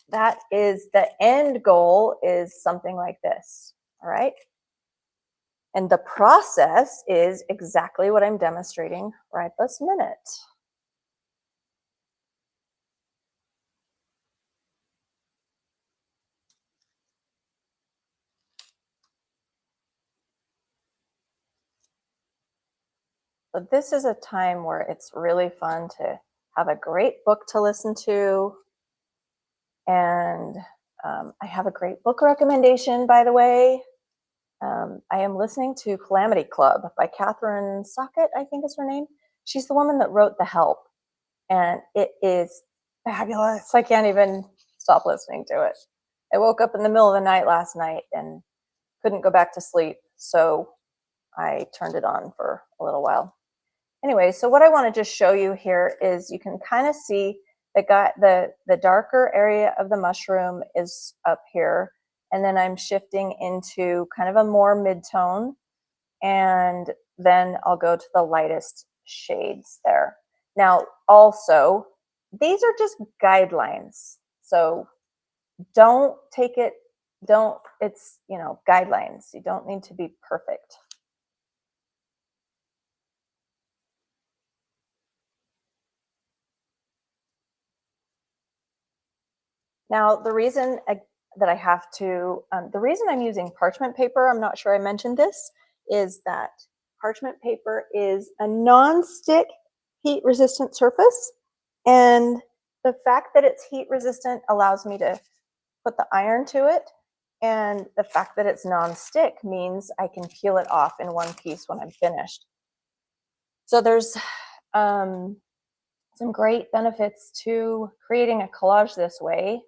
that is the end goal, is something like this, all right? And the process is exactly what I'm demonstrating right this minute. So this is a time where it's really fun to have a great book to listen to. And I have a great book recommendation, by the way. I am listening to Calamity Club by Catherine Socket, I think is her name. She's the woman that wrote The Help, and it is fabulous. I can't even stop listening to it. I woke up in the middle of the night last night and couldn't go back to sleep. So I turned it on for a little while. Anyway, so what I want to just show you here is you can kind of see the darker area of the mushroom is up here. And then I'm shifting into kind of a more mid-tone. And then I'll go to the lightest shades there. Now, also, these are just guidelines. So don't take it, it's, you know, guidelines. You don't need to be perfect. Now, the reason that I have to, the reason I'm using parchment paper, I'm not sure I mentioned this, is that parchment paper is a non-stick heat resistant surface. And the fact that it's heat resistant allows me to put the iron to it. And the fact that it's non-stick means I can peel it off in one piece when I'm finished. So there's some great benefits to creating a collage this way.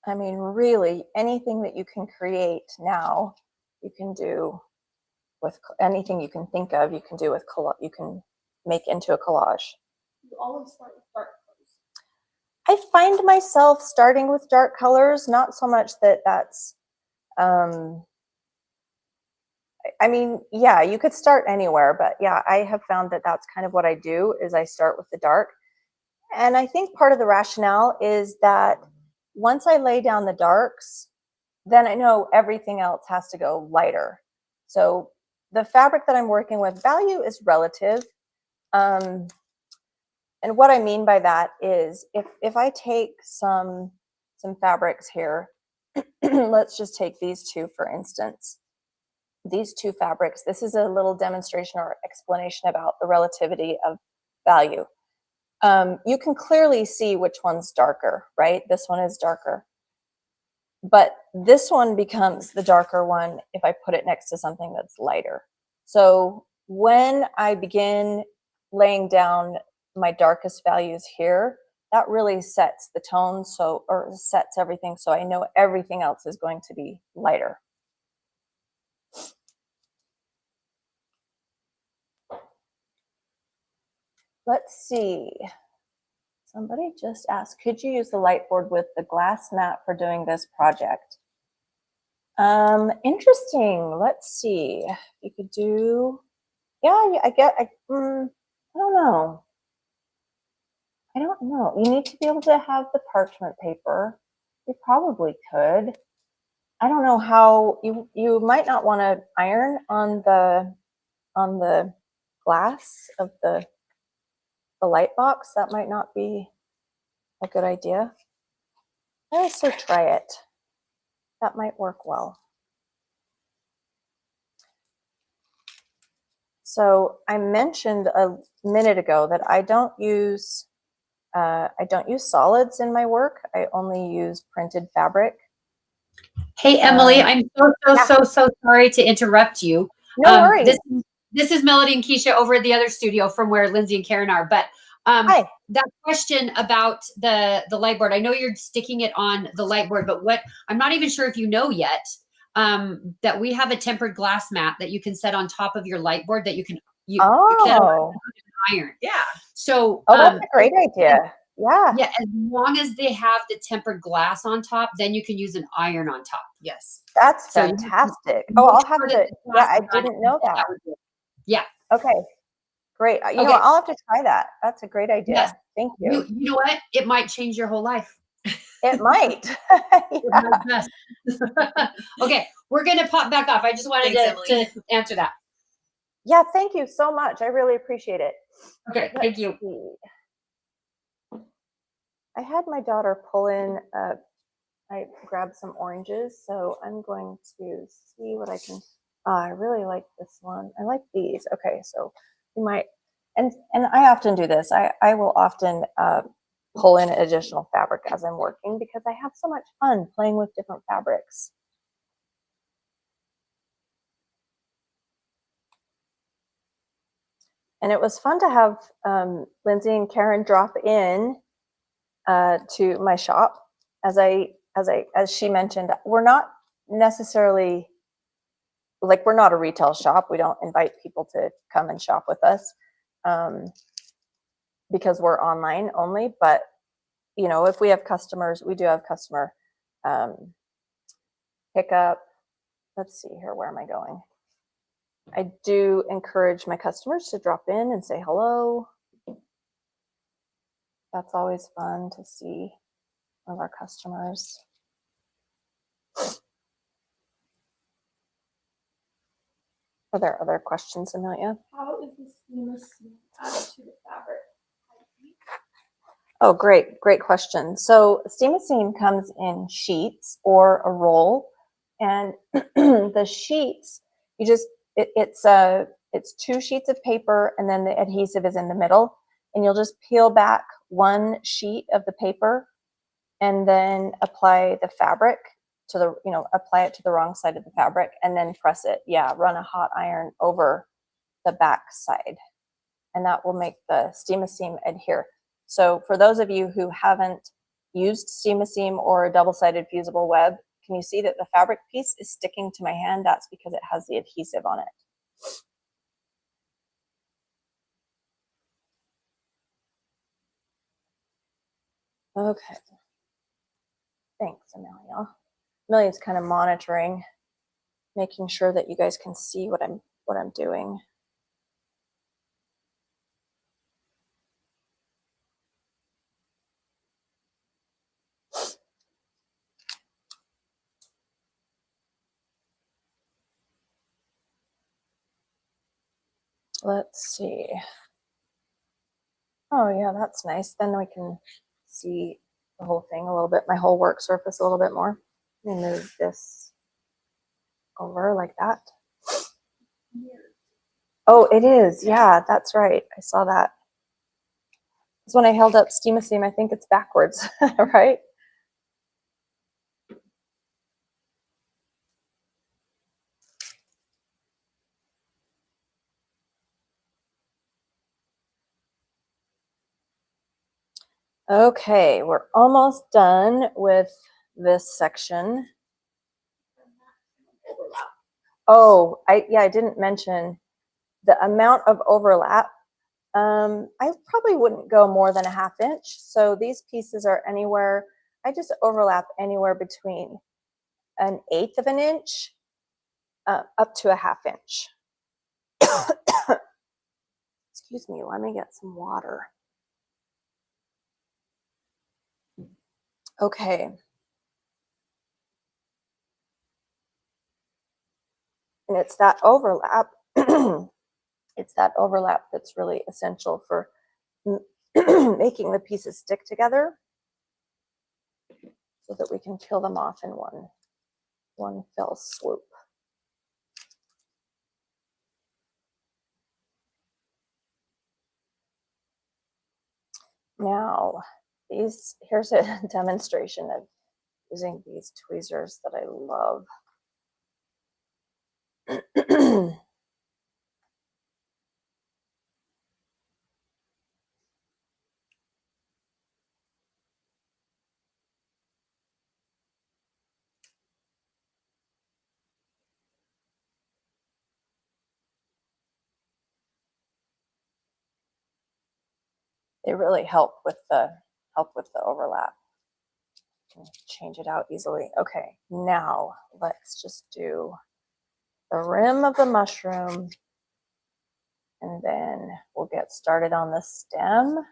I mean, really, anything that you can create now, you can do with anything you can think of, you can do with you can make into a collage. You always start with dark colors. I find myself starting with dark colors, not so much that that's, I mean, yeah, you could start anywhere, but yeah, I have found that that's kind of what I do is I start with the dark. And I think part of the rationale is that once I lay down the darks, then I know everything else has to go lighter. So the fabric that I'm working with, value is relative. And what I mean by that is if I take some fabrics here, let's just take these two, for instance. These two fabrics, this is a little demonstration or explanation about the relativity of value. You can clearly see which one's darker, right? This one is darker. But this one becomes the darker one if I put it next to something that's lighter. So when I begin laying down my darkest values here, that really sets the tone, or sets everything, so I know everything else is going to be lighter. Let's see. Somebody just asked, could you use the light board with the glass mat for doing this project? Interesting. Let's see. You could do, yeah, I don't know. I don't know. You need to be able to have the parchment paper. You probably could. I don't know how, you might not want to iron on the glass of the light box. That might not be a good idea. I also try it. That might work well. So I mentioned a minute ago that I don't use solids in my work. I only use printed fabric. Hey, Emily, I'm so sorry to interrupt you. No worries. This is Melody and Keisha over at the other studio from where Lindsay and Karen are. But Hi. That question about the light board, I know you're sticking it on the light board, but what I'm not even sure if you know yet, that we have a tempered glass mat that you can set on top of your light board that you can iron. Yeah. So that's a great idea. Yeah. Yeah, as long as they have the tempered glass on top, then you can use an iron on top. Yes. That's So fantastic. I'll have to, yeah, I didn't know that. Yeah. Okay. Great. You know, I'll have to try that. That's a great idea. Yes. Thank you. You know what? It might change your whole life. It might. Okay, we're going to pop back off. I just wanted to answer that. Yeah, thank you so much. I really appreciate it. Okay, thank you. I had my daughter pull in, I grabbed some oranges, so I'm going to see what I can, I really like this one. I like these. Okay, so you might, and I often do this. I will often pull in additional fabric as I'm working because I have so much fun playing with different fabrics. And it was fun to have Lindsay and Karen drop in to my shop. As she mentioned, we're not necessarily like, we're not a retail shop. We don't invite people to come and shop with us because we're online only. But you know, if we have customers, we do have customer pickup. Let's see here. Where am I going? I do encourage my customers to drop in and say hello. That's always fun to see one of our customers. Are there other questions, Amelia? How is the seamless seam added to the fabric? Oh, great question. So steam seam comes in sheets or a roll, and the sheets, you just it's 2 sheets of paper, and then the adhesive is in the middle, and you'll just peel back 1 sheet of the paper, and then apply the fabric to the, you know, apply it to the wrong side of the fabric, and then press it. Yeah, run a hot iron over the back side, and that will make the steam seam adhere. So for those of you who haven't used steam seam or a double-sided fusible web, can you see that the fabric piece is sticking to my hand? That's because it has the adhesive on it. Okay. Thanks, Amelia. Amelia's kind of monitoring, making sure that you guys can see what I'm doing. Let's see. Oh yeah, that's nice. Then we can see the whole thing a little bit, my whole work surface a little bit more. Let me move this over like that. Oh, it is. Yeah, that's right. I saw that. Because when I held up steam seam, I think it's backwards, right? Okay, we're almost done with this section. Oh, I didn't mention the amount of overlap. I probably wouldn't go more than a 1/2 inch. So these pieces are anywhere, I just overlap anywhere between 1/8 of an inch up to a 1/2 inch. Excuse me, let me get some water. Okay. And it's that overlap, it's that overlap that's really essential for making the pieces stick together so that we can peel them off in one fell swoop. Now, here's a demonstration of using these tweezers that I love. They really help with the overlap. You can change it out easily. Okay, now let's just do the rim of the mushroom, and then we'll get started on the stem.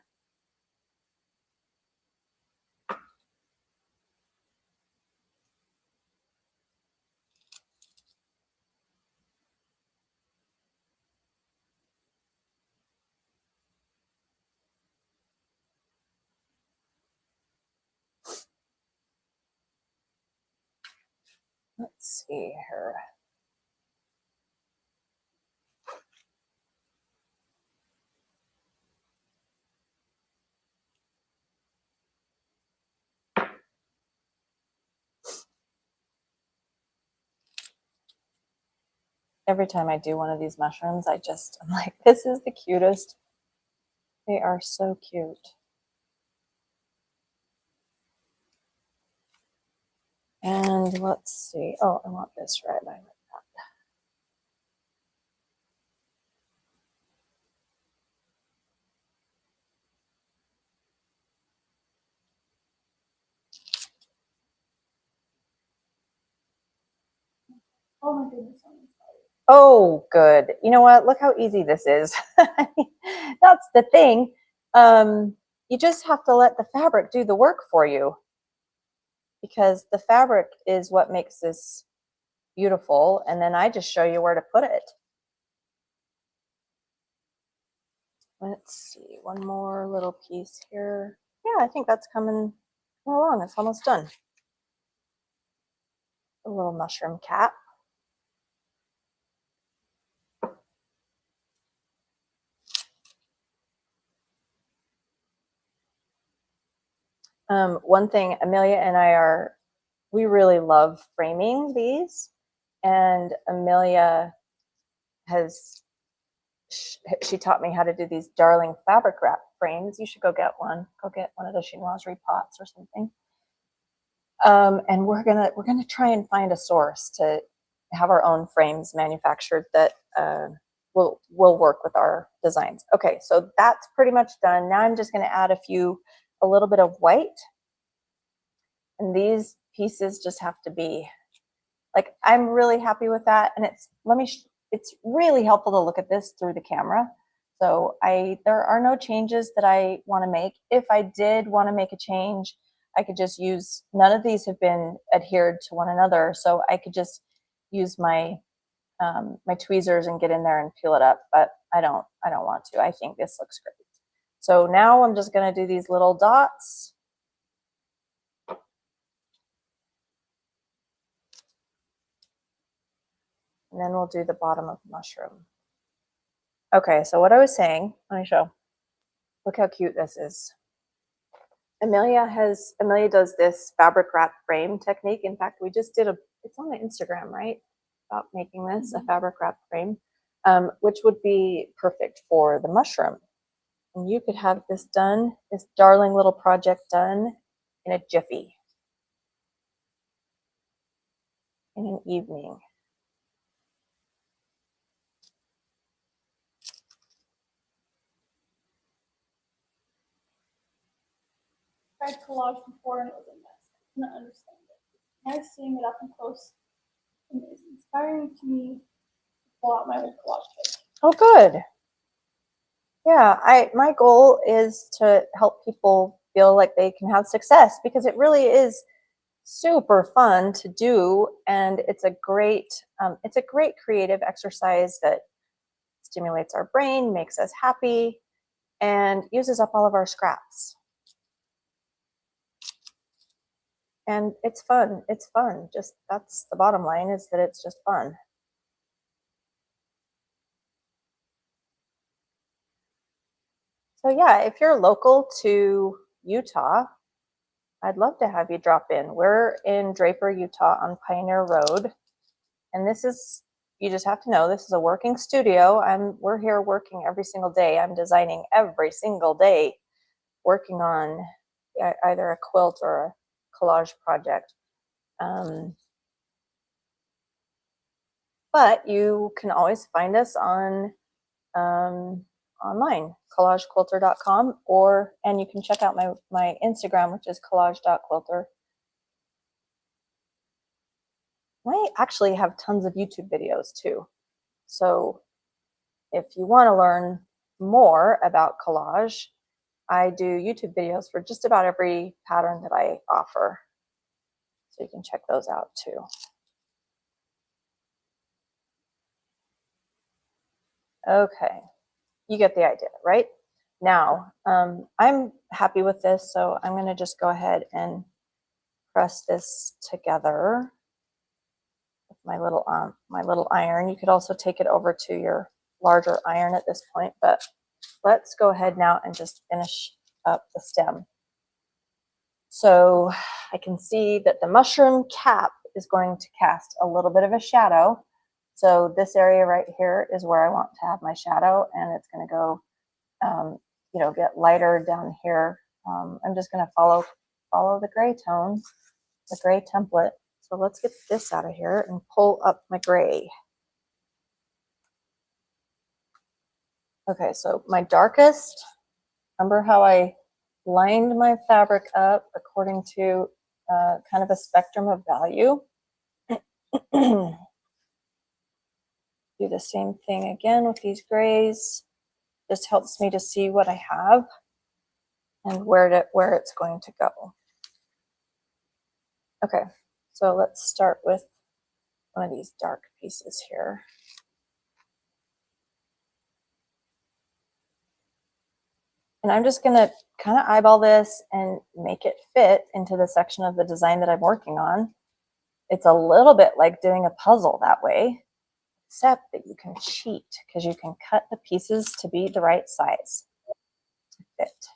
Let's see here. Every time I do one of these mushrooms, I'm like, this is the cutest. They are so cute. And let's see. Oh, I want this red. I like that. Oh my goodness, I'm inspired. Oh, good. You know what? Look how easy this is. That's the thing. You just have to let the fabric do the work for you, because the fabric is what makes this beautiful. And then I just show you where to put it. Let's see, one more little piece here. Yeah, I think that's coming along. It's almost done. A little mushroom cap. One thing Amelia and I we really love framing these, and Amelia she taught me how to do these darling fabric wrap frames. You should go get one. Go get one of the chinoiserie pots or something. And we're gonna try and find a source to have our own frames manufactured that will work with our designs. Okay, so that's pretty much done. Now I'm just gonna add a little bit of white, and these pieces just have to be like, I'm really happy with that. And it's really helpful to look at this through the camera. So there are no changes that I want to make. If I did want to make a change, I could just use, none of these have been adhered to one another. So I could just use my tweezers and get in there and peel it up, but I don't want to. I think this looks great. So now I'm just going to do these little dots. And then we'll do the bottom of the mushroom. Okay, so what I was saying, let me show. Look how cute this is. Amelia does this fabric wrap frame technique. In fact, we just did it's on my Instagram, right? About making this a fabric wrap frame, which would be perfect for the mushroom. And you could have this done, this darling little project done in a jiffy, in an evening. I tried collage before and it was a mess. I couldn't understand it. Now seeing it up and close is inspiring to me to pull out my old collage kit. Oh, good. Yeah, my goal is to help people feel like they can have success, because it really is super fun to do, and it's a great creative exercise that stimulates our brain, makes us happy, and uses up all of our scraps. And it's fun. It's fun. Just that's the bottom line, is that it's just fun. So yeah, if you're local to Utah, I'd love to have you drop in. We're in Draper, Utah on Pioneer Road. And you just have to know, this is a working studio. We're here working every single day. I'm designing every single day, working on either a quilt or a collage project. But you can always find us on online, collagequilter.com, and you can check out my Instagram, which is collage.quilter. I actually have tons of YouTube videos too. So if you want to learn more about collage, I do YouTube videos for just about every pattern that I offer. So you can check those out too. Okay, you get the idea, right? Now, I'm happy with this, so I'm going to just go ahead and press this together with my little iron. You could also take it over to your larger iron at this point, but let's go ahead now and just finish up the stem. So I can see that the mushroom cap is going to cast a little bit of a shadow. So this area right here is where I want to have my shadow, and it's going to go, you know, get lighter down here. I'm just going to follow the gray tone, the gray template. So let's get this out of here and pull up my gray. Okay, so my darkest, remember how I lined my fabric up according to kind of a spectrum of value? Do the same thing again with these grays. Just helps me to see what I have and where it's going to go. Okay, so let's start with one of these dark pieces here. And I'm just going to kind of eyeball this and make it fit into the section of the design that I'm working on. It's a little bit like doing a puzzle that way, except that you can cheat because you can cut the pieces to be the right size to fit.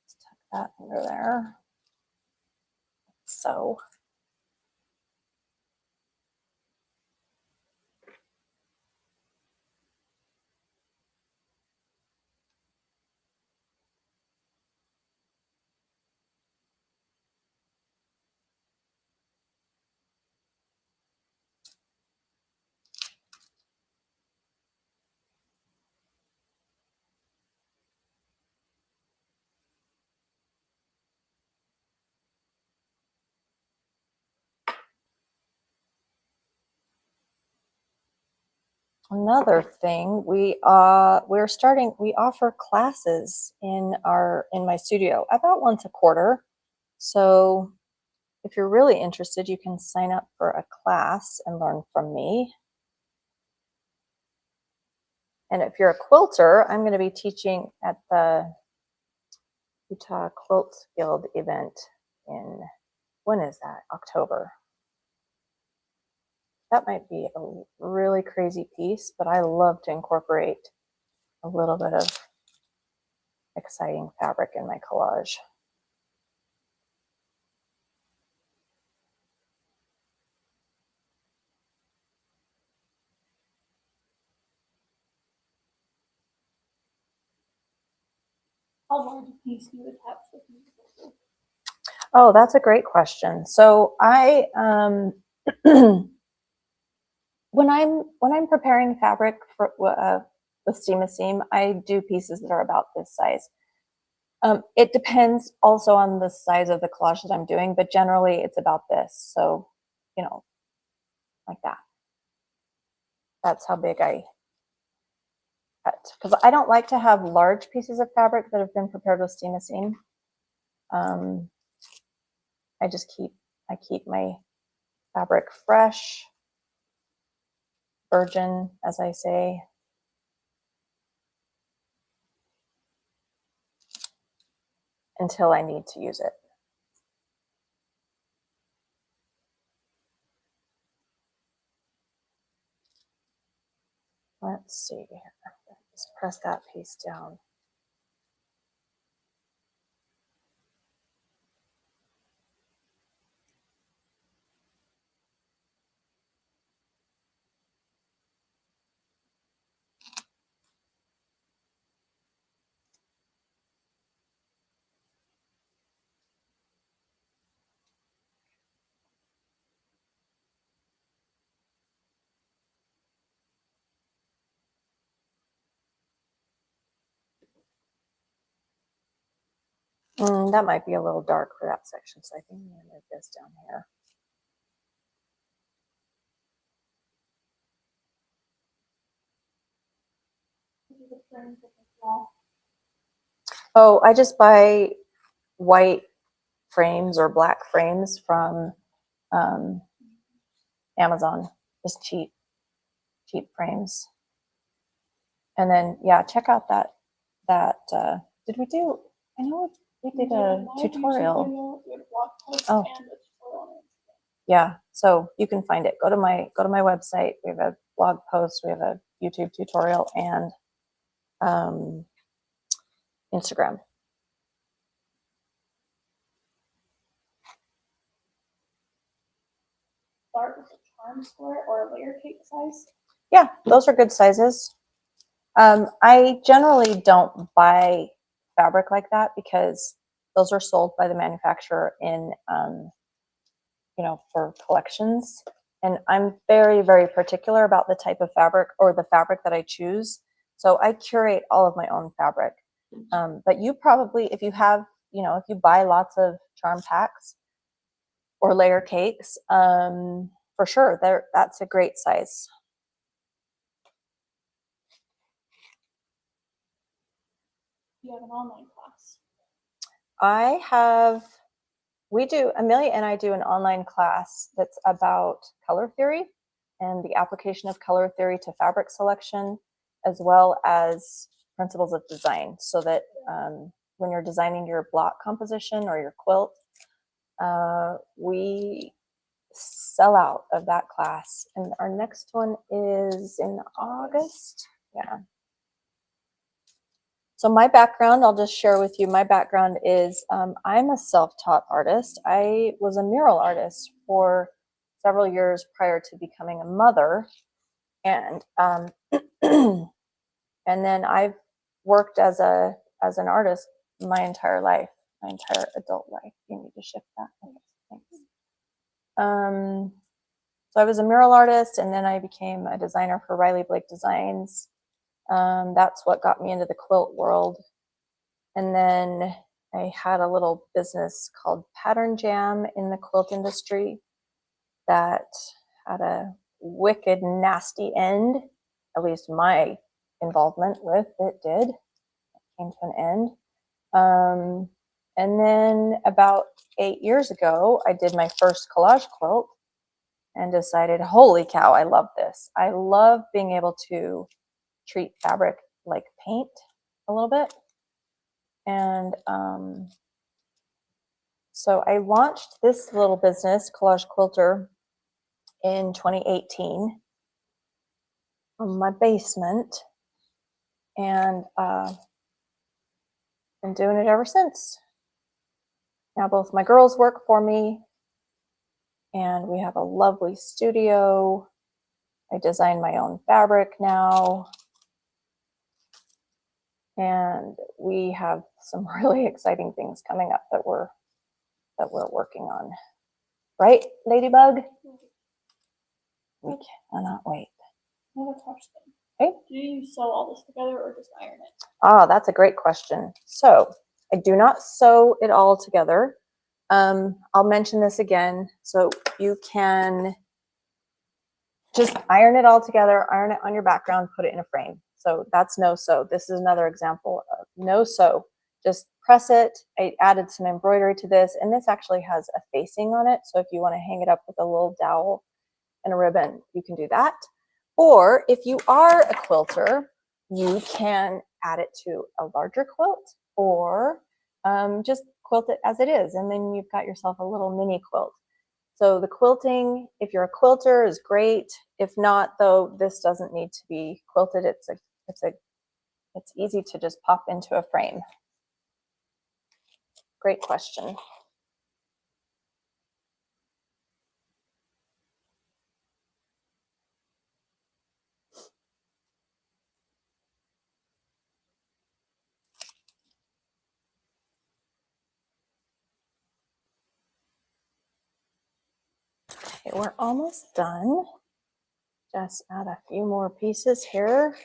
Let's tuck that under there. So. Another thing, we offer classes in my studio about once a quarter. So if you're really interested, you can sign up for a class and learn from me. And if you're a quilter, I'm going to be teaching at the Utah Quilt Guild event in, when is that? October. That might be a really crazy piece, but I love to incorporate a little bit of exciting fabric in my collage. How large a piece do you attach with you? Oh, that's a great question. So I, when I'm preparing fabric for with Steam a Seam, I do pieces that are about this size. It depends also on the size of the collage that I'm doing, but generally it's about this. So, you know, like that. That's how big I cut. Because I don't like to have large pieces of fabric that have been prepared with Steam a Seam. I keep my fabric fresh, virgin, as I say. Until I need to use it. Let's see here. Just press that piece down. That might be a little dark for that section, so I think I'm going to move this down here. Oh, I just buy white frames or black frames from Amazon. Just cheap frames. And then, yeah, check out that. Did we do? I know we did a tutorial. Oh, yeah. So you can find it. Go to my website. We have a blog post. We have a YouTube tutorial and Instagram. charm square or a layer cake size? Yeah, those are good sizes. I generally don't buy fabric like that because those are sold by the manufacturer in, for collections. And I'm very, very particular about the type of fabric or the fabric that I choose. So I curate all of my own fabric. But you probably, if you have, if you buy lots of charm packs or layer cakes, for sure, that's a great size. You have an online class. Amelia and I do an online class that's about color theory and the application of color theory to fabric selection, as well as principles of design, so that when you're designing your block composition or your quilt, we sell out of that class. And our next one is in August. Yeah. So my background, I'll just share with you, my background is I'm a self-taught artist. I was a mural artist for several years prior to becoming a mother. And and then I've worked as an artist my entire life, my entire adult life. You need to shift that. Thanks. So I was a mural artist, and then I became a designer for Riley Blake Designs. That's what got me into the quilt world. And then I had a little business called Pattern Jam in the quilt industry that had a wicked, nasty end. At least my involvement with it did. It came to an end. And then about 8 years ago, I did my first collage quilt and decided, holy cow, I love this. I love being able to treat fabric like paint a little bit. And so I launched this little business, Collage Quilter, in 2018 from my basement, and been doing it ever since. Now both my girls work for me, and we have a lovely studio. I design my own fabric now, and we have some really exciting things coming up that we're working on. Right, Ladybug? We cannot wait. Another question. Okay. Do you sew all this together or just iron it? Ah, that's a great question. So I do not sew it all together. I'll mention this again. So you can just iron it all together, iron it on your background, put it in a frame. So that's no sew. This is another example of no sew. Just press it. I added some embroidery to this, and this actually has a facing on it. So if you want to hang it up with a little dowel and a ribbon, you can do that. Or if you are a quilter, you can add it to a larger quilt, or just quilt it as it is, and then you've got yourself a little mini quilt. So the quilting, if you're a quilter, is great. If not, though, this doesn't need to be quilted. It's easy to just pop into a frame. Great question. Okay, we're almost done. Just add a few more pieces here.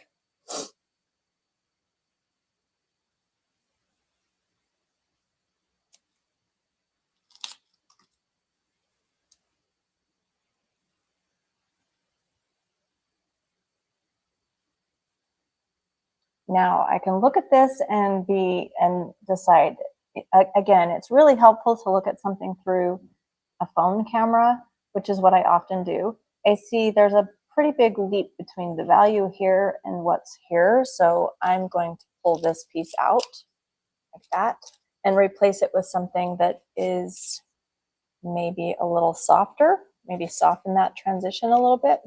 Now I can look at this and decide. Again, it's really helpful to look at something through a phone camera, which is what I often do. I see there's a pretty big leap between the value here and what's here. So I'm going to pull this piece out like that and replace it with something that is maybe a little softer, maybe soften that transition a little bit.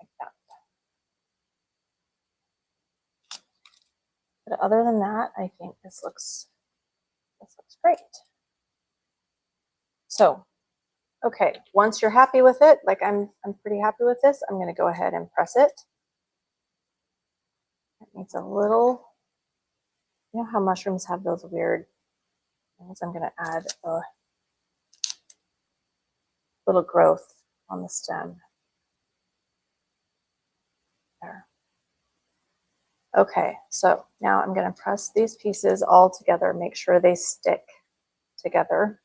Like that. But other than that, I think this looks great. So, okay, once you're happy with it, like I'm pretty happy with this, I'm going to go ahead and press it. It needs a little, you know how mushrooms have those weird things? I'm going to add a little growth on the stem. There. Okay, so now I'm going to press these pieces all together, make sure they stick together.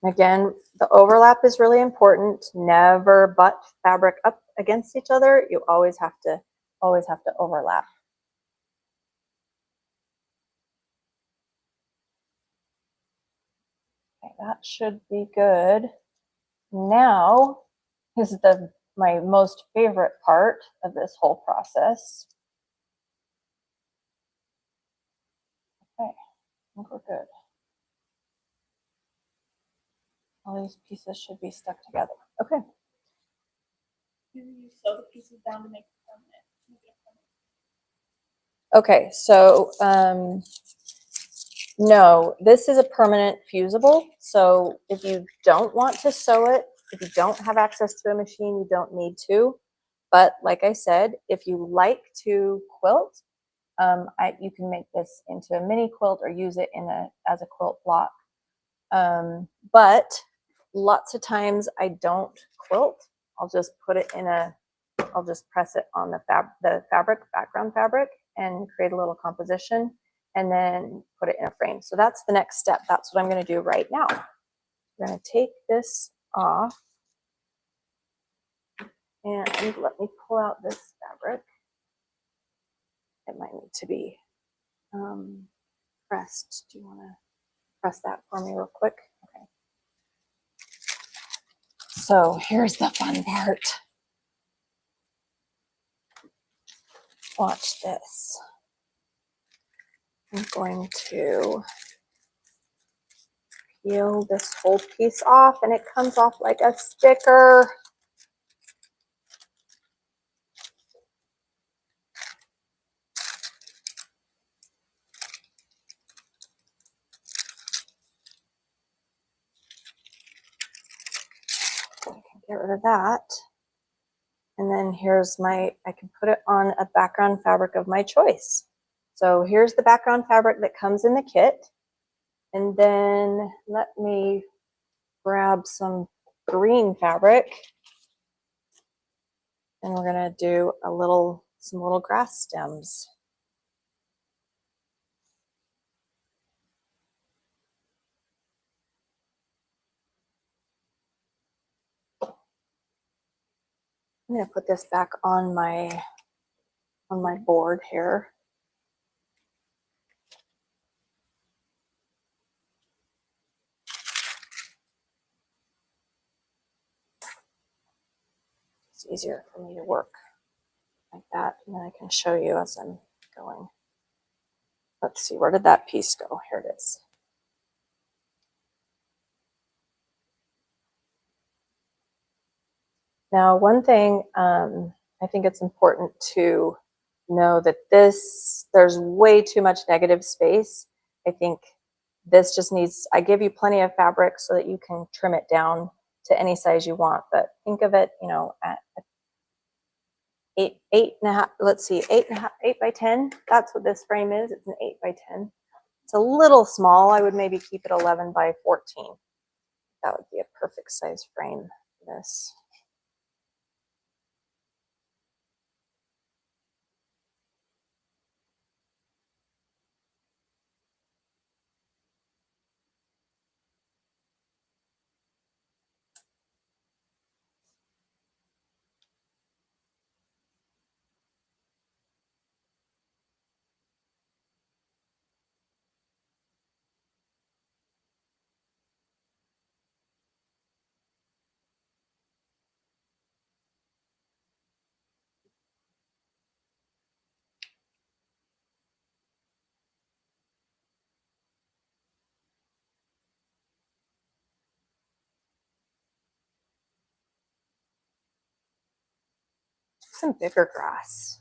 Again, the overlap is really important. Never butt fabric up against each other. You always have to overlap. Okay, that should be good. Now is my most favorite part of this whole process. Okay, I think we're good. All these pieces should be stuck together. Okay. You sew the pieces down to make it permanent. Okay, so no, this is a permanent fusible. So if you don't want to sew it, if you don't have access to a machine, you don't need to. But like I said, if you like to quilt, you can make this into a mini quilt or use it as a quilt block. But lots of times I don't quilt. I'll just put it I'll just press it on the background fabric, and create a little composition, and then put it in a frame. So that's the next step. That's what I'm going to do right now. I'm going to take this off, and let me pull out this fabric. It might need to be pressed. Do you want to press that for me real quick? Okay. So here's the fun part. Watch this. I'm going to peel this whole piece off, and it comes off like a sticker. I can get rid of that. And then here's I can put it on a background fabric of my choice. So here's the background fabric that comes in the kit. And then let me grab some green fabric. And we're gonna do some little grass stems. I'm gonna put this back on my board here. It's easier for me to work like that, and then I can show you as I'm going. Let's see, where did that piece go? Here it is. Now, one thing I think it's important to know that there's way too much negative space. I think this just needs, I give you plenty of fabric so that you can trim it down to any size you want, but think of it, you know, at 8.5, let's see, 8 by 10. That's what this frame is. It's an 8 by 10. It's a little small. I would maybe keep it 11 by 14. That would be a perfect size frame for this. some bigger grass.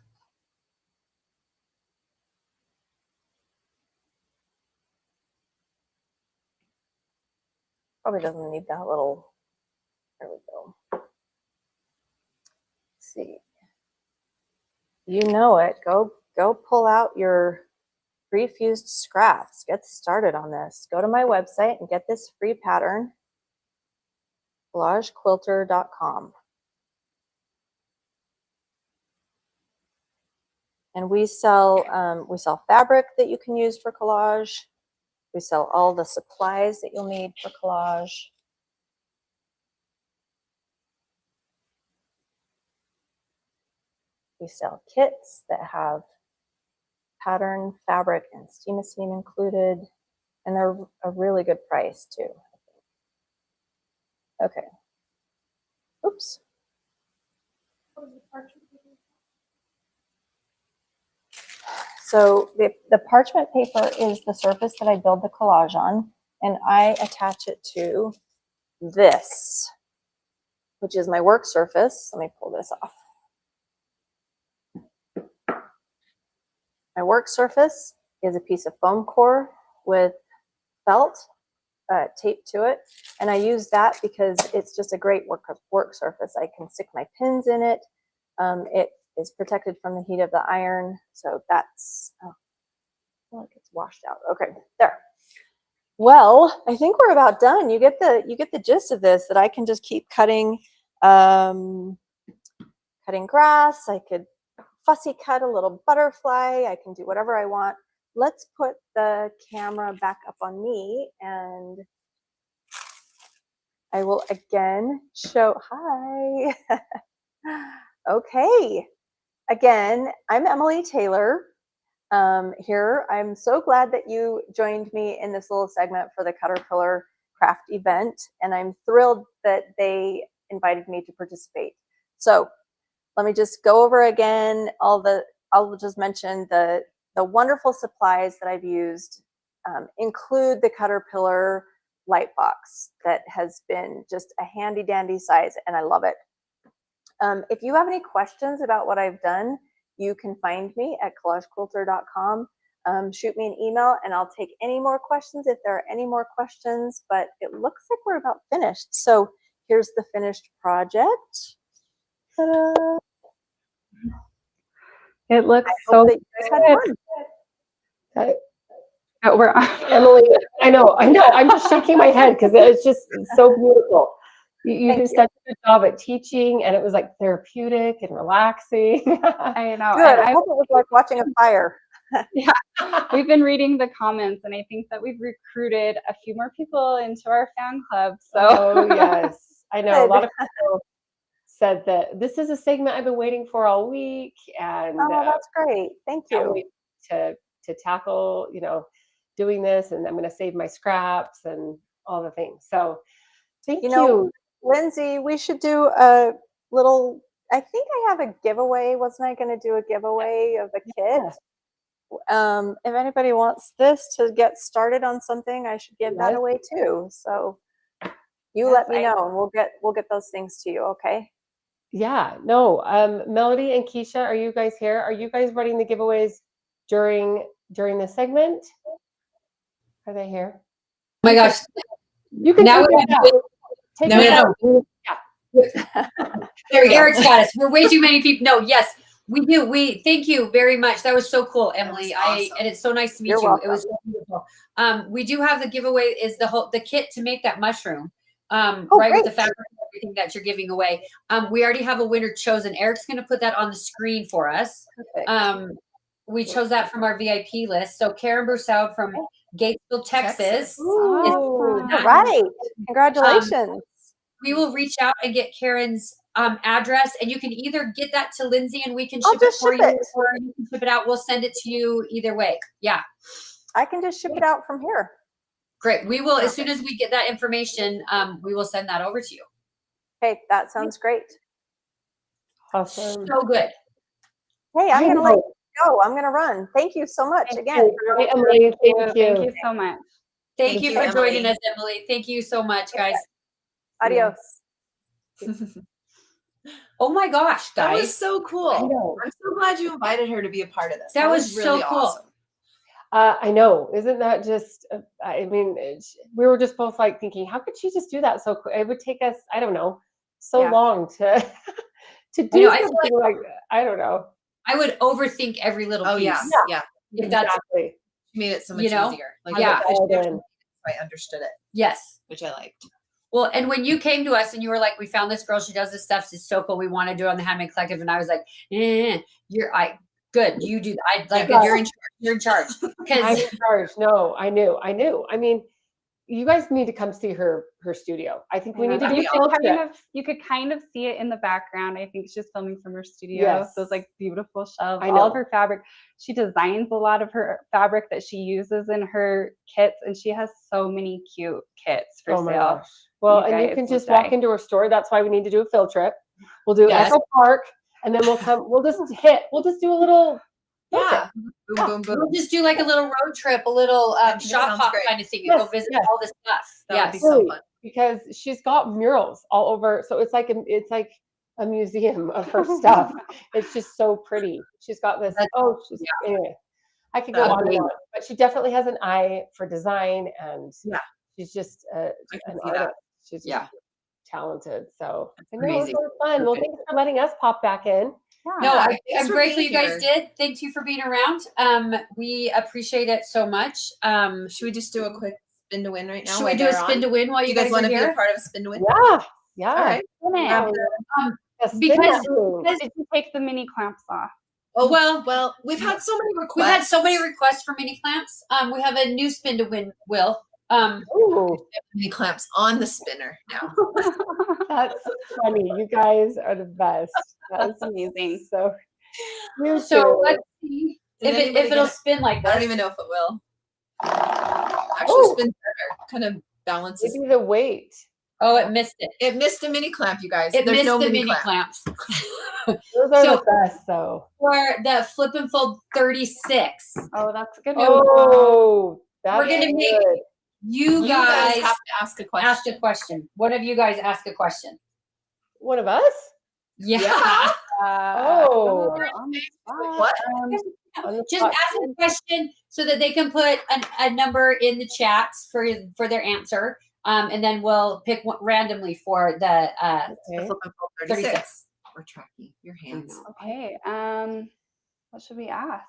Probably doesn't need that little, there we go. Let's see. You know it, go pull out your pre-fused scraps. Get started on this. Go to my website and get this free pattern, collagequilter.com. And we sell fabric that you can use for collage. We sell all the supplies that you'll need for collage. We sell kits that have pattern, fabric, and steam included, and they're a really good price too. Okay. Oops. So the parchment paper is the surface that I build the collage on, and I attach it to this, which is my work surface. Let me pull this off. My work surface is a piece of foam core with felt taped to it, and I use that because it's just a great work surface. I can stick my pins in it. It is protected from the heat of the iron, so that's I feel like it's washed out. Okay, there. Well, I think we're about done. You get the gist of this. That I can just keep cutting grass. I could fussy cut a little butterfly. I can do whatever I want. Let's put the camera back up on me, and I will again show. Hi. Okay. Again, I'm Emily Taylor. Here, I'm so glad that you joined me in this little segment for the Caterpillar Craft event, and I'm thrilled that they invited me to participate. So let me just go over again I'll just mention the wonderful supplies that I've used, include the Caterpillar light box that has been just a handy dandy size, and I love it. If you have any questions about what I've done, you can find me at collagequilter.com. Shoot me an email and I'll take any more questions if there are any more questions, but it looks like we're about finished. So here's the finished project. Ta-da. It looks I so hope that you guys had fun. we're Emily, I know. I'm just shaking my head because it's just so beautiful. You do such a good job at teaching, and it was like therapeutic and relaxing. I know. Good. And I hope it was like watching a fire. we've been reading the comments, and I think that we've recruited a few more people into our fan club. So Oh yes, I know. A Good. lot of people said that this is a segment I've been waiting for all week, and Oh, that's great. Thank can't you. wait to tackle, doing this, and I'm going to save my scraps and all the things. So thank you. Lindsay, we should do a little, I think I have a giveaway. Wasn't I going to do a giveaway of a kit? If anybody wants this to get started on something, I should give that Yes. away too. So you Yes, let me know, and we'll get those things to you. Okay. Yeah, no. Melody and Keisha, are you guys here? Are you guys running the giveaways during the segment? Are they here? Oh my gosh. You can Now take we it out. Take No, it no, out. no. Yeah. There we go. Eric's got us. We're way too many people. No, yes, we do. We thank you very much. That was so cool, Emily. And it's so nice to meet You're you. welcome. It was so beautiful. We do have the giveaway is the kit to make that mushroom. Right great. with the fabric and everything that you're giving away. We already have a winner chosen. Eric's going to put that on the screen for us. Perfect. We chose that from our VIP list. So Karen Bursoud from Gatesville, Texas. Ooh. All right. Congratulations. We will reach out and get Karen's address, and you can either get that to Lindsay and we can I'll ship it just for ship you, it. or you can ship it out. We'll send it to you either way. Yeah, I can just ship it out from here. great. We will, as soon as we get that information, we will send that over to you. Okay, that sounds great. Awesome. So good. Hey, I'm I going to let know. you go. I'm going to run. Thank you so much again. Hi, Emily. Thank Thank you. you so much. Thank Thank you you, for Emily. joining us, Emily. Thank you so much, guys. Adios. Oh my gosh, That was guys. so cool. I know. I'm so glad you invited her to be a part of this. That was so really cool. awesome. I know. Isn't that just, I mean, we were just both like thinking, how could she just do that so quick? It would take us, I don't know, so Yeah. long to I do know, I feel something like that. I don't know. I would overthink every little Oh piece. yeah, yeah. If that's Exactly. She made it so much You know? easier. Yeah. I understood it, yes. which I liked. Well, and when you came to us and you were like, we found this girl, she does this stuff, she's so cool, we want to do it on the Handmade Collective, and I was like, good, you do. I like Yeah, you're in charge. You're in charge I'm because in charge. No, I knew. I mean, you guys need to come see her studio. I think we need to do you a could field kind trip. of you could kind of see it in the background. I think she's filming from her studio. Yes. Those like beautiful shelves, I all of know. her fabric. She designs a lot of her fabric that she uses in her kits, and she has so many cute kits for Oh my sale. gosh. Well, You and you guys can will just walk die. into her store. That's why we need to do a field trip. We'll do Yes. Echo Park, and then we'll come. We'll just do a little. field trip. Yeah. Boom, Yeah. boom, boom. we'll just do like a little road trip, a little I think it shop sounds hop great. kind of thing, and Yes, go visit yes. all this stuff. That would be Yes. so Really, fun. because she's got murals all over. So it's like a museum of her stuff. It's just so pretty. She's got this. Anyway, I could go That'd on be and on, but she definitely has an eye for design, and Yeah. she's just I an can see that. artist. She's Yeah. talented. So I know amazing. it was fun. Well, thanks for letting us pop back in. No, Yeah, I'm thanks for grateful being you guys here. did. Thank you for being around. We appreciate it so much. Should we just do a quick spin to win right now? Should we do a spin to win while Do you you guys guys want are to be a here? part of a spin to win? Yeah, yeah. All right. Yeah. Yeah, spin because- that room. Did you take the mini clamps off? Oh Well, we've had so many requests. we've had so many requests for mini clamps. We have a new spin to win, Will. Ooh, mini clamps on the spinner now. that's funny. You guys are the best. That's amazing. So, you So too. let's see Did if anybody it'll get it? spin like I don't this. even know if it will. Actually, Oh. spins better. Kind of balances. Maybe the weight. Oh, it missed it. It missed a mini clamp, you guys. It There's missed no the mini mini clamp. clamps. Those are So- the best, though. For the Flip and Fold 36, Oh, that's good news. Oh, that's We're gonna make- good. you You guys have to ask a question. ask a question. One of you guys ask a question. One of us? Yeah. Yeah. Oh. on the spot. What? On the Just spot. ask a question so that they can put a number in the chats for their answer. And then we'll pick one randomly for the Okay. The Flip and Fold 36. We're tracking your hands. Okay. What should we ask?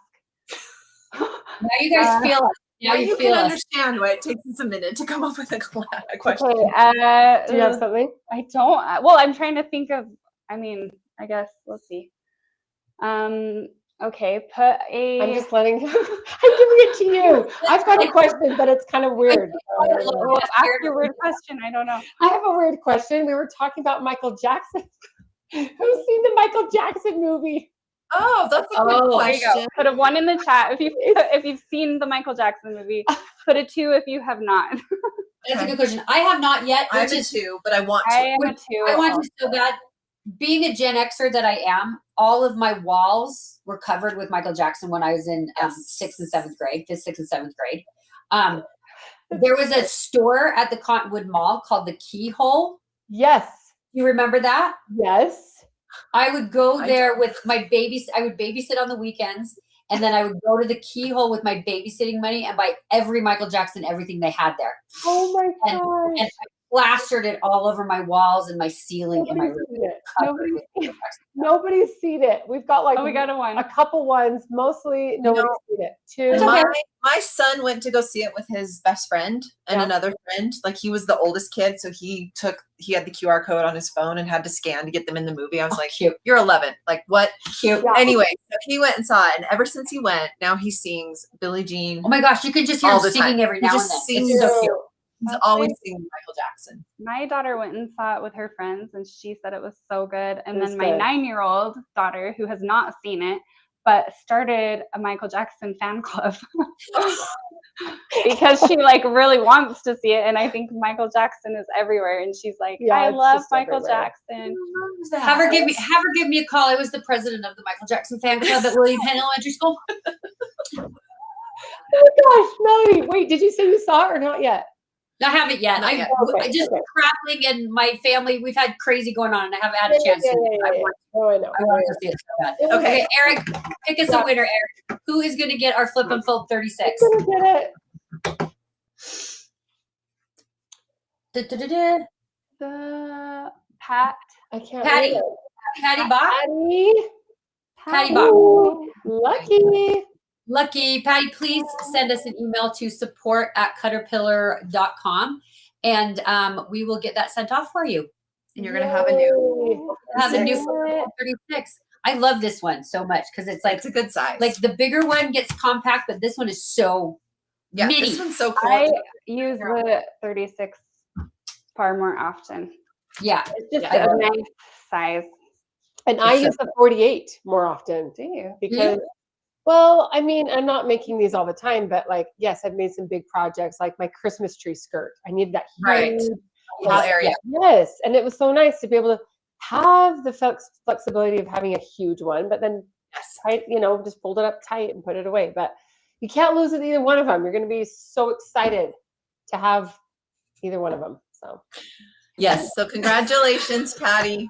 now you guys feel us. Now Now you you feel can us. understand why it takes us a minute to come up with a question. Okay. Do you have something? I don't. Well, I'm trying to think of. I mean, I guess let's see. Okay. Put a. I'm just letting I'm giving it to you. I've got a question, but it's kind of weird. Well, ask your weird question. I don't know. I have a weird question. We were talking about Michael Jackson. Who's seen the Michael Jackson movie? Oh, that's a good Oh, There you go. question. Put a 1 in the chat if you've seen the Michael Jackson movie. Put a 2 if you have not. That's a good question. I have not yet. I have which a is 2, but I want I to. am a 2. I want to so bad. Being a Gen Xer that I am, all of my walls were covered with Michael Jackson when I was in Yes. 6th and 7th grade, 5th, 6th, and 7th grade. There was a store at the Cottonwood Mall called the Keyhole. Yes. You remember that? Yes. I would go I there with my babies. I would babysit on the weekends, and then I would go to the Keyhole with my babysitting money and buy every Michael Jackson, everything they had there. Oh my And gosh. I plastered it all over my walls and my ceiling in my room. Nobody's seen it. covered with Michael Jackson. Nobody's seen it. We've got like Oh, we got a 1. a couple ones, mostly nobody's seen it. 2. My son went to go see it with his best friend and Yeah. another friend. Like he was the oldest kid, so he had the QR code on his phone and had to scan to get them in the movie. I was like, Cute. "You're 11. Like what?" Cute. Yeah. Anyway, so he went and saw it, and ever since he went, now he sings Billie Jean. Oh my gosh, you could just hear All him the singing time. every He now just and then. sings It's so cute. He's That's always nice. singing Michael Jackson. My daughter went and saw it with her friends, and she said it was so good. And It was then my good. 9-year-old daughter, who has not seen it, but started a Michael Jackson fan club because she like really wants to see it. And I think Michael Jackson is everywhere, and she's like, Yeah, I it's love just Michael everywhere. Jackson. Have her give me a call. I was the president of the Michael Jackson fan club at William Penn Elementary School. Oh my gosh, Melody. Wait, did you say you saw it or not yet? I haven't yet. Not I yet. Okay, just okay. traveling and my family. We've had crazy going on, and I haven't had a Yeah, chance yeah, to. yeah, yeah, I yeah. want, Oh, I know. I want to see it so bad. Yeah. Okay, Eric, pick us Yeah. a winner, Eric. Who is going to get our Flip and Fold 36? I'm gonna get it. Da-da-da-da. The Pat. I can't Patty. read it. Patty Bach. Patty. Patty Bach. Ooh, lucky. Lucky. Patty, please send us an email to support@cutterpillar.com and we will get that sent off for you. And you're gonna have a new. Have a new Six. Flip and Fold 36. I love this one so much because it's like It's a good size. the bigger one gets compact, but this one is so yeah, mini. this one's so cool. I use the 36 far more often. Yeah. It's just Yeah. a nice size. And I It's use the 48 more often Do you? because, well, I mean, I'm not making these all the time, but like, yes, I've made some big projects like my Christmas tree skirt. I needed that Right. huge Whole house- area. Yes. And it was so nice to be able to have the flexibility of having a huge one, but then Yes. tight, just fold it up tight and put it away. But you can't lose either one of them. You're going to be so excited to have either one of them. So Yes. So congratulations, Patty.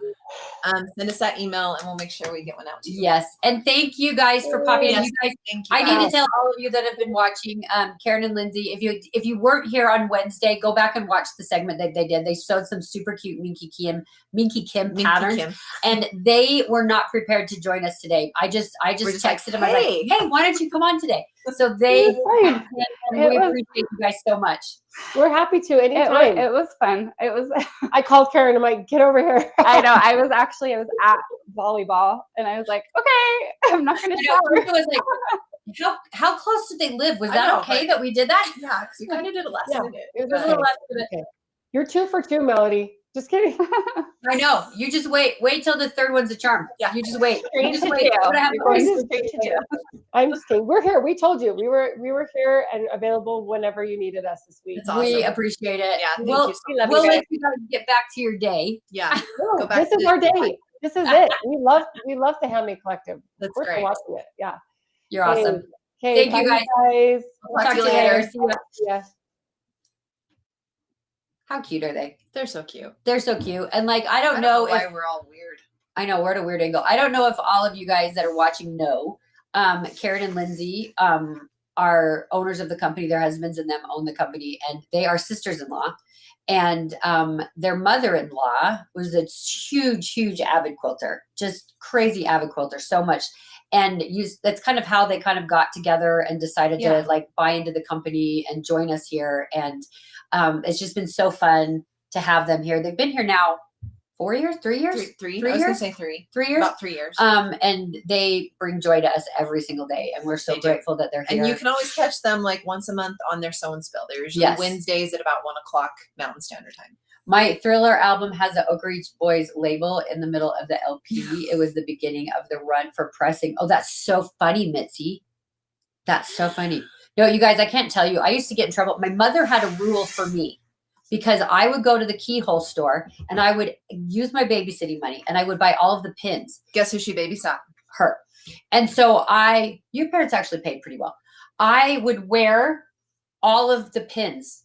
Send us that email and we'll make sure we get one out to you. Yes. And thank you guys for popping in. Yes, You guys, thank you. I need guys. to tell all of you that have been watching, Karen and Lindsay, if you weren't here on Wednesday, go back and watch the segment that they did. They showed some super cute Minky Kim Minky patterns, Kim. and they were not prepared to join us today. I just We're just like, texted them. I was like, "Hey." hey, why don't you come on today? So they, Right. and It we was- appreciate you guys so much. we're happy to It anytime. was fun. It was. I called Karen. I'm like, get over here. I know. I was at volleyball, and I was like, okay, I'm not going to You know, shower. it was like, how close did they live? Was I that know, okay but- that we did that? Yeah, because you kind of did a last Yeah. minute. It was Just a okay. little less than it. Okay. You're 2 for 2, Melody. Just kidding. I know. You just wait till the third one's a charm. Yeah. You just wait. Straight You just to wait. two. It's gonna happen. You're going This is straight to two. I'm just kidding. We're here. We told you we were here and available whenever you needed us this week. It's awesome. We appreciate it. Yeah, thank we'll you so We love we'll you guys. let you guys get back to your day. Yeah, No, go back this to is the- our day. This is it. We love the Handmade Collective. that's We're great. watching it. Yeah. You're awesome. Okay. Thank you, bye, guys. guys. Talk to you later. See ya. Yeah. How cute are they? They're so cute. They're so cute. And like I I don't know why if we're all weird. I know we're at a weird angle. I don't know if all of you guys that are watching know. Karen and Lindsay are owners of the company. Their husbands and them own the company, and they are sisters-in-law. And their mother-in-law was a huge avid quilter, just crazy avid quilter, so much. And that's kind of how they kind of got together and decided Yeah. to like buy into the company and join us here. And it's just been so fun to have them here. They've been here now 4 years, 3 years, Three. Three I was gonna years? say 3. 3 years. About 3 years. And they bring joy to us every single day, and we're so They do. grateful that they're here. And you can always catch them like once a month on their Sew and Spill. They're usually Yes. Wednesdays at about 1:00 Mountain Standard Time. My Thriller album has an Oak Ridge Boys label in the middle of the LP. It was the beginning of the run for pressing. Oh, that's so funny, Mitzi. That's so funny. No, you guys, I can't tell you. I used to get in trouble. My mother had a rule for me because I would go to the keyhole store and I would use my babysitting money and I would buy all of the pins. Guess who she babysat? Her. And so your parents actually paid pretty well. I would wear all of the pins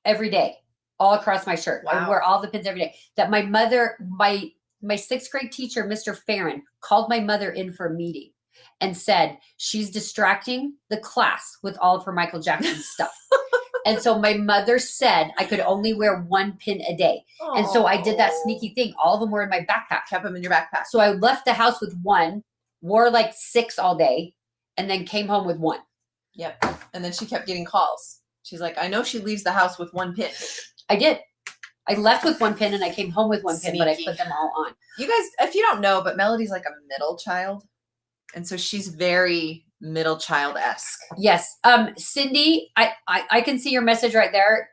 every day, all across my shirt. I would Wow. wear all the pins every day. That my mother, my 6th grade teacher, Mr. Farron, called my mother in for a meeting and said, she's distracting the class with all of her Michael Jackson stuff. And so my mother said I could only wear 1 pin a day. And so I did that sneaky thing. All of them were in my backpack. Kept them in your backpack. So I left the house with 1, wore like 6 all day, and then came home with 1. Yep. And then she kept getting calls. She's like, I know she leaves the house with 1 pin. I did. I left with 1 pin and I came home with 1 pin, but I Sneaky. put them all on. You guys, if you don't know, but Melody's like a middle child. And so she's very middle child-esque. Yes. Cindy, I can see your message right there.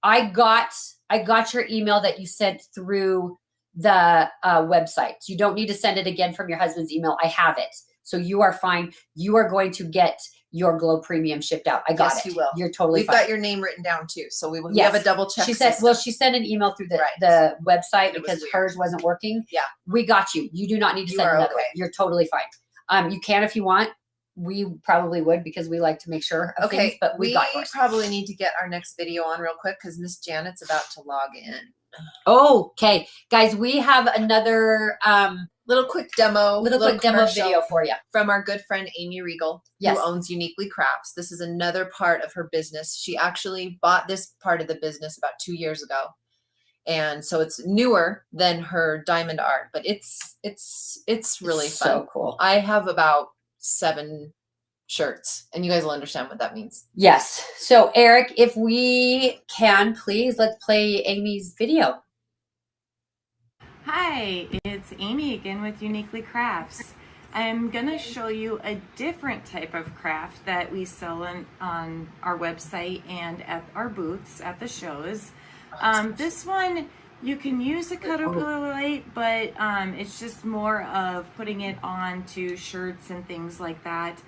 I got your email that you sent through the website. You don't need to send it again from your husband's email. I have it. So you are fine. You are going to get your Glow Premium shipped out. I got Yes, it. you will. You're totally We've fine. got your name written down too. So we Yes. have a double check. She said, system. well, she sent an email through Right. the website It was because weird. hers wasn't working. Yeah. We got you. You do not need to You send are another one. okay. You're totally fine. You can if you want. we probably would because we like to make sure of things, but we got yours. probably need to get our next video on real quick because Miss Janet's about to log in. Okay, guys, we have another Little quick demo commercial video for you from our good friend Amy Regal, Yes. who owns Uniquely Crafts. This is another part of her business. She actually bought this part of the business about 2 years ago. And so it's newer than her diamond art, but it's really fun. So cool. I have about 7 shirts, and you guys will understand what that means. Yes. So Eric, if we can, please, let's play Amy's video. Hi, it's Amy again with Uniquely Crafts. I'm going to show you a different type of craft that we sell on our website and at our booths at the shows. This one, you can use a caterpillar light, but it's just more of putting it onto shirts and things like that.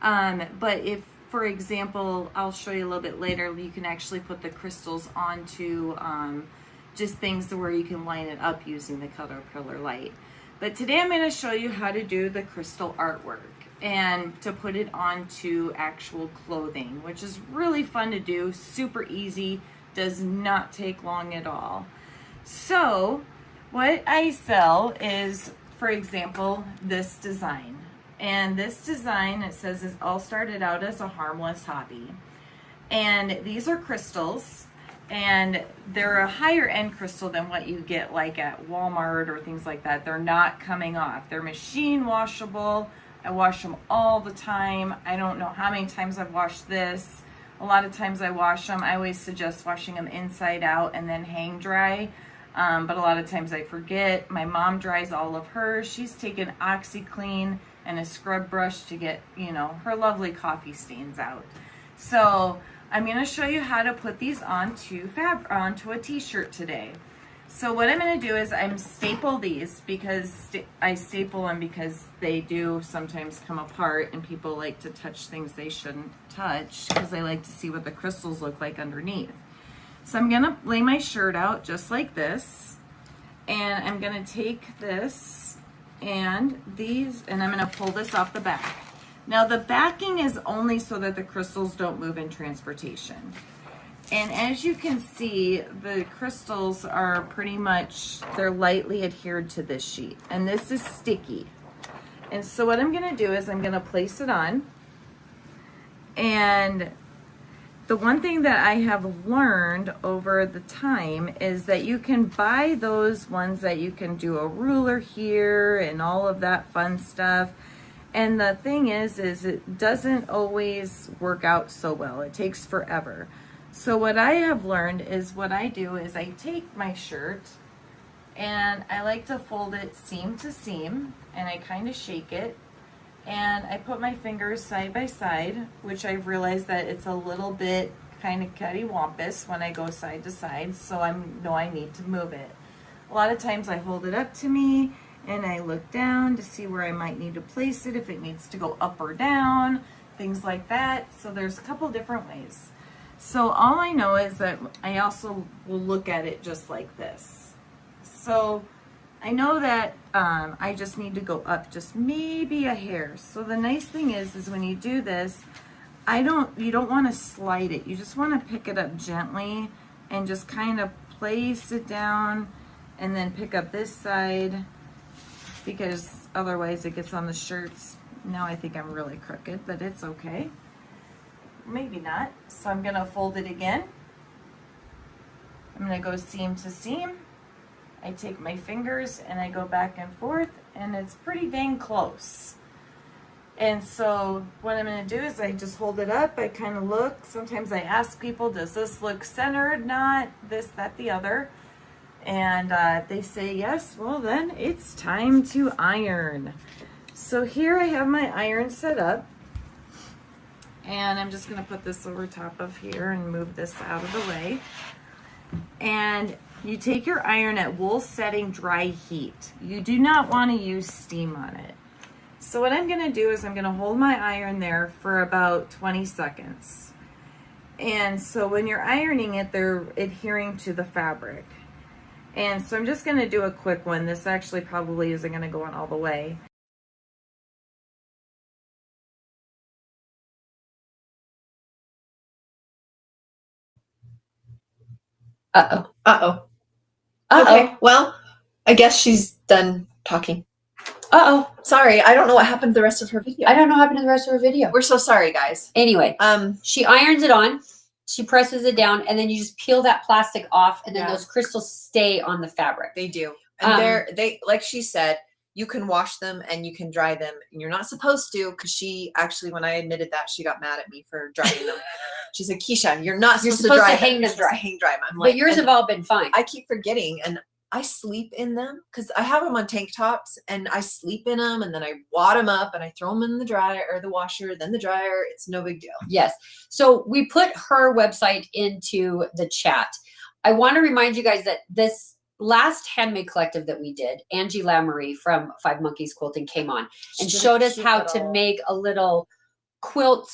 But if, for example, I'll show you a little bit later, you can actually put the crystals onto just things where you can line it up using the caterpillar light. But today I'm going to show you how to do the crystal artwork and to put it onto actual clothing, which is really fun to do, super easy, does not take long at all. So what I sell is, for example, this design. And this design, it says, is all started out as a harmless hobby. And these are crystals. And they're a higher end crystal than what you get like at Walmart or things like that. They're not coming off. They're machine washable. I wash them all the time. I don't know how many times I've washed this. A lot of times I wash them. I always suggest washing them inside out and then hang dry. But a lot of times I forget. My mom dries all of hers. She's taken OxyClean and a scrub brush to get, you know, her lovely coffee stains out. So I'm going to show you how to put these onto a t-shirt today. So what I'm going to do is I'm staple these because I staple them because they do sometimes come apart and people like to touch things they shouldn't touch because they like to see what the crystals look like underneath. So I'm going to lay my shirt out just like this, and I'm going to take this and these, and I'm going to pull this off the back. Now the backing is only so that the crystals don't move in transportation. And as you can see, the crystals are pretty much, they're lightly adhered to this sheet. And this is sticky. And so what I'm gonna do is I'm gonna place it on. And the one thing that I have learned over the time is that you can buy those ones that you can do a ruler here and all of that fun stuff. And the thing is it doesn't always work out so well. It takes forever. So what I have learned is what I do is I take my shirt and I like to fold it seam to seam, and I kind of shake it, and I put my fingers side by side, which I've realized that it's a little bit kind of cattywampus when I go side to side, so I know I need to move it. A lot of times I hold it up to me and I look down to see where I might need to place it, if it needs to go up or down, things like that. So there's a couple different ways. So all I know is that I also will look at it just like this. So I know that I just need to go up just maybe a hair. So the nice thing is when you do this, you don't want to slide it. You just want to pick it up gently and just kind of place it down and then pick up this side, because otherwise it gets on the shirts. Now I think I'm really crooked, but it's okay. Maybe not. So I'm gonna fold it again. I'm gonna go seam to seam. I take my fingers and I go back and forth, and it's pretty dang close. And so what I'm gonna do is I just hold it up, I kind of look. Sometimes I ask people, does this look centered? Not this, that, the other. And if they say yes, well then it's time to iron. So here I have my iron set up. And I'm just going to put this over top of here and move this out of the way. And you take your iron at wool setting dry heat. You do not want to use steam on it. So what I'm going to do is I'm going to hold my iron there for about 20 seconds. And so when you're ironing it, they're adhering to the fabric. And so I'm just going to do a quick one. This actually probably isn't going to go on all the way. Uh-oh. Uh-oh. Uh-oh. Okay, well, I guess she's done talking. Uh-oh. Sorry, I don't know what happened to the rest of her video. I don't know what happened to the rest of her video. We're so sorry, guys. Anyway, Um, she irons it on, she presses it down, and then you just peel that plastic off, and then Yeah. those crystals stay on the fabric. they do. And Um, they like she said, you can wash them and you can dry them. And you're not supposed to, because she actually, when I admitted that, she got mad at me for drying them. She said, Keisha, you're not You're supposed, supposed to dry hang them. them You're supposed to dry. hang dry them. I'm but like, yours and have all been fine. I keep forgetting, and I sleep in them because I have them on tank tops, and I sleep in them, and then I wad them up and I throw them in the dryer or the washer, then the dryer. It's no big deal. Yes. So we put her website into the chat. I want to remind you guys that this last handmade collective that we did, Angie Lamoureux from Five Monkeys Quilting came on and She did a showed us cute how to little make a little quilt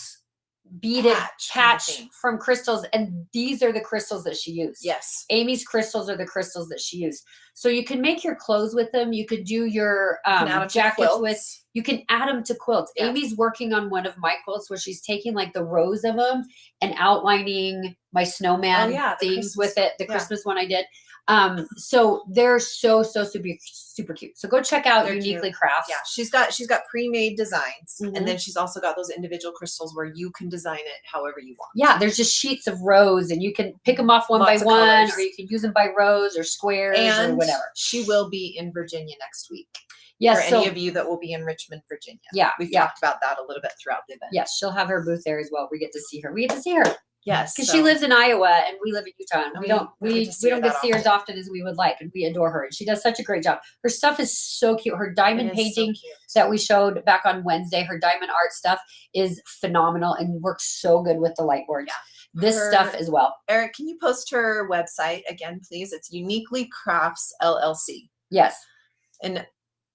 beaded patch kind of patch thing. from crystals. And these are the crystals that she used. Yes. Amy's crystals are the crystals that she used. So you can make your clothes with them. You could do your You can add 'em to jackets with. quilts. You can add them to quilts. Yes. Amy's working on one of my quilts where she's taking like the rows of them and outlining my snowman yeah, the things with Christmas- it. The yeah. Christmas one I did. So they're so super cute. So go check out They're Uniquely cute. Crafts. Yeah, she's got pre-made designs, Mhm. and then she's also got those individual crystals where you can design it however you want. Yeah, there's just sheets of rows, and you can pick them off one Lots by of one, colors. or you can use them by rows or squares or And whatever. she will be in Virginia next week. Yes, For so any of you that will be in Richmond, Virginia. yeah, We've yeah, talked about that a little bit throughout the event. yes, she'll have her booth there as well. We get to see her. We get to see her Yes. because so- she lives in Iowa and we live in Utah. And And we we don't don't we get to see we her don't get that to see her as often as we would like, and we adore her. And she does such a great job. Her stuff is so cute. Her it diamond is so painting cute. that we showed back on Wednesday, her diamond art stuff is phenomenal and works so good with the light boards. Yeah. This stuff Her- as well. Eric, can you post her website again, please? It's Uniquely Crafts LLC. Yes, And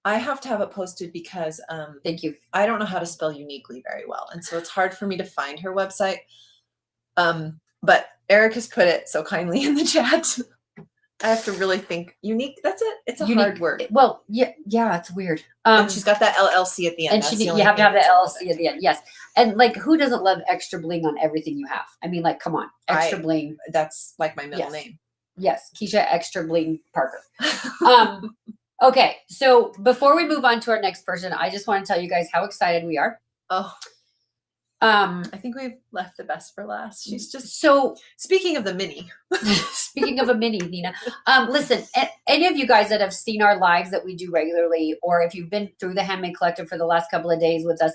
I have to have it posted because thank you. I don't know how to spell uniquely very well. And so it's hard for me to find her website. But Eric has put it so kindly in the chat. I have to really think. Unique, that's it. It's a hard word. Well, yeah, it's weird. And she's got that LLC at the end. And That's she the you only have to thing have the that's wrong with LLC it. at the end. Yes. And like who doesn't love extra bling on everything you have? I mean, like, come on, extra bling. That's like my middle Yes. name. Yes, Keisha Extra Bling Parker. Okay, so before we move on to our next person, I just want to tell you guys how excited we are. Oh, Um, I think we've left the best for last. She's just so speaking of the mini. speaking of a mini, Nina, listen, any of you guys that have seen our lives that we do regularly, or if you've been through the Handmade Collective for the last couple of days with us,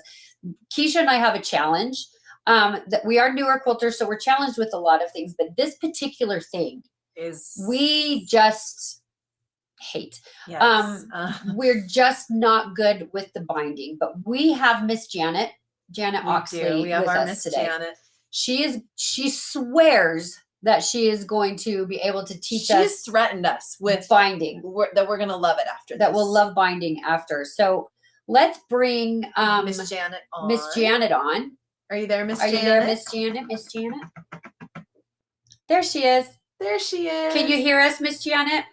Keisha and I have a challenge. That we are newer quilters, so we're challenged with a lot of things, but this particular thing Is we just hate. yes. We're just not good with the binding, but we have Miss Janet We Oxley do. We have with our us Miss today. Janet. She swears that she is going to be able to teach She's us threatened us with binding, that we're gonna love it after that this. we'll love binding after. So let's bring Miss Janet on. Miss Janet on. Are you there, Miss Are Janet? you there, Miss Janet? Miss Janet? There she is. There she is. Can you hear us, Miss Janet?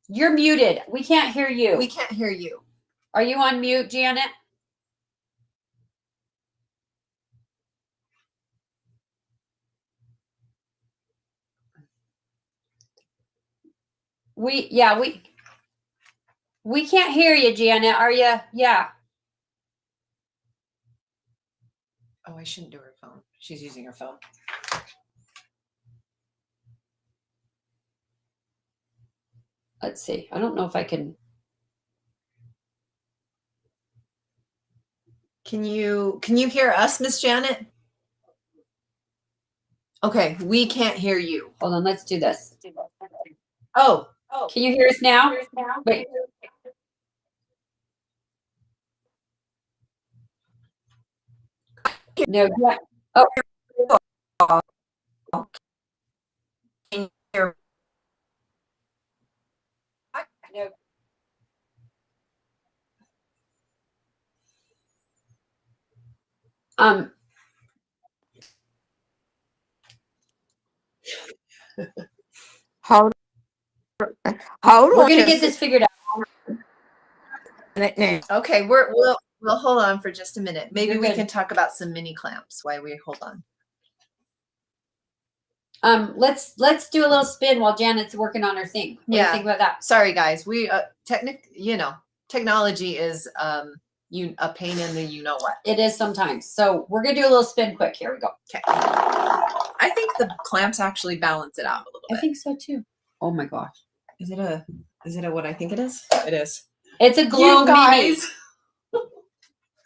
You're muted. We can't hear you. We can't hear you. Are you on mute, Janet? We can't hear you, Janet. Are you? Yeah. Oh, I shouldn't do her phone. She's using her phone. Let's see. I don't know if I can. Can you hear us, Miss Janet? Okay, we can't hear you. Hold on. Let's do this. Oh, Can you hear us now? Wait. No. Yeah. No. How We're gonna get this figured out. okay. We'll hold on for just a minute. Maybe You're we good. can talk about some mini clamps while we hold on. Let's do a little spin while Janet's working on her thing. What do you Yeah. think about that? Sorry, guys. We technology is a pain in the you know what. It is sometimes. So we're gonna do a little spin quick. Here we go. Okay. I think the clamps actually balance it out a little bit. I think so too. Oh my gosh. Is it a what I think it is? It is. It's a glow You mini. guys.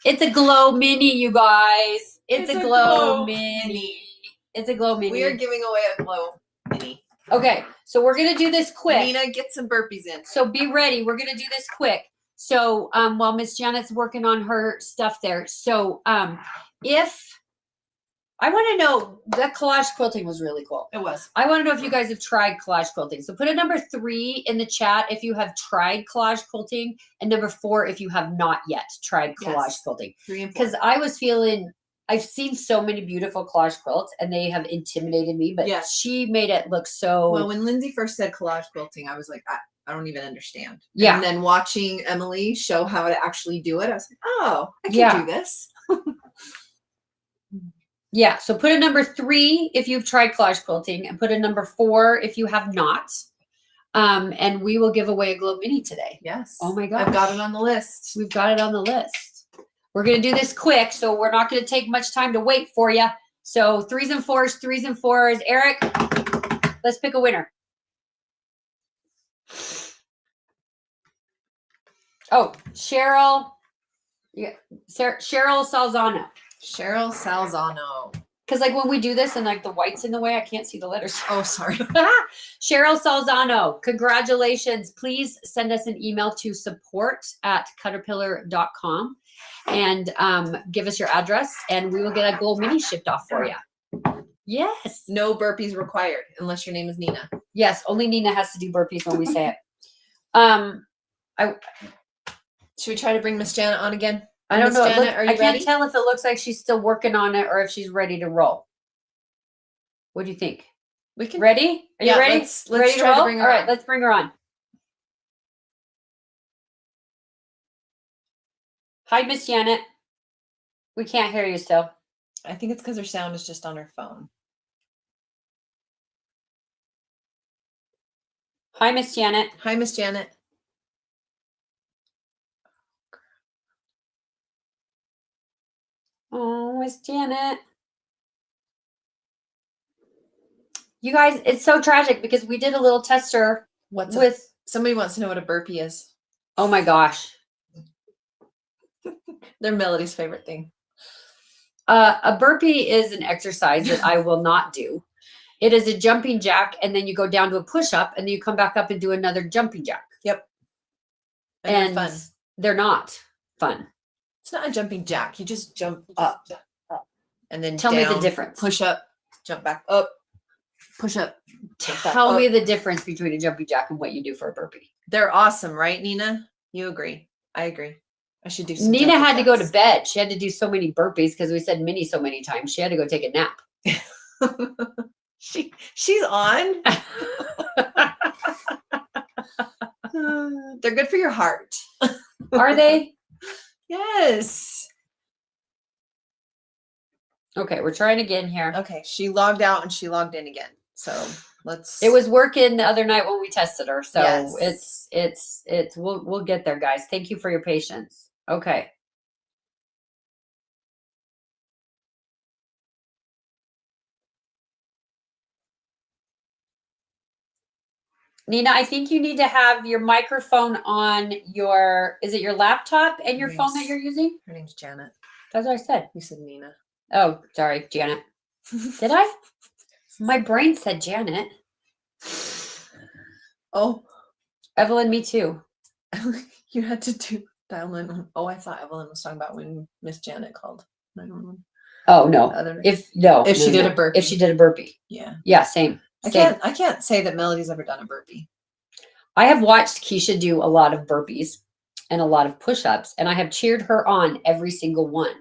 It's a glow mini, you guys. It's a glow mini. mini. It's a glow mini. We are giving away a glow mini. Okay, so we're gonna do this quick. Nina, get some burpees in. So be ready. We're gonna do this quick. So while Miss Janet's working on her stuff there. So if I want to know, that collage quilting was really cool. It was. I want to know if you guys have tried collage quilting. So put a number 3 in the chat if you have tried collage quilting, and number 4 if you have not yet tried collage Yes. quilting. 3 and 4. Because I was feeling, I've seen so many beautiful collage quilts and they have intimidated me, but Yes. she made it look so. Well, when Lindsay first said collage quilting, I was like, I don't even understand. Yeah. And then watching Emily show how to actually do it, I was like, oh, I can Yeah. do this. Yeah, so put a number 3 if you've tried collage quilting, and put a number 4 if you have not. And we will give away a glow mini today. Yes. Oh my gosh. I've got it on the list. We've got it on the list. We're going to do this quick, so we're not going to take much time to wait for you. So 3s and 4s, 3s and 4s. Eric, let's pick a winner. Oh, Cheryl. Yeah, Cheryl Salzano. Cheryl Salzano. Because like when we do this and like the white's in the way, I can't see the letters. Oh, sorry. Cheryl Salzano, congratulations. Please send us an email to support@caterpillar.com and give us your address, and we will get a glow mini shipped off for you. Yes. No burpees required unless your name is Nina. Yes, only Nina has to do burpees when we say it. Should we try to bring Miss Janet on again? I don't Miss know. Janet, are you I can't ready? tell if it looks like she's still working on it or if she's ready to roll. What do you think? We can. Ready? Are you Yeah, ready? let's ready to try to roll? bring her All right, on. let's bring her on. Hi, Miss Janet. We can't hear you still. I think it's because her sound is just on her phone. Hi, Miss Janet. Hi, Miss Janet. Oh, Miss Janet. You guys, it's so tragic because we did a little tester What's with. Somebody wants to know what a burpee is. Oh my gosh. They're Melody's favorite thing. A burpee is an exercise that I will not do. It is a jumping jack, and then you go down to a push up, and then you come back up and do another jumping jack. Yep. And they're fun. they're not fun. It's not a jumping jack. You just jump up and then Tell me the down, difference. Push up, jump back up, push up. jump back Tell me up. the difference between a jumping jack and what you do for a burpee. They're awesome, right, Nina? You agree? I agree. I should do some Nina jumping had to go to jacks. bed. She had to do so many burpees because we said mini so many times. She had to go take a nap. She's on. They're good for your heart. Are they? Yes. Okay, we're trying again here. Okay, she logged out and she logged in again. So let's. It was working the other night when we tested her. So Yes. it's we'll get there, guys. Thank you for your patience. Okay. Nina, I think you need to have your microphone on your, is it your laptop and your phone that Yes. you're using? Her name's Janet. That's what I said. You said Nina. Oh, sorry, Janet. Did I? My brain said Janet. Oh, Evelyn, me too. you had to dial in. Oh, I thought Evelyn was talking about when Miss Janet called 911. Oh no. Other- If no, If she no, did no. a burpee. If she did a burpee. Yeah. Yeah, same. Same. I can't say that Melody's ever done a burpee. I have watched Keisha do a lot of burpees and a lot of push-ups, and I have cheered her on every single one,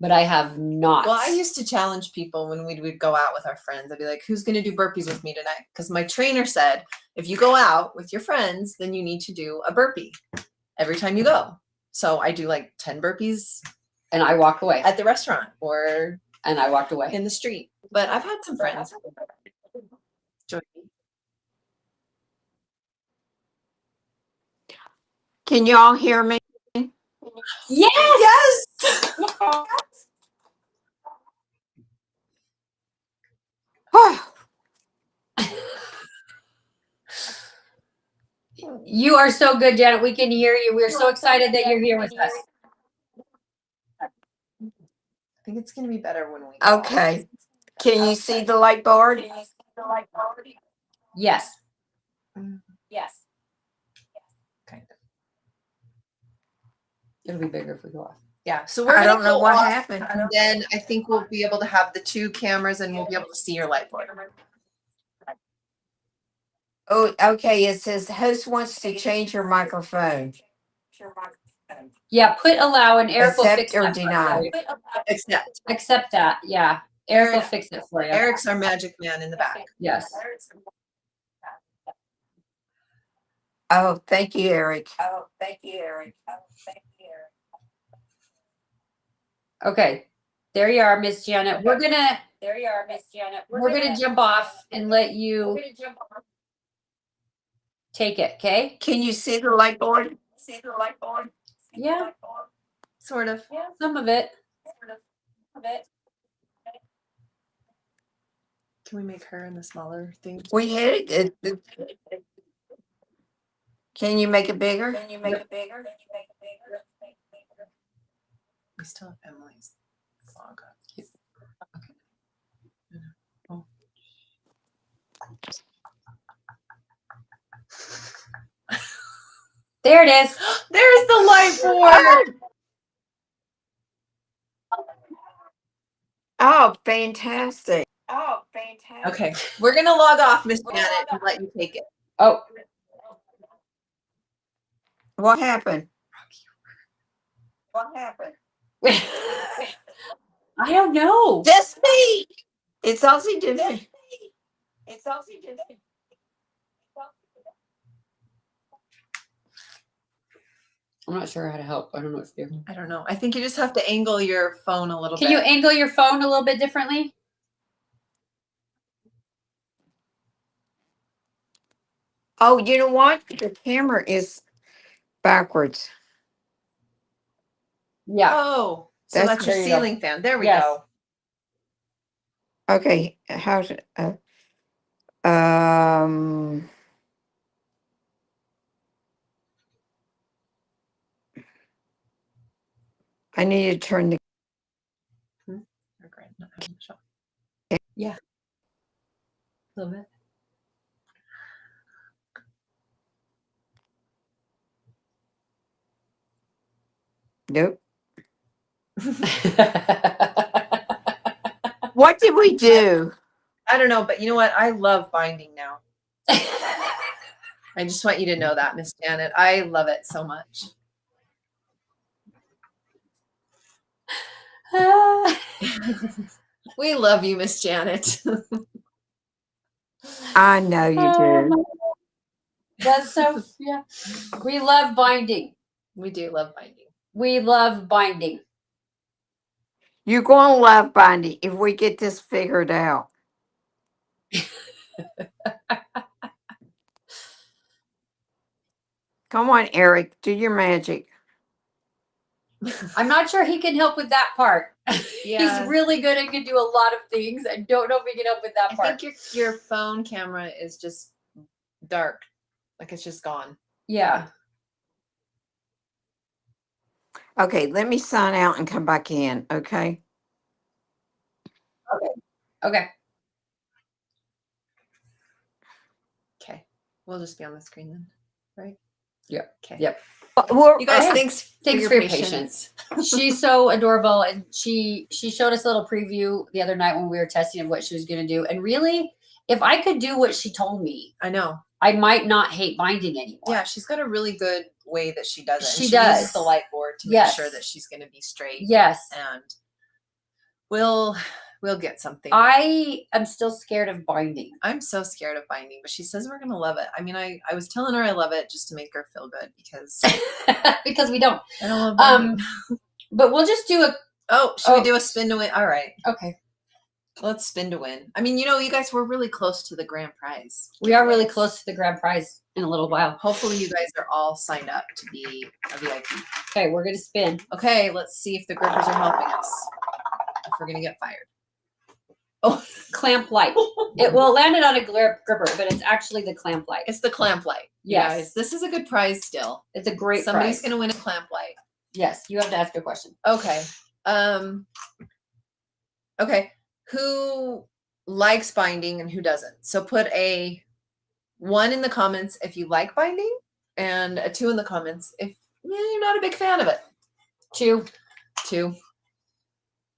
but I have not. Well, I used to challenge people when we would go out with our friends. I'd be like, who's going to do burpees with me tonight? Because my trainer said, if you go out with your friends, then you need to do a burpee every time you go. So I do like 10 burpees and I walked away. at the restaurant or And I walked away. in the street. But I've had some friends. Can you all hear me? Yes. You are so good, Janet. We can hear you. We're so excited that you're here with us. I think it's gonna be better when we go off. Okay. Can you see the light board? Yes. Yes. Kind of. It'll be bigger if we go off. Yeah. So we're I gonna don't know go what off, happened. and then I think we'll be able to have the 2 cameras and we'll be able to see your light board. Oh, okay. It says host wants to change your microphone. Yeah, put allow and Eric will fix Accept or that for deny. you. Except Accept that. Yeah. Eric will Eric- fix it for you. Eric's our magic man in the back. Yes. Oh, thank you, Eric. Okay. There you are, Miss Janet. We're gonna jump off and let you take it, okay? Can you see the light board? Yeah, Sort of. some of it. Can we make her in the smaller thing? We hit it. Can you make it bigger? We still have Emily's log up. Okay. Oh. There it is. There's the light board. Oh, fantastic. Okay, we're gonna log off, Miss Janet, and let you take it. Oh, What happened? I don't know. Just me. It's also different. I'm not sure how to help. I don't know what to do. I don't know. I think you just have to angle your phone a little Can bit. you angle your phone a little bit differently? Oh, you know what? The camera is backwards. Yeah. Oh, so That's- that's your there you go. ceiling fan. There we Yes. go. Okay, how to? I need to turn the. Regret not having the shot. A little bit. Nope. What did we do? I don't know, but you know what? I love binding now. I just want you to know that, Miss Janet. I love it so much. We love you, Miss Janet. I know you do. That's so, yeah. We love binding. We do love binding. We love binding. You're going to love binding if we get this figured out. Come on, Eric, do your magic. I'm not sure he can help with that part. Yeah. He's really good and can do a lot of things. I don't know if he can help with that I part. think your phone camera is just dark. Like it's just gone. Yeah. Okay, let me sign out and come back in, okay? Okay. Okay. We'll just be on the screen then. Right? Yep. Okay. Yep. You guys, Okay. thanks Thanks for your patience. She's so adorable, and she showed us a little preview the other night when we were testing of what she was going to do. And really, if I could do what she told me, I know. I might not hate binding anymore. Yeah, she's got a really good way that she does it. She Uses does. the light board to Yes. make sure that she's going to be straight. Yes. And we'll get something. I am still scared of binding. I'm so scared of binding, but she says we're going to love it. I mean, I was telling her I love it just to make her feel good because Because we don't. I don't love binding. But we'll just do a. Oh, should we do a spin to win? All right. Okay. Let's spin to win. I mean, you know, you guys were really close to the grand prize. We are really close to the grand prize. in a little while. Hopefully you guys are all signed up to be a VIP. Okay, we're gonna spin. Okay, let's see if the grippers are helping us. If we're gonna get fired. Oh, Clamp light. It will land it on a gripper, but it's actually the clamp light. it's the clamp light. You Yes. guys, this is a good prize still. It's a great Somebody's prize. gonna win a clamp light. Yes, you have to ask a question. Okay. Okay. Who likes binding and who doesn't? So put a 1 in the comments if you like binding, and a 2 in the comments if you're not a big fan of it. 2. 2.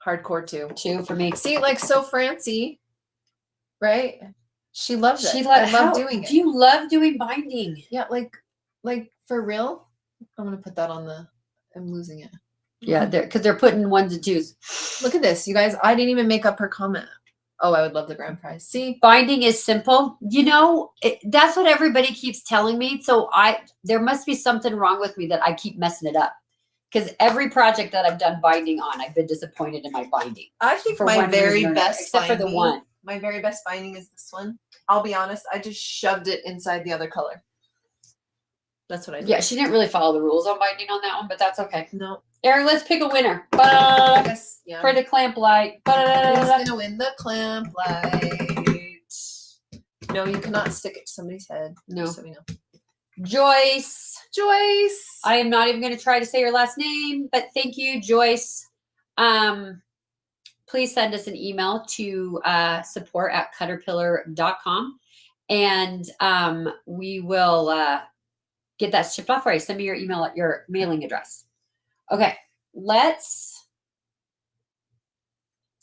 Hardcore 2. 2 for me. See, like, so Francie, right? She loves it. She I love doing it. Do you love doing binding? Yeah, like for real. I'm gonna put that on the. I'm losing it. Yeah, because they're putting 1s and 2s. Look at this, you guys. I didn't even make up her comment. Oh, I would love the grand prize. See, Binding is simple. You know, that's what everybody keeps telling me. So there must be something wrong with me that I keep messing it up. Because every project that I've done binding on, I've been disappointed in my binding. I think For my one very reason or another, best except for the binding- one. My very best binding is this one. I'll be honest, I just shoved it inside the other color. That's what I did. Yeah, she didn't really follow the rules on binding on that one, but that's okay. No. Eric, let's pick a winner. I guess, yeah. For the clamp light. Who's gonna win the clamp light? No, you cannot stick it to somebody's head. No. So we know. Joyce. Joyce. I am not even going to try to say your last name, but thank you, Joyce. Please send us an email to support@cutterpillar.com, and we will get that shipped off for you. Send me your email at your mailing address. Okay, let's.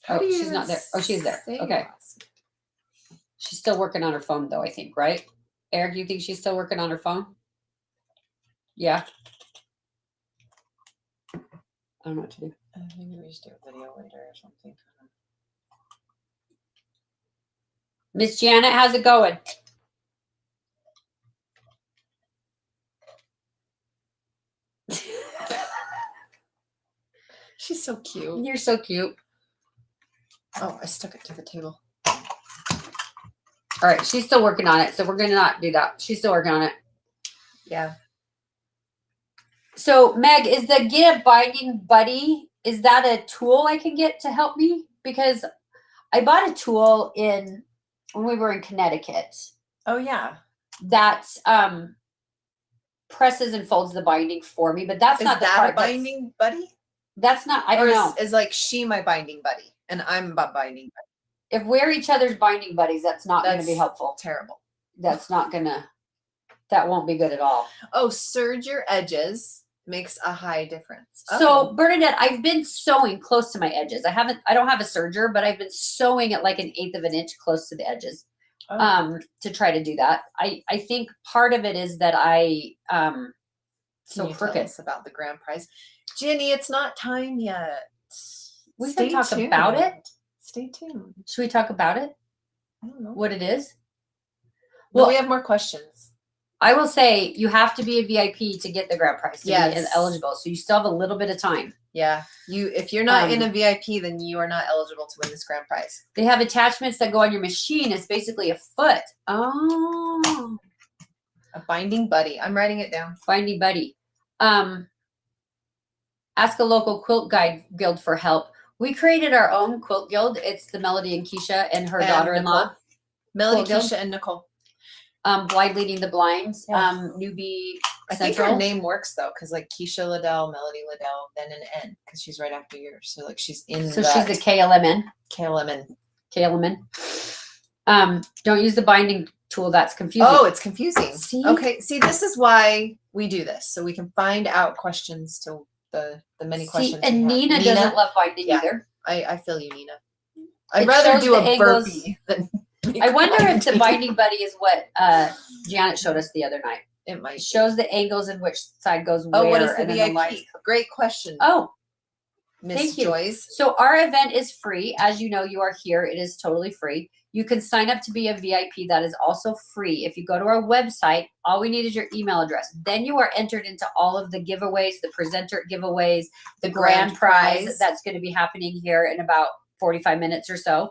How do you she's not there. Oh, she's there. say Okay. last? She's still working on her phone, though, I think, right? Eric, do you think she's still working on her phone? Yeah. I don't know what to do. I think we just do a video later or something. Miss Janet, how's it going? She's so cute. You're so cute. Oh, I stuck it to the table. All right, she's still working on it, so we're gonna not do that. She's still working on it. Yeah. So, Meg, is the Get a Binding Buddy, is that a tool I can get to help me? Because I bought a tool when we were in Connecticut Oh yeah. that presses and folds the binding for me, but that's Is not the that part a binding buddy? That's not, I don't Or know. is like she my binding buddy and I'm a binding buddy? If we're each other's binding buddies, that's not going to be That's helpful. Terrible. That's not going to, that won't be good at all. Oh, serge your edges makes a high difference. So Bernadette, I've been sewing close to my edges. I don't have a serger, but I've been sewing at like 1/8 of an inch close to the edges. Oh. To try to do that. I think part of it is that I Can so you tell crooked. us about the grand prize? Ginny, it's not time yet. We Stay can talk about tuned. it. Stay tuned. Should we talk about it? I don't know. What it is? Well, Well, we have more questions. I will say you have to be a VIP to get the grand prize to be Yes. eligible. So you still have a little bit of time. Yeah. If you're not in a VIP, then you are not eligible to win this grand prize. They have attachments that go on your machine. It's basically a foot. Oh, A binding buddy. I'm writing it down. Binding Buddy. Ask a local quilt guild for help. We created our own quilt guild. It's the Melody and Keisha and her And daughter-in-law. Nicole. Melody, Quilt guild. Keisha, and Nicole. Blind Leading the Blinds. Yeah. Newbie I think Central. her name works though, because like Keisha Liddell, Melody Liddell, then an N, because she's right after yours. So like she's in So that she's the KLMN. KLMN. Don't use the binding tool. That's confusing. Oh, it's confusing. See? Okay. See, this is why we do this. So we can find out questions to the many See, questions. and we have. Nina doesn't love binding Yeah. either. I feel you, Nina. I'd It rather shows do the a angles. burpee than I wonder if the Binding Buddy is what Janet showed us the other night. It might It shows the angles and which side goes where. Oh, what is the and then the VIP? lines. Great question, Oh, Miss thank you. Joyce. so our event is free. As you know, you are here. It is totally free. You can sign up to be a VIP. That is also free. If you go to our website, all we need is your email address. Then you are entered into all of the giveaways, the presenter giveaways, the grand prize that's going to be happening here in about 45 minutes or so.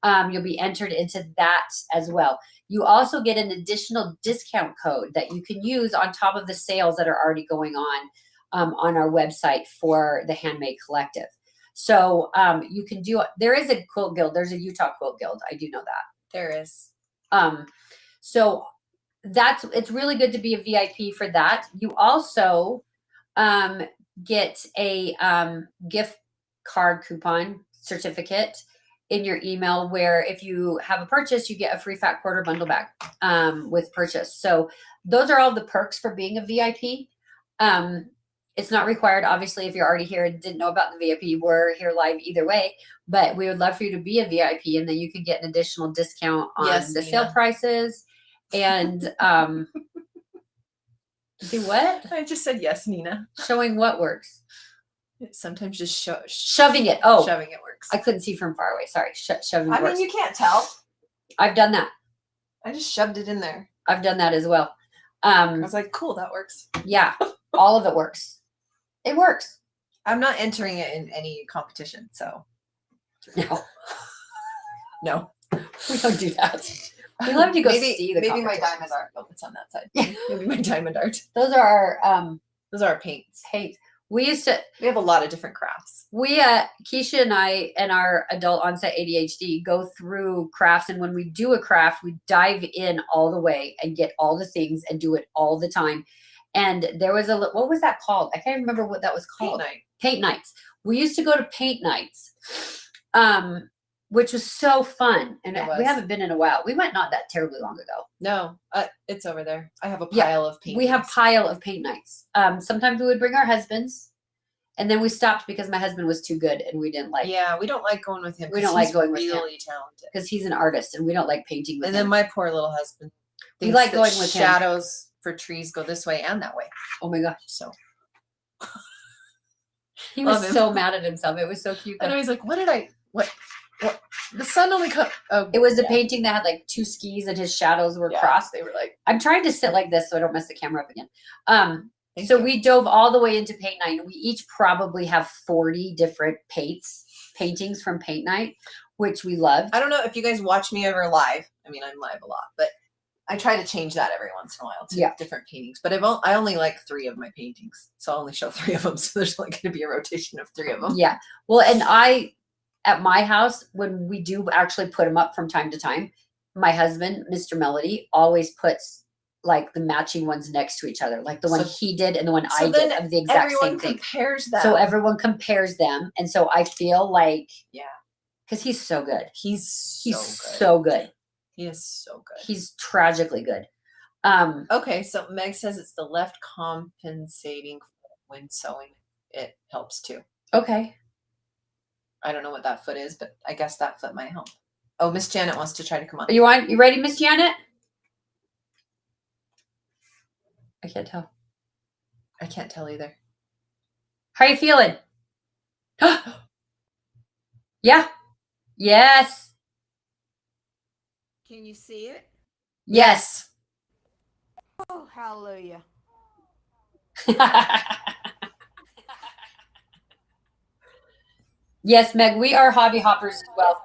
You'll be entered into that as well. you also get an additional discount code that you can use on top of the sales that are already going on our website for the Handmade Collective. So you can do, there is a quilt guild. There's a Utah Quilt Guild. I do know that. There is. So it's really good to be a VIP for that. You also get a gift card coupon certificate in your email where if you have a purchase, you get a free fat quarter bundle bag with purchase. So those are all the perks for being a VIP. It's not required, obviously, if you're already here and didn't know about the VIP, we're here live either way, but we would love for you to be a VIP, and then you can get an additional discount on the sale prices. And do what? I just said yes, Nina. Showing what works? Sometimes just shoving it. Oh, shoving it works. I couldn't see from far away. Sorry. Shoving. I mean, you can't tell. I've done that. I just shoved it in there. I've done that as well. I was like, cool, that works. Yeah, all of it works. It works. I'm not entering it in any competition, so no, no, we don't do that. We love to go see the. Maybe my diamond art. Oh, it's on that side. Yeah, maybe my diamond art. Those are our paints. We have a lot of different crafts. Keisha and I and our adult onset ADHD go through crafts, and when we do a craft, we dive in all the way and get all the things and do it all the time. And there was what was that called? I can't remember what that was called. Paint nights. We used to go to paint nights, which was so fun. And we haven't been in a while. We went not that terribly long ago. No, it's over there. I have a pile of paint. We have pile of paint nights. Sometimes we would bring our husbands, and then we stopped because my husband was too good, and we didn't like. Yeah, we don't like going with him. We don't like going with him. Really talented because he's an artist, and we don't like painting with him. And then my poor little husband. We like going with him. Shadows for trees go this way and that way. Oh my gosh! So he was so mad at himself. It was so cute. I know, he's like, what? The sun only cut. Oh, it was a painting that had like two skis and his shadows were crossed. They were like, I'm trying to sit like this so I don't mess the camera up again. So we dove all the way into paint night. We each probably have 40 different paintings from paint night, which we loved. I don't know if you guys watch me ever live. I mean, I'm live a lot, but I try to change that every once in a while to different paintings. But I only like 3 of my paintings, so I'll only show 3 of them. So there's only going to be a rotation of 3 of them. Yeah. Well, and at my house, when we do actually put them up from time to time, my husband, Mr. Melody, always puts like the matching ones next to each other, like the one he did and the one I did of the exact same thing. Compares them. So everyone compares them, and so I feel like because he's so good. He's so good. He is so good. He's tragically good. Okay, so Meg says it's the left compensating when sewing. It helps too. Okay. I don't know what that foot is, but I guess that foot might help. Oh, Miss Janet wants to try to come on. You ready, Miss Janet? I can't tell. I can't tell either. How are you feeling? Yeah. Yes. Can you see it? Yes. Oh, hallelujah. Yes, Meg, we are hobby hoppers as well.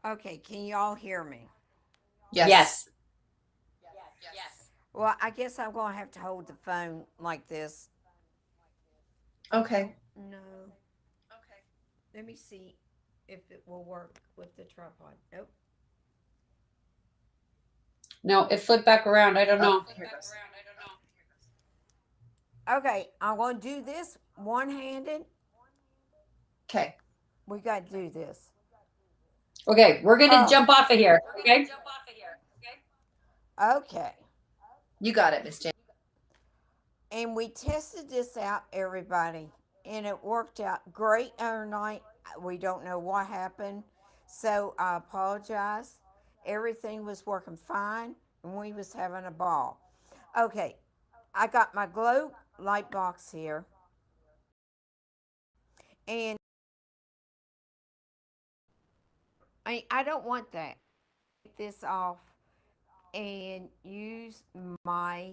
Okay, can you all hear me? Yes. Well, I guess I'm going to have to hold the phone like this. Okay. No. Okay. Let me see if it will work with the tripod. Nope. No, it flipped back around. I don't know. Here it goes. Okay, I'm going to do this one-handed. Okay. We got to do this. Okay, we're going to jump off of here. Okay. Okay. You got it, Miss Jane. And we tested this out, everybody, and it worked out great overnight. We don't know what happened, so I apologize. Everything was working fine, and we was having a ball. Okay, I got my glow light box here, and I don't want that. Take this off and use my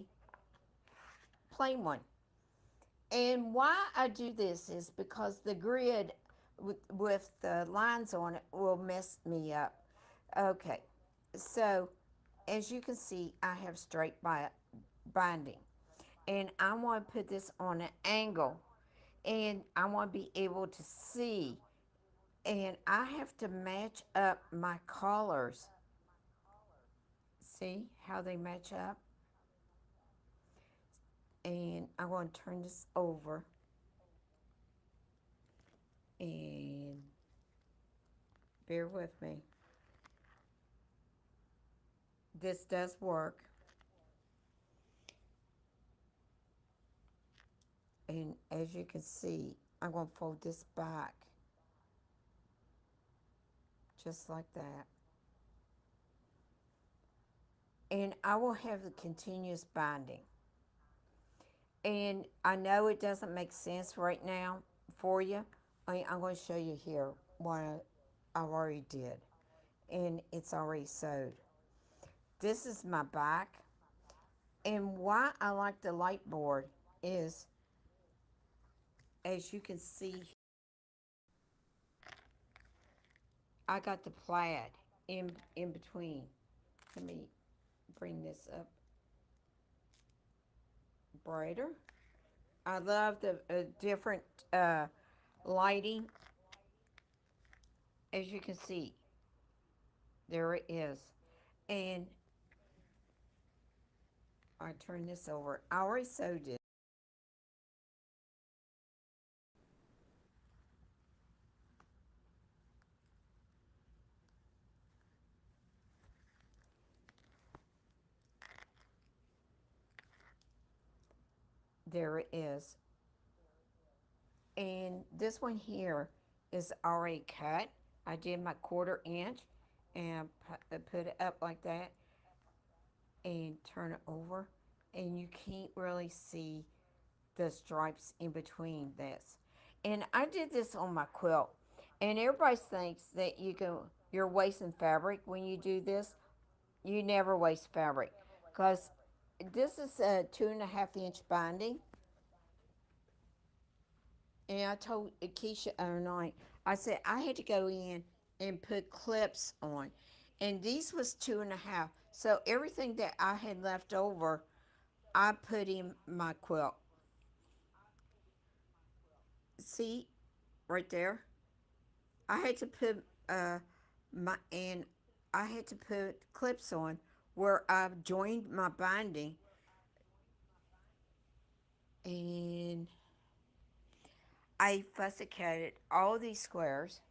plain one. And why I do this is because the grid with the lines on it will mess me up. Okay, so as you can see, I have straight binding, and I want to put this on an angle, and I want to be able to see, and I have to match up my collars. See how they match up? And I'm going to turn this over, and bear with me. This does work. And as you can see, I'm going to fold this back just like that. And I will have the continuous binding. And I know it doesn't make sense right now for you. I'm going to show you here what I already did. And it's already sewed. This is my back. And why I like the light board is, as you can see, I got the plaid in between. Let me bring this up brighter. I love the different lighting. As you can see, there it is. And I turn this over. I already sewed it. There it is. And this one here is already cut. I did my 1/4 inch and put it up like that and turn it over. And you can't really see the stripes in between this. And I did this on my quilt. And everybody thinks that you're wasting fabric when you do this. You never waste fabric, because this is a 2.5 inch binding. And I told Keisha overnight, I said I had to go in and put clips on. And these was 2.5. So everything that I had left over, I put in my quilt. See, right there? I had to put I had to put clips on where I joined my binding, and I fussy coated all these squares.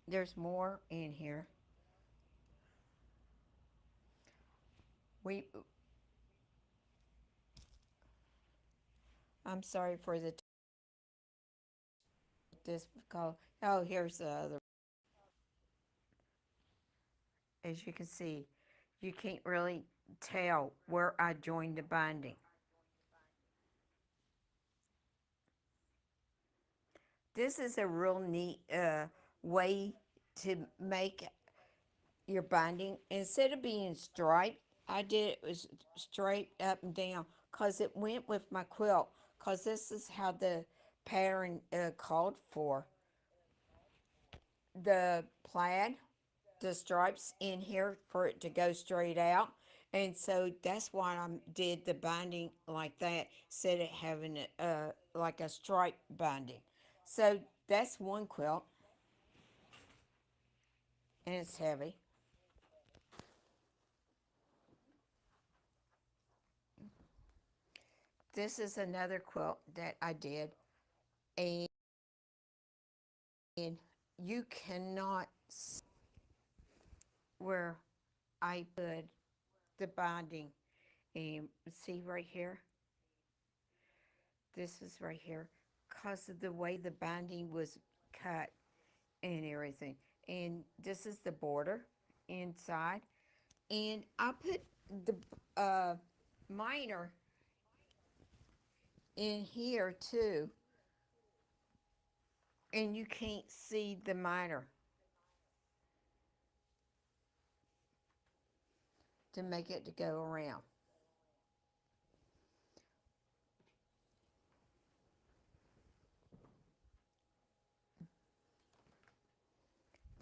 There's more in here. We I'm sorry for the this call. Oh, here's the other. As you can see, you can't really tell where I joined the binding. This is a real neat way to make your binding. Instead of being striped, I did it was straight up and down because it went with my quilt, because this is how the pattern called for. The plaid, the stripes in here for it to go straight out. And so that's why I did the binding like that, instead of having it like a stripe binding. So that's one quilt, and it's heavy. This is another quilt that I did, and you cannot see where I put the binding. And see right here? This is right here, because of the way the binding was cut and everything. And this is the border inside. And I put the miner in here too. And you can't see the miner to make it to go around.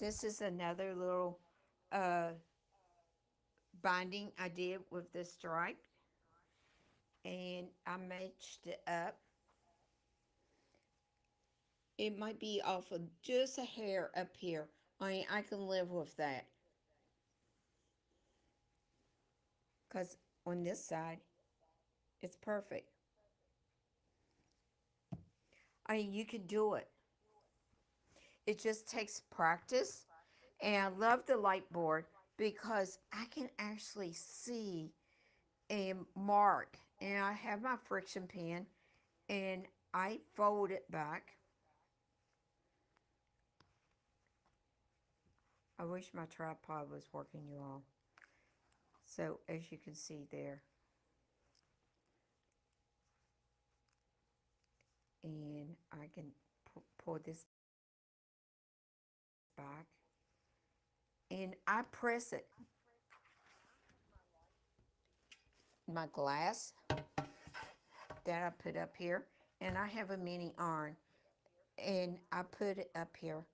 This is another little uh, binding I did with this stripe. And I matched it up. It might be off of just a hair up here. I mean, I can live with that. Because on this side, it's perfect. I mean, you can do it. It just takes practice. And I love the light board because I can actually see and mark. And I have my friction pen and I fold it back. I wish my tripod was working, you all. So as you can see there. And I can pull this back. And I press it. My glass that I put up here. And I have a mini iron. And I put it up here.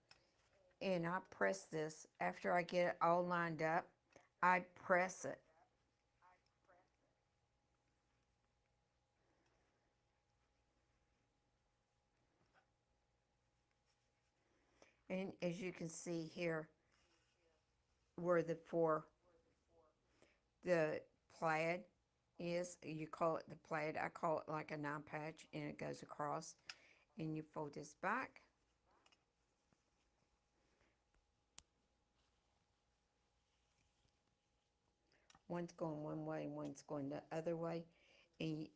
And I press this. After I get it all lined up, I press it. And as you can see here, where the plaid is, you call it the plaid. I call it like a 9-patch, and it goes across. And you fold this back. One's going one way, one's going the other way. And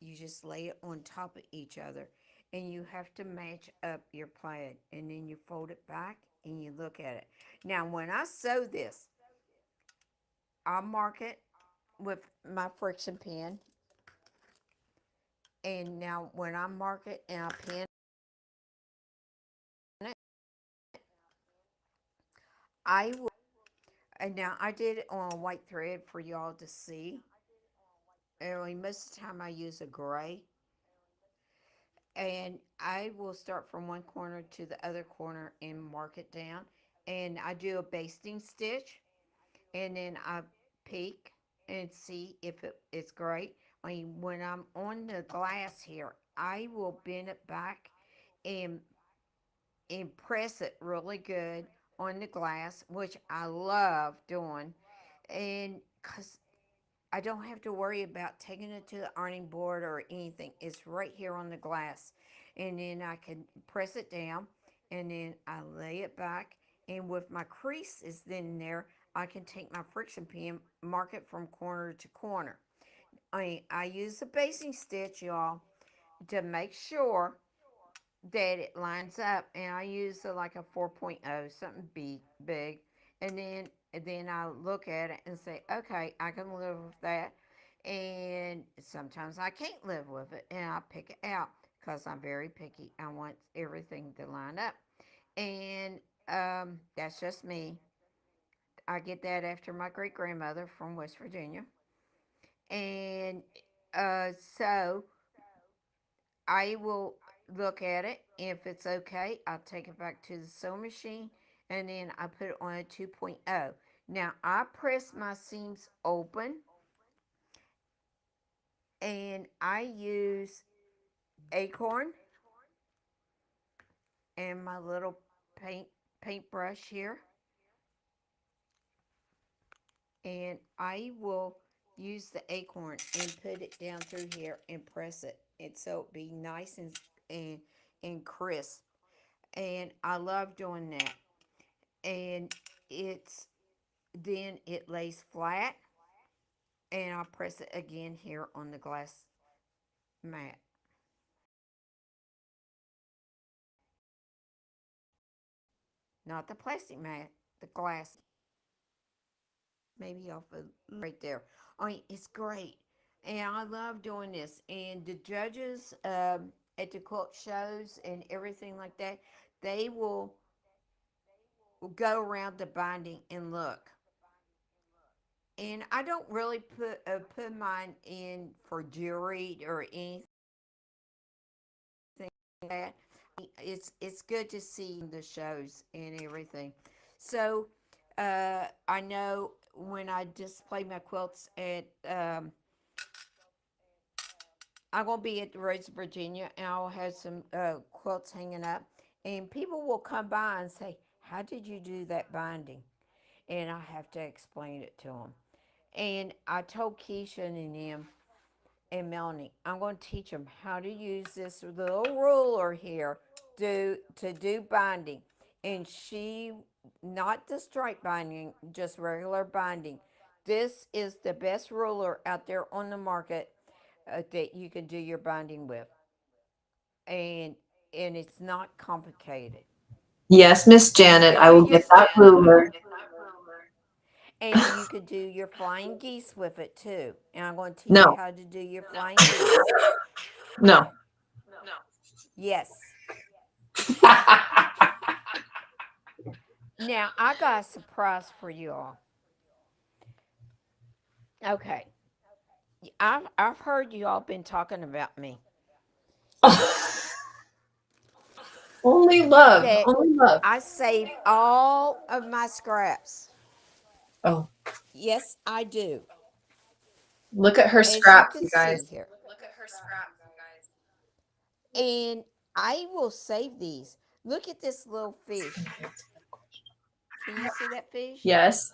you just lay it on top of each other. And you have to match up your plaid. And then you fold it back and you look at it. Now, when I sew this, I'll mark it with my friction pen. And now when I mark it and I pin it, I will. And now I did it on a white thread for y'all to see. And most of the time I use a gray. And I will start from one corner to the other corner and mark it down. And I do a basting stitch. And then I peek and see if it's great. I mean, when I'm on the glass here, I will bend it back and press it really good on the glass, which I love doing. And because I don't have to worry about taking it to the ironing board or anything. It's right here on the glass. And then I can press it down and then I lay it back. And with my creases in there, I can take my friction pen, mark it from corner to corner. I use a basting stitch, y'all, to make sure that it lines up. And I use like a 4.0, something big. And then I look at it and say, okay, I can live with that. And sometimes I can't live with it, and I pick it out because I'm very picky. I want everything to line up. And that's just me. I get that after my great grandmother from West Virginia. And so I will look at it. If it's okay, I'll take it back to the sewing machine and then I put it on a 2.0. Now I press my seams open and I use acorn and my little paintbrush here. And I will use the acorn and put it down through here and press it. And so it be nice and crisp. And I love doing that. And it's then it lays flat and I'll press it again here on the glass mat. Not the plastic mat, the glass. Maybe off of right there. I mean, it's great. And I love doing this. And the judges at the quilt shows and everything like that, they will go around the binding and look. And I don't really put mine in for jewelry or anything like that. It's good to see the shows and everything. So I know when I display my quilts at I'm gonna be at the Rose of Virginia, and I'll have some quilts hanging up, and people will come by and say, "How did you do that binding?" And I have to explain it to them. And I told Keisha and them and Melanie, I'm going to teach them how to use this little ruler here to do binding. And she, not the stripe binding, just regular binding. This is the best ruler out there on the market that you can do your binding with, and it's not complicated. Yes, Miss You Janet, can I do will your get that ruler. and you can do your flying geese with it too. And I'm going to teach you No, how to do your flying geese. no. Yes. Now I got a surprise for you all. Okay, I've heard you all been talking about me. Only love, That only love. I save all of my scraps. Oh, Yes, I do. look at her As you scraps, can you see guys. here. And I will save these. Look at this little fish. Can you see that fish? Yes,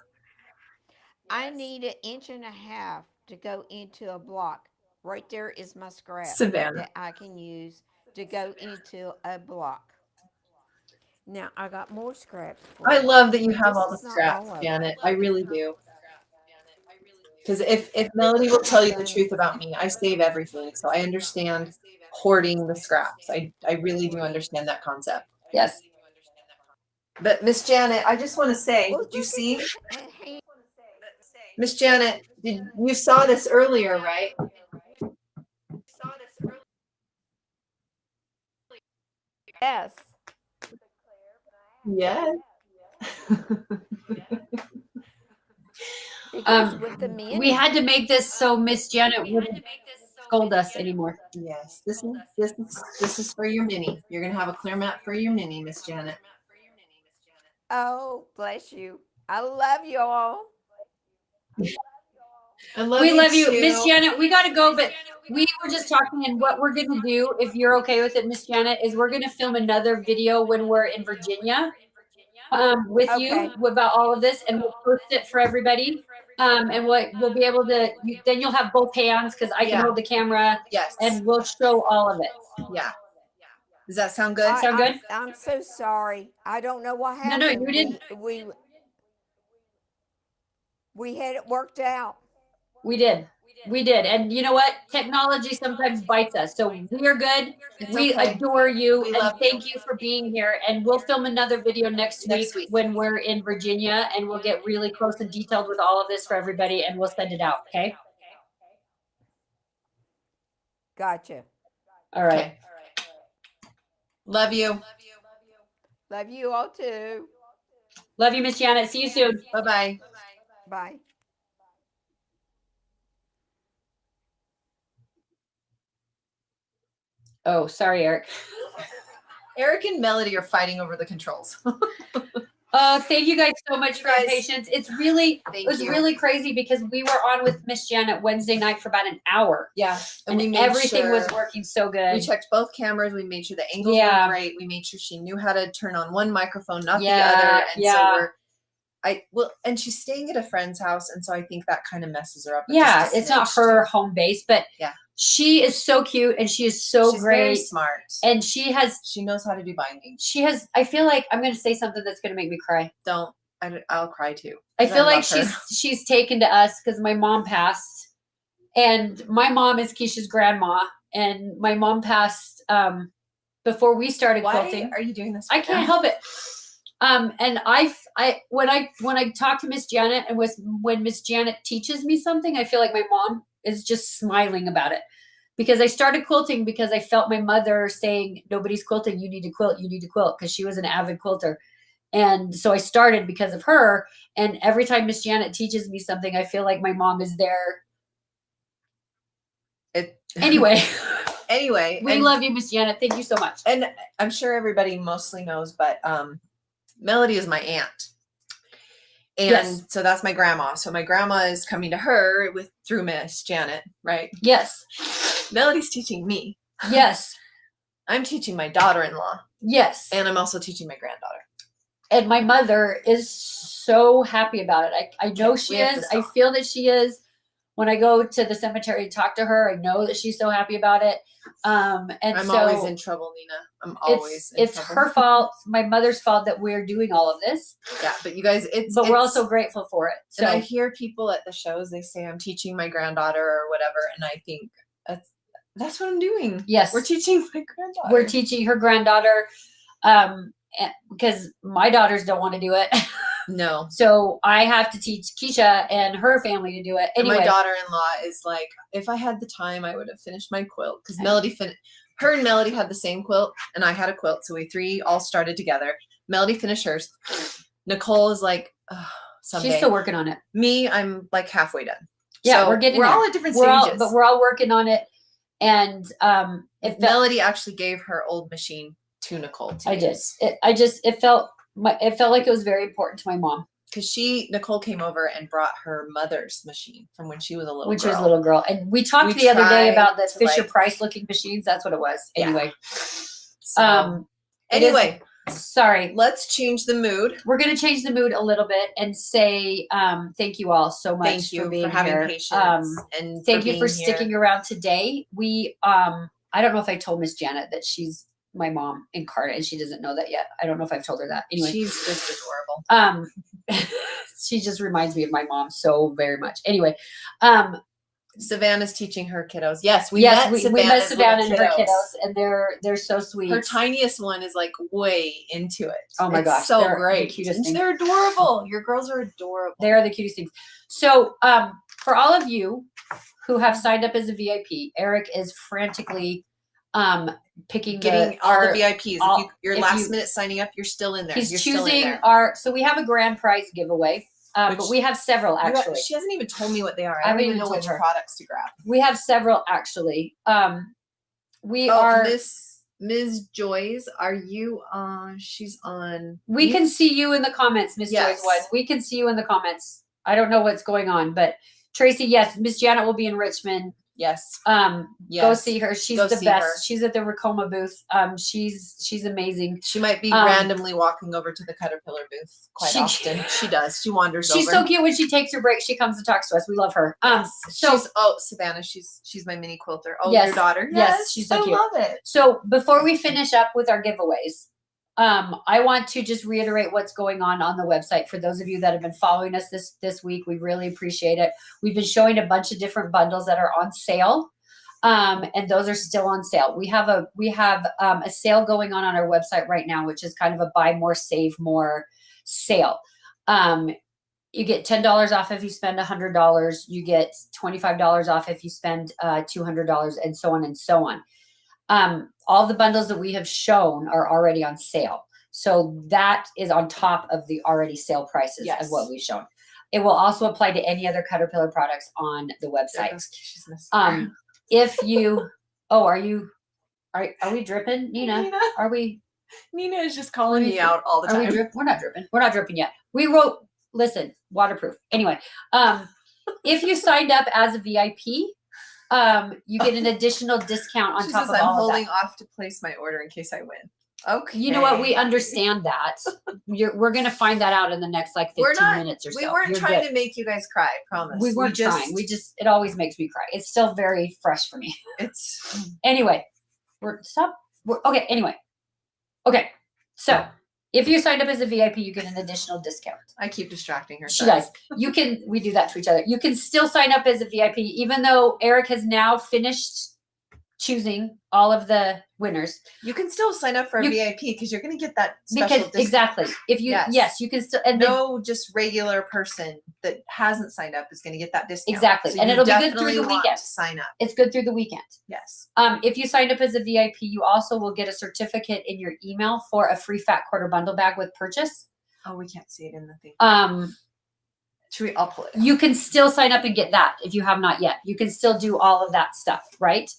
I need an inch and a half to go into a block. Right there is my scrap Savannah. that I can use to go into a block. Now I got more scraps for I you, love that you but have this all the is not scraps, all of it. Janet. I really do. Because if Melody will tell I'm you the done. truth about me, I save everything. So I understand hoarding the scraps. I really do understand that concept. Yes. But Miss Janet, I just want to say, Well, did you look at see? hand. Miss Janet, did you saw this earlier, right? Yes, Yes. it goes with the We mini. had to make this so Miss Janet wouldn't scold us anymore. Yes. This is for your mini. You're gonna have a clear mat for your mini, Miss Janet. Oh, bless you. I love you all. I love We you love you, Miss too. Janet. We got to go, but we were just talking, and what we're gonna do, if you're okay with it, Miss Janet, is we're gonna film another video when we're in Virginia, with you Okay, about all of this, and we'll post it for everybody. And we'll be able to. Then you'll have both hands because I can Yeah. hold the camera, Yes. and we'll show all of it. Yeah. Does that sound good? Sound good? I'm so sorry. I don't know what No, you happened. didn't. We had it worked out. We did. We did. And you know what? Technology sometimes bites us. So we're good. It's We okay. adore you. We And love you. thank you for being here. And we'll film another video next week Next week. when we're in Virginia, and we'll get really close and detailed with all of this for everybody, and we'll send it out. Okay. Gotcha. All right. Okay. Love you. Love you all too. Love you, Miss Janet. See you soon. Bye-bye. Bye. Oh, sorry, Eric. Eric and Melody are fighting over the controls. Thank you guys so much for your Guys, patience. It was you. really crazy because we were on with Miss Janet Wednesday night for about an hour. Yeah. And we made everything was sure- working so good. We checked both cameras. We made sure the angles Yeah. were great. We made sure she knew how to turn on one microphone, not the Yeah, other. And yeah. and she's staying at a friend's house, and so I think that kind of messes her up. Yeah, just a it's not smidge. her home base, but Yeah. she is so cute and she is so She's very great. smart. And she knows how to do binding. I feel like I'm going to say something that's going to make me cry. Don't. I'll cry too. I 'cause feel like love her. she's taken to us because my mom passed, and my mom is Keisha's grandma, and my mom passed before we started Why quilting. are you doing this? I right can't now? help it. And when I talk to Miss Janet, and when Miss Janet teaches me something, I feel like my mom is just smiling about it, because I started quilting because I felt my mother saying, "Nobody's quilting. You need to quilt. You need to quilt," because she was an avid quilter. And so I started because of her. And every time Miss Janet teaches me something, I feel like my mom is there. Anyway, we love you, Miss Janet. Thank you so much. And I'm sure everybody mostly knows, but Melody is my aunt. And Yes. so that's my grandma. So my grandma is coming to her through Miss Janet, right? Yes. Melody's teaching me. Yes. I'm teaching my daughter-in-law. Yes. And I'm also teaching my granddaughter. And my mother is so happy about it. I know Okay, she we have to is. I stop. feel that she is. When I go to the cemetery and talk to her, I know that she's so happy about it. And I'm so always in trouble, Nina. I'm always in it's trouble. her fault, my mother's fault that we're doing all of this. Yeah, but you guys, But we're also grateful for it. So and I hear people at the shows, they say I'm teaching my granddaughter or whatever, and I think that's what I'm doing. yes, We're teaching my granddaughter. we're teaching her granddaughter, because my daughters don't want to do it. No. So I have to teach Keisha and her family to do it. And Anyway, my daughter-in-law is like, if I had the time, I would have finished my quilt because her and Melody had the same quilt, and I had a quilt, so we three all started together. Melody finished hers. Nicole is like, someday. she's still working on it. Me, I'm like halfway done. Yeah, So we're getting we're there. all at different We're stages. but we're all working on it. And if Melody actually gave her old machine to Nicole. I did. It felt like it was very important to my mom. Because Nicole came over and brought her mother's machine from when she was a little When girl. she was a little girl. And we talked We the other day tried about the to, Fisher like- Price looking machines. That's what it was. Yeah. Anyway. So, it is- anyway, sorry. let's change the mood. We're going to change the mood a little bit and say thank you all so much Thank you for being for having here. patience and Thank you for being here. sticking around today. We I don't know if I told Miss Janet that she's my mom incarnate and she doesn't know that yet. I don't know if I've told her that. Anyway, She's just adorable. she just reminds me of my mom so very much. Anyway, Savannah's teaching her kiddos. Yes, we met met Savannah and her kiddos. kiddos, and they're so sweet. Her tiniest one is like way into it. Oh my It's gosh, so they're the great. cutest And thing. they're adorable. Your girls are adorable. They are the cutest things. So, for all of you who have signed up as a VIP, Eric is frantically picking Getting all the VIPs. all- If you're if last you- minute signing up, you're still in there. He's You're still in choosing there. so we have a grand prize giveaway, but Which- we have several actually. She hasn't even told me what they are. I I haven't don't even even know told which her. products to grab. We have several actually. We Oh, are. Ms. Joyce, are you on? She's on. We can see you in the comments, Miss Yes. Joyce. One. We can see you in the comments. I don't know what's going on, but Tracy, yes, Miss Janet will be in Richmond. Yes. Go Yes. see her. She's Go the see best. her. She's at the Racoma booth. She's amazing. She might be Um, randomly walking over to the Caterpillar booth quite She- often. She does. She wanders She's over. so cute when she takes her break. She comes and talks to us. We love her. So she's Savannah. She's my mini quilter. Oh, Yes. your daughter. Yes, she's so I cute. love it. So before we finish up with our giveaways, I want to just reiterate what's going on the website. For those of you that have been following us this week, we really appreciate it. We've been showing a bunch of different bundles that are on sale, and those are still on sale. We have a sale going on our website right now, which is kind of a buy more, save more sale. You get $10 off if you spend $100. You get $25 off if you spend $200, and so on and so on. All the bundles that we have shown are already on sale. So that is on top of the already sale prices Yes. of what we've shown. It will also apply to any other Caterpillar products on the There website. goes Keisha's mascara. If you, are we dripping, Nina? Nina. Are we, Nina is just calling me me out all the are we time. dripping? We're not dripping. We're not dripping yet. Listen, waterproof. Anyway, if you signed up as a VIP, you get an additional discount on She top says of I'm all holding of that. off to place my order in case I win. Okay. You know what? We understand that. We're going to find that out in the next like 15 We're not- minutes or so. We weren't You're trying good. to make you guys cry. I promise. We weren't trying. It always makes me cry. It's still very fresh for me. It's Anyway, okay. Anyway, okay. So if you signed up as a VIP, you get an additional discount. I keep distracting her. She sorry. does. We do that to each other. You can still sign up as a VIP, even though Eric has now finished choosing all of the winners. You can still sign up for a You- VIP because you're going to get that special Because discount. exactly. If you, yes, you can still, and then- No, just regular person that hasn't signed up is going to get that discount. Exactly. So And you it'll be good definitely through the want weekend. to sign up. it's good through the weekend. Yes. If you signed up as a VIP, you also will get a certificate in your email for a free fat quarter bundle bag with purchase. Oh, we can't see it in the thing. Should I'll pull it. You can still sign up and get that if you have not yet. You can still do all of that stuff, right?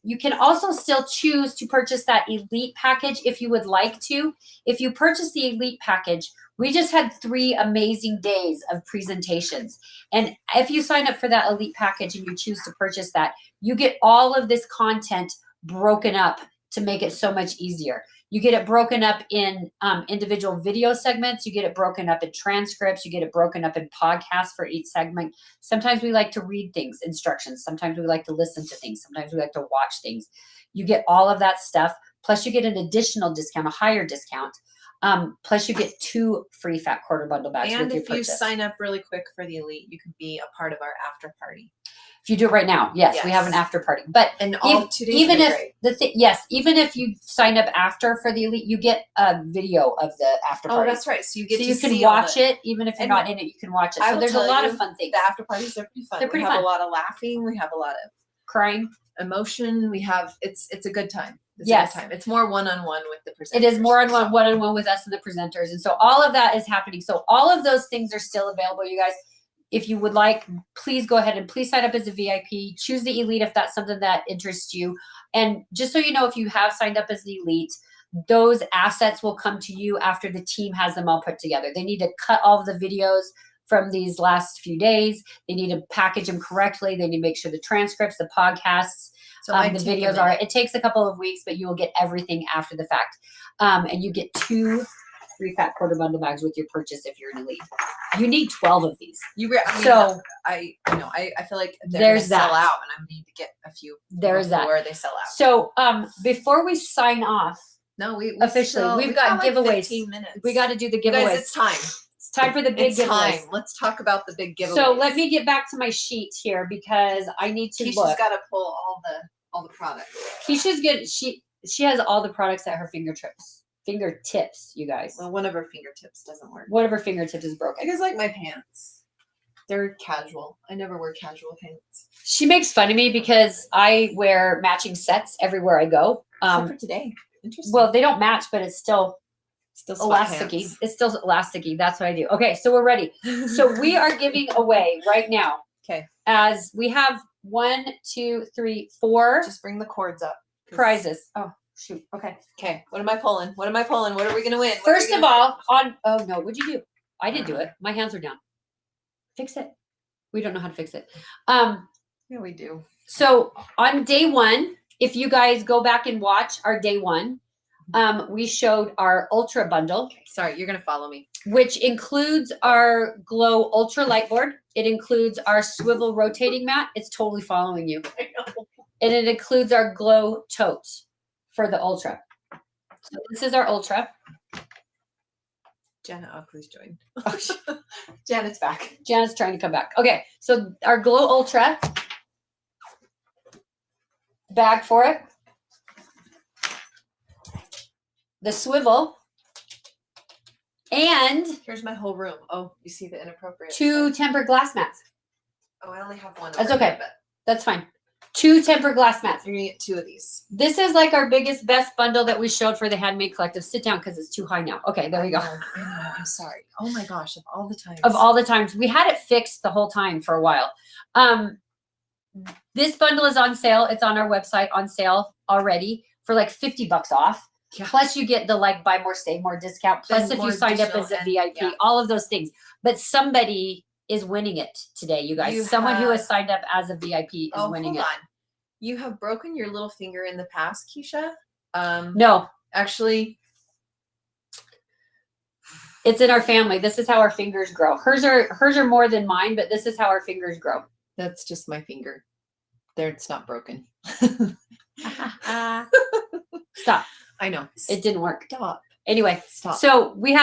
You can also still choose to purchase that elite package if you would like to. If you purchase the elite package, we just had 3 amazing days of presentations. And if you sign up for that elite package and you choose to purchase that, you get all of this content broken up to make it so much easier. You get it broken up in individual video segments. You get it broken up in transcripts. You get it broken up in podcasts for each segment. Sometimes we like to read things, instructions. Sometimes we like to listen to things. Sometimes we like to watch things. You get all of that stuff. Plus you get an additional discount, a higher discount. Plus you get 2 free fat quarter bundle bags And with your if you purchase. sign up really quick for the elite, you can be a part of our after party. If you do it right now, yes, we have an Yes. after party. But And all 2 days even will be if great. even if you sign up after for the elite, you get a video of the after Oh, party. that's right. So you get So to you can see all watch the- it, even if you're and not in it, you can watch it. I So will there's a tell lot you, of fun things. The after parties are pretty fun. They're pretty we have fun. a lot of laughing. We have a lot of Crying. emotion. We have it's a good time. It's Yes. a good time. It's more one-on-one with the presenters. It is more so. one-on-one with us and the presenters. And so all of that is happening. So all of those things are still available, you guys. If you would like, please go ahead and please sign up as a VIP. Choose the elite if that's something that interests you. And just so you know, if you have signed up as the elite, those assets will come to you after the team has them all put together. They need to cut all of the videos from these last few days. They need to package them correctly. They need to make sure the transcripts, the podcasts, So might the take a videos are. minute. It takes a couple of weeks, but you will get everything after the fact. And you get 2 free fat quarter bundle bags with your purchase if you're an elite. You need 12 of these. I mean, So I feel like they're there's gonna sell that. out, and I need to get a few There's that. before they sell out. So before we sign off, No, we officially, still, we've got like giveaways. 15 minutes. we got to do the You giveaways. guys, it's time. It's time for the big It's giveaways. time. Let's talk about the big giveaways. So let me get back to my sheet here because I need to Keisha's look. got to pull all the products. Keisha's good. She has all the products at her fingertips, you guys. Well, one of her fingertips doesn't work. One of her fingertips is I broken. guess like my pants. They're casual. I never wear casual pants. She makes fun of me because I wear matching sets everywhere I go. Except for today. Interesting. Well, they don't match, but it's still still elasticy. sweatpants. It's still elasticy. That's what I do. Okay, so we're ready. So we are giving away right now. Okay. As we have 1, 2, 3, 4 Just bring the cords up. 'Cause- prizes. Oh shoot. Okay. Okay. What am I pulling? What am I pulling? What are we gonna win? What are First we of gonna all, oh no, what'd you do? I didn't do it. My hands are down. Fix it. We don't know how to fix it. win? Yeah, we do. So on day 1, if you guys go back and watch our day 1, we showed our Ultra bundle, Okay. Sorry, you're gonna follow me. which includes our Glow Ultra light board. It includes our swivel rotating mat. It's totally following you. And it includes our Glow tote for the Ultra. So this is our Ultra. Janet, please join. Janet's back. Janet's trying to come back. Okay, so our Glow Ultra bag for it. The swivel. And Here's my whole room. Oh, you see the inappropriate. 2 tempered glass mats. Oh, I only have one. That's over okay. here, but That's fine. 2 tempered glass mats. you're gonna get 2 of these. This is like our biggest, best bundle that we showed for the Handmade Collective. Sit down because it's too high now. Okay, there we go. I know. I'm sorry. Oh my gosh! Of all the times. Of all the times. We had it fixed the whole time for a while. This bundle is on sale. It's on our website on sale already for like $50 off. Yeah. Plus you get the like buy more, save more discount. Plus And if you more signed up as a additional VIP, yeah. all of those things. But somebody is winning it today, you guys. You Someone who has have- signed up as a VIP is Oh, winning hold it. on. You have broken your little finger in the past, Keisha. No, Actually, it's in our family. This is how our fingers grow. Hers are more than mine, but this is how our fingers grow. that's just my finger. There, it's not broken. Stop. I know. It didn't work. Stop. Anyway, Stop. so we've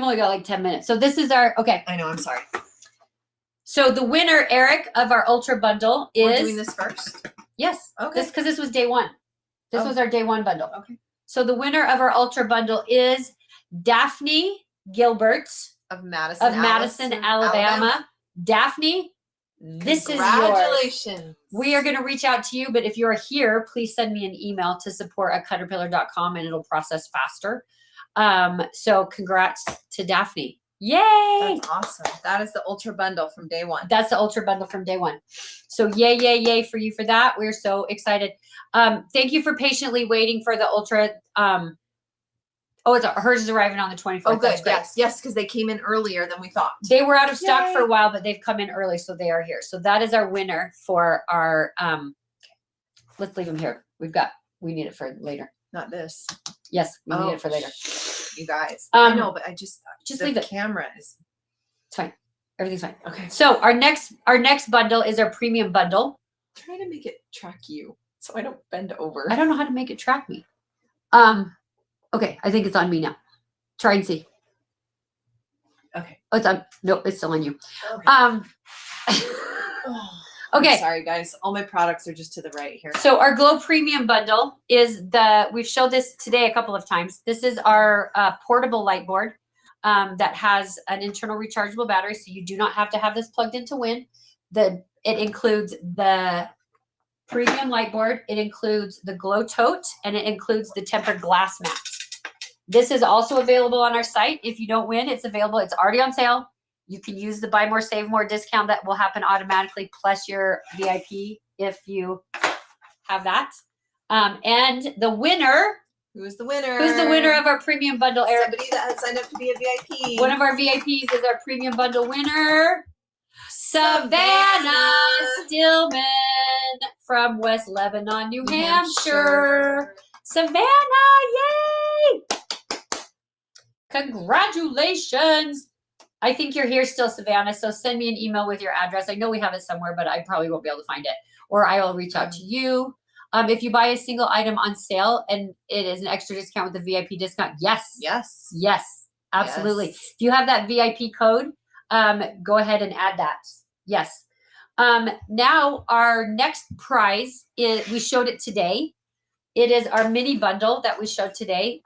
only got like 10 minutes. So this is okay. I know. I'm sorry. So the winner, Eric, of our Ultra bundle We're is doing this first. yes. Okay. Because this was day 1. This Oh. was our day 1 bundle. Okay. So the winner of our Ultra bundle is Daphne Gilbert Of Madison, Madison, Alabama. Daphne, this is yours. Congratulations. We are going to reach out to you, but if you're here, please send me an email to support@caterpillar.com and it'll process faster. So congrats to Daphne. Yay! That's awesome. That is the Ultra Bundle from day one. That's the Ultra Bundle from day one. So yay, yay, yay for you for that. We're so excited. Thank you for patiently waiting for the Ultra. Hers is arriving on the 24th. Oh, good. That's great. Yes, because they came in earlier than we thought. They were out of stock Yay. for a while, but they've come in early, so they are here. So that is our winner for our let's leave them here. We need it for later. Not this. Yes, we need it for later. You guys. I know, but I just Just the leave it. camera is It's fine. Everything's fine. okay. So our next bundle is our premium bundle. Try to make it track you so I don't bend over. I don't know how to make it track me. Okay, I think it's on me now. Try and see. Okay. Oh, it's on. Nope, it's still on you. Okay. Okay. I'm sorry, guys. All my products are just to the right here. So our Glow Premium Bundle is we've showed this today a couple of times. This is our portable light board that has an internal rechargeable battery, so you do not have to have this plugged into Win. It includes the premium light board, it includes the Glow tote, and it includes the tempered glass mat. This is also available on our site. If you don't win, it's available. It's already on sale. You can use the buy more, save more discount that will happen automatically, plus your VIP if you have that. And the winner. Who's the winner? Who's the winner of our premium bundle, Eric? Somebody that has signed up to be a VIP. One of our VIPs is our premium bundle winner, Savannah Stillman from West Lebanon, New Hampshire. Savannah, yay! Congratulations. I think you're here still, Savannah. So send me an email with your address. I know we have it somewhere, but I probably won't be able to find it. Or I will reach out to you. If you buy a single item on sale and it is an extra discount with the VIP discount, yes. Yes. Yes, absolutely. Yes. If you have that VIP code, go ahead and add that. Yes. Now our next prize is, we showed it today. It is our mini bundle that we showed today.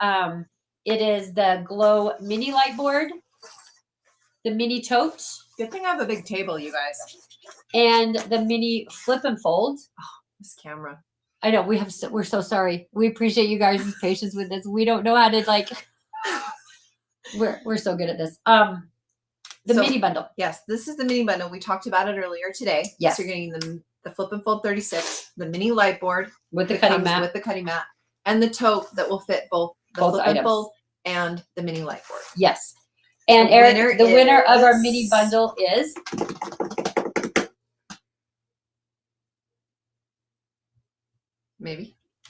It is the Glow mini light board, the mini tote, Good thing I have a big table, you guys. and the mini flip and fold. This camera. I know we're so sorry. We appreciate you guys' patience with this. We don't know how to we're so good at this. The So- mini bundle. Yes, this is the mini bundle. We talked about it earlier today. Yes. So you're getting the Flip and Fold 36, the mini light board With the that cutting comes mat. with the cutting mat, and the tote that will fit both the Both Flip and items. Fold and the mini light board. Yes. And The Eric, winner the winner of our is- mini bundle is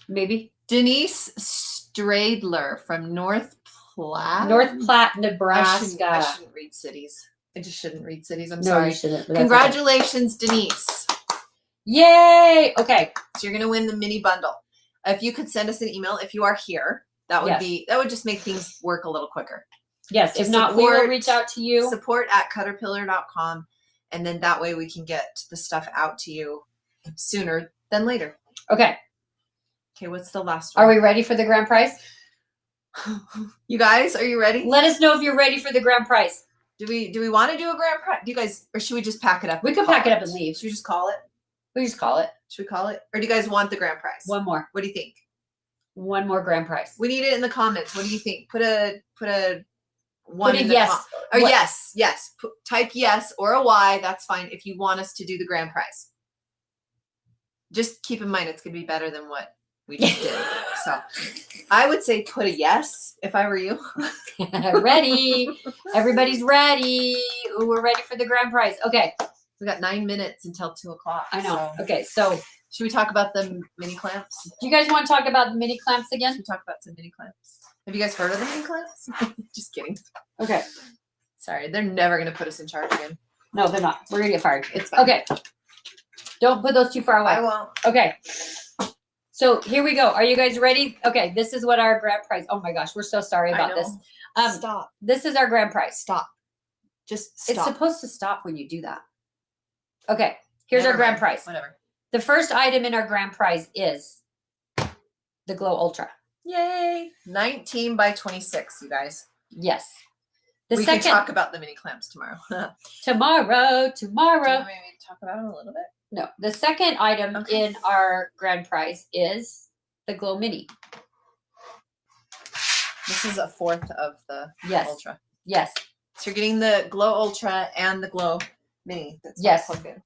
maybe Denise Stradler from North Platte. North Platte, I Nebraska. shouldn't read cities. I just shouldn't read cities. I'm No, sorry. you shouldn't. but that's okay. Congratulations, Denise. Yay! Okay. So you're gonna win the mini bundle. If you could send us an email if you are here, that would Yes. that would just make things work a little quicker. Yes. To If not, we will support- reach out to you. Support@caterpillar.com, and then that way we can get the stuff out to you sooner than later. Okay. Okay, what's the last one? Are we ready for the grand prize? You guys, are you ready? Let us know if you're ready for the grand prize. Do we want to do a grand prize? Do you guys, or should we just pack it up? We and can call pack it up and leave. Should we just call it? We just call it. Should we call it? Or do you guys want the grand prize? One more. What do you think? One more grand prize. We need it in the comments. What do you think? Put a one Put a in the yes. or What- yes. Type yes or a Y. That's fine if you want us to do the grand prize. Just keep in mind it's gonna be better than what we just did. So I would say put a yes if I were you. Ready. Everybody's ready. Ooh, we're ready for the grand prize. Okay. We got 9 minutes until 2:00. I know. So Okay. So should we talk about the mini clamps? do you guys want to talk about the mini clamps Should again? we talk about some mini clamps? Have you guys heard of the mini clamps? Just kidding. Okay. Sorry, they're never gonna put us in charge again. No, they're not. We're gonna get fired. It's fine. Okay. Don't put those too far away. I won't. Okay. So here we go. Are you guys ready? Okay, this is what our grand prize. Oh my gosh, we're so sorry I about know. this. Stop. This is our grand prize. Stop. Just stop. It's supposed to stop when you do that. Okay, here's our Never grand mind. prize. Whatever. The first item in our grand prize is the Glow Ultra. Yay! 19 by 26, you guys. Yes. The We second can talk about the mini clamps tomorrow. tomorrow. Do you want me to talk about them a little bit? No, the second item Okay. in our grand prize is the Glow Mini. This is a fourth of the Yes. Ultra. Yes. So you're getting the Glow Ultra and the Glow Mini. That's not Yes. plugged in.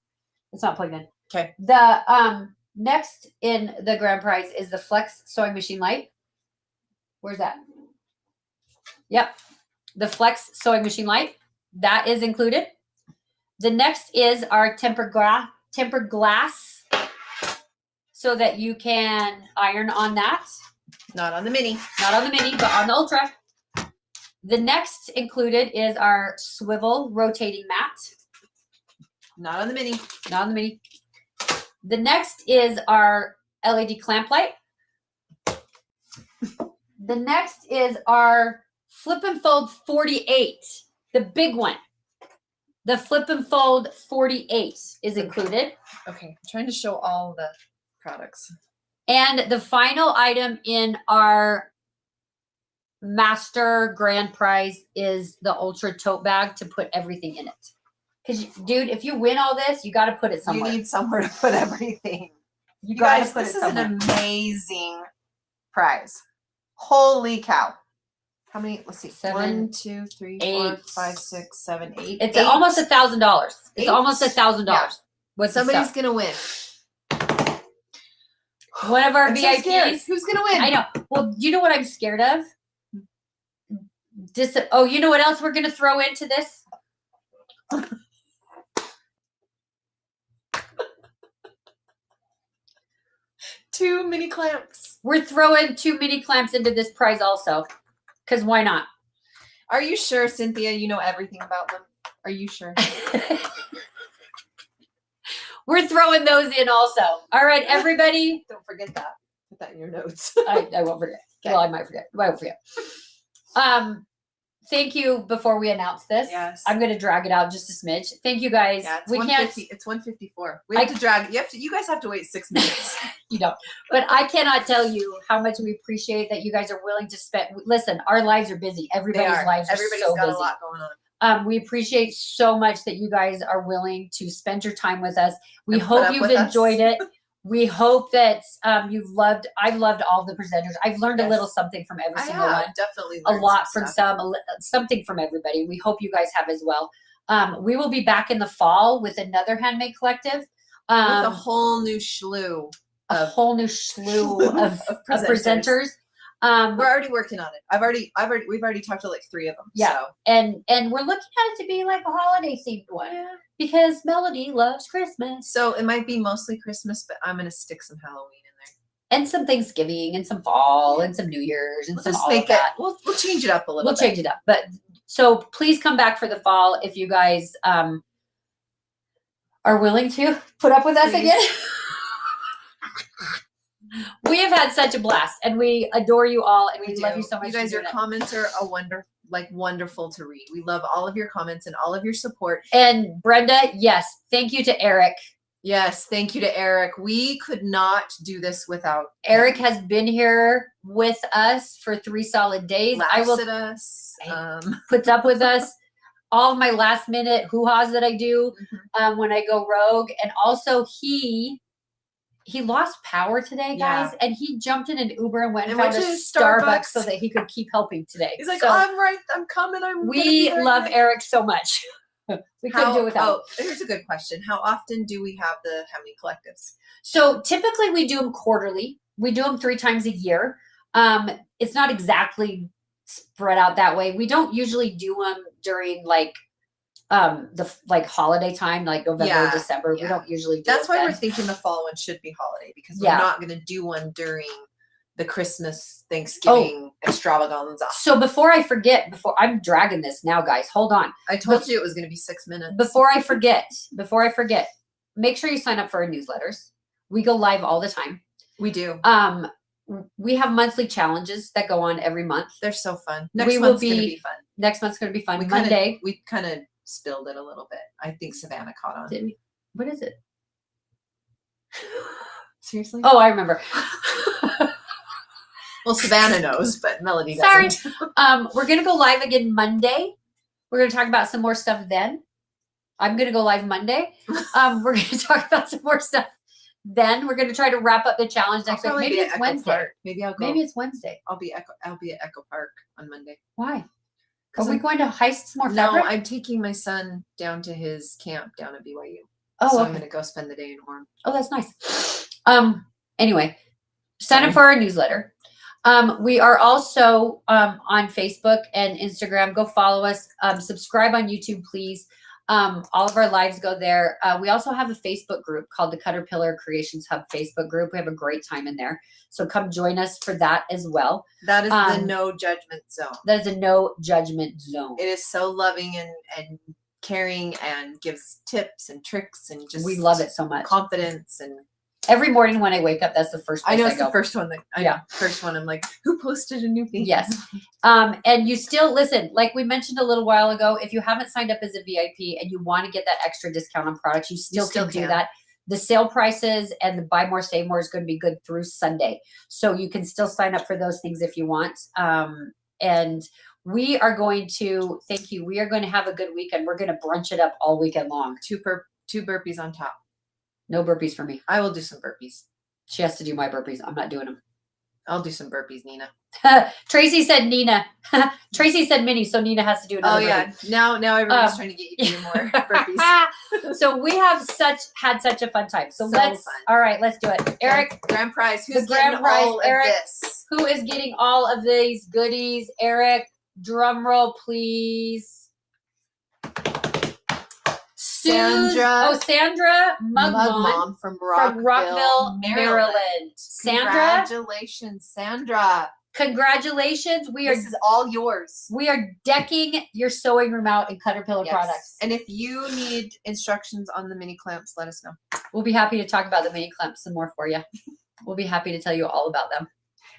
It's not plugged in. Okay. The next in the grand prize is the Flex sewing machine light. Where's that? Yep. The Flex sewing machine light. That is included. The next is our tempered glass so that you can iron on that. Not on the Mini. Not on the Mini, but on the Ultra. The next included is our swivel rotating mat. Not on the Mini. Not on the Mini. The next is our LED clamp light. The next is our Flip and Fold 48, the big one. The Flip and Fold 48 is included. Okay, I'm trying to show all the products. And the final item in our master grand prize is the Ultra tote bag to put everything in it. Because, dude, if you win all this, you got to put it somewhere. You need somewhere to put everything. You Guys, gotta put this it is an somewhere. amazing prize. Holy cow. How many? Let's see. 7, 1, 2, 3, 4, 8. 5, 6, 7, 8. It's 8. almost $1,000. It's Eight? almost $1,000. Yeah. What's the Somebody's stuff? gonna win. One of our I'm so scared. VIPs. Who's gonna win? I know. Well, you know what I'm scared of? Oh, you know what else we're gonna throw into this? Two mini clamps. We're throwing 2 mini clamps into this prize also. Because why not? Are you sure, Cynthia? You know everything about them. Are you sure? We're throwing those in also. All right, everybody. Don't forget that. Put that in your notes. I won't forget. Okay. Well, I might forget. I won't forget. Thank you. Before we announce this, Yes. I'm going to drag it out just a smidge. Thank you guys. Yeah, it's we can't. 150. It's 154. We have to drag. You guys have to wait 6 minutes. You don't. But I cannot tell you how much we appreciate that you guys are willing to spend. Listen, our lives are busy. Everybody's lives are Everybody's so got busy. a lot going on. We appreciate so much that you guys are willing to spend your time with us. We And put hope up you've with us. enjoyed it. We hope that I've loved all the presenters. I've learned a Yes. little something from every I single have one. definitely A learned lot some from stuff. something from everybody. We hope you guys have as well. We will be back in the fall with another Handmade Collective. With a whole new slew a of whole new slew of presenters. We're already working on it. We've already talked to like 3 of them. Yeah. So. And we're looking at it to be like a holiday themed one because Melody loves Christmas. So it might be mostly Christmas, but I'm gonna stick some Halloween in there. And some Thanksgiving and some fall and some New Year's and We'll some just all make of that. it. We'll change it up a little. We'll change it up. But so please come back for the fall if you guys are willing to put up with us Please. again. We have had such a blast and we adore you all and we love you so much. You guys, for your doing it. comments are wonderful to read. We love all of your comments and all of your support. And Brenda, yes, thank you to Eric. Yes, thank you to Eric. We could not do this without Eric him. has been here with us for 3 solid days. I Laughs will at us. puts up with us. All of my last minute hoo-haws that I do when I go rogue. And also he lost power today, guys, and he jumped in an Uber and went and found a Starbucks so that he could keep helping today. He's like, So I'm right. I'm coming. we love Eric so much. We couldn't do it without him. Here's a good question. How often do we have the Handmade collectives? So typically we do them quarterly. We do them 3 times a year. It's not exactly spread out that way. We don't usually do them during like the holiday time, like November, December. We don't usually do That's it why then. we're thinking the fall one should be holiday because we're not going to do one during the Christmas Thanksgiving extravaganza. So before I forget, I'm dragging this now, guys, hold on. I told you it was going to be 6 minutes. Before I forget, make sure you sign up for our newsletters. We go live all the time. We do. We have monthly challenges that go on every month. They're so fun. Next month's going to be fun. Next month's going to be fun. We kind of spilled it a little bit. I think Savannah caught on. Did we? What is it? Seriously? Oh, I remember. Well, Savannah knows, but Melody Sorry. doesn't. We're going to go live again Monday. We're going to talk about some more stuff then. I'm going to go live Monday. We're going to talk about some more stuff then. We're going to try to wrap up the challenge next week. Maybe it's Wednesday. Maybe I'll go. Maybe it's Wednesday. I'll be at Echo Park on Monday. Why? Are we going to heist some more No, fabric? I'm taking my son down to his camp down at BYU. Oh, so okay. I'm gonna go spend the day in Orem. Oh, that's nice. Anyway, sign up Sorry. for our newsletter. We are also on Facebook and Instagram. Go follow us. Subscribe on YouTube, please. All of our lives go there. We also have a Facebook group called the Caterpillar Creations Hub Facebook group. We have a great time in there. So come join us for that as well. That is the no judgment zone. That is a no judgment zone. It is so loving and caring and gives tips and tricks and just We love it so much. confidence and Every morning when I wake up, that's the first place I know I it's go. the first one that first one I'm like, who posted a new thing? Yes. And you still listen, like we mentioned a little while ago, if you haven't signed up as a VIP and you want to get that extra discount on products, you still can do that. The sale prices and the buy more, save more is going to be good through Sunday. So you can still sign up for those things if you want. And we are going to, thank you. We are going to have a good weekend. We're going to brunch it up all weekend long. Two burpees on top. No burpees for me. I will do some burpees. She has to do my burpees. I'm not doing them. I'll do some burpees, Nina. Tracy said Nina. Tracy said Minnie, so Nina has to do another. Oh yeah. burpee. Now everybody's trying to get you to do more burpees. So we have had such a fun time. So let's fun. All right, let's do it. Eric, grand prize. the Who's grand getting prize, all Eric. of this? Who is getting all of these goodies? Eric, drum roll, please. Sandra. Sandra Mugmon from Rockville, Maryland. Sandra, Congratulations, Sandra. congratulations. This is all yours. We are decking your sewing room out in Caterpillar products. And if you need instructions on the mini clamps, let us know. We'll be happy to talk about the mini clamps some more for you. We'll be happy to tell you all about them.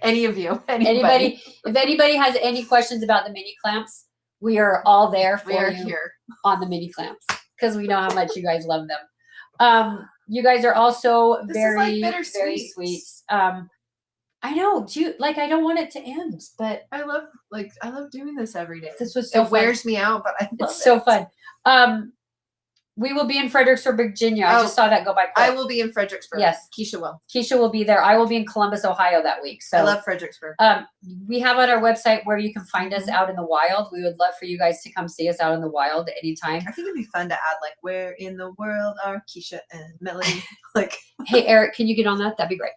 Any of you. Anybody, if anybody has any questions about the mini clamps, we are all there for We are you here. on the mini clamps because we know how much you guys love them. You guys are also This is very, like very bittersweet. sweet. I know. I don't want it to end, but I love doing this every day. this was so It fun. wears me out, but I love It's so it. fun. We will be in Fredericksburg, Virginia. I just saw that go by quick. I will be in Fredericksburg. Yes. Keisha will. Keisha will be there. I will be in Columbus, Ohio that week. So I love Fredericksburg. we have on our website where you can find Mm-hmm. us out in the wild. We would love for you guys to come see us out in the wild at any time. I think it'd be fun to add like, where in the world are Keisha and Melody? Like, Hey, Eric, can you get on that? That'd be great.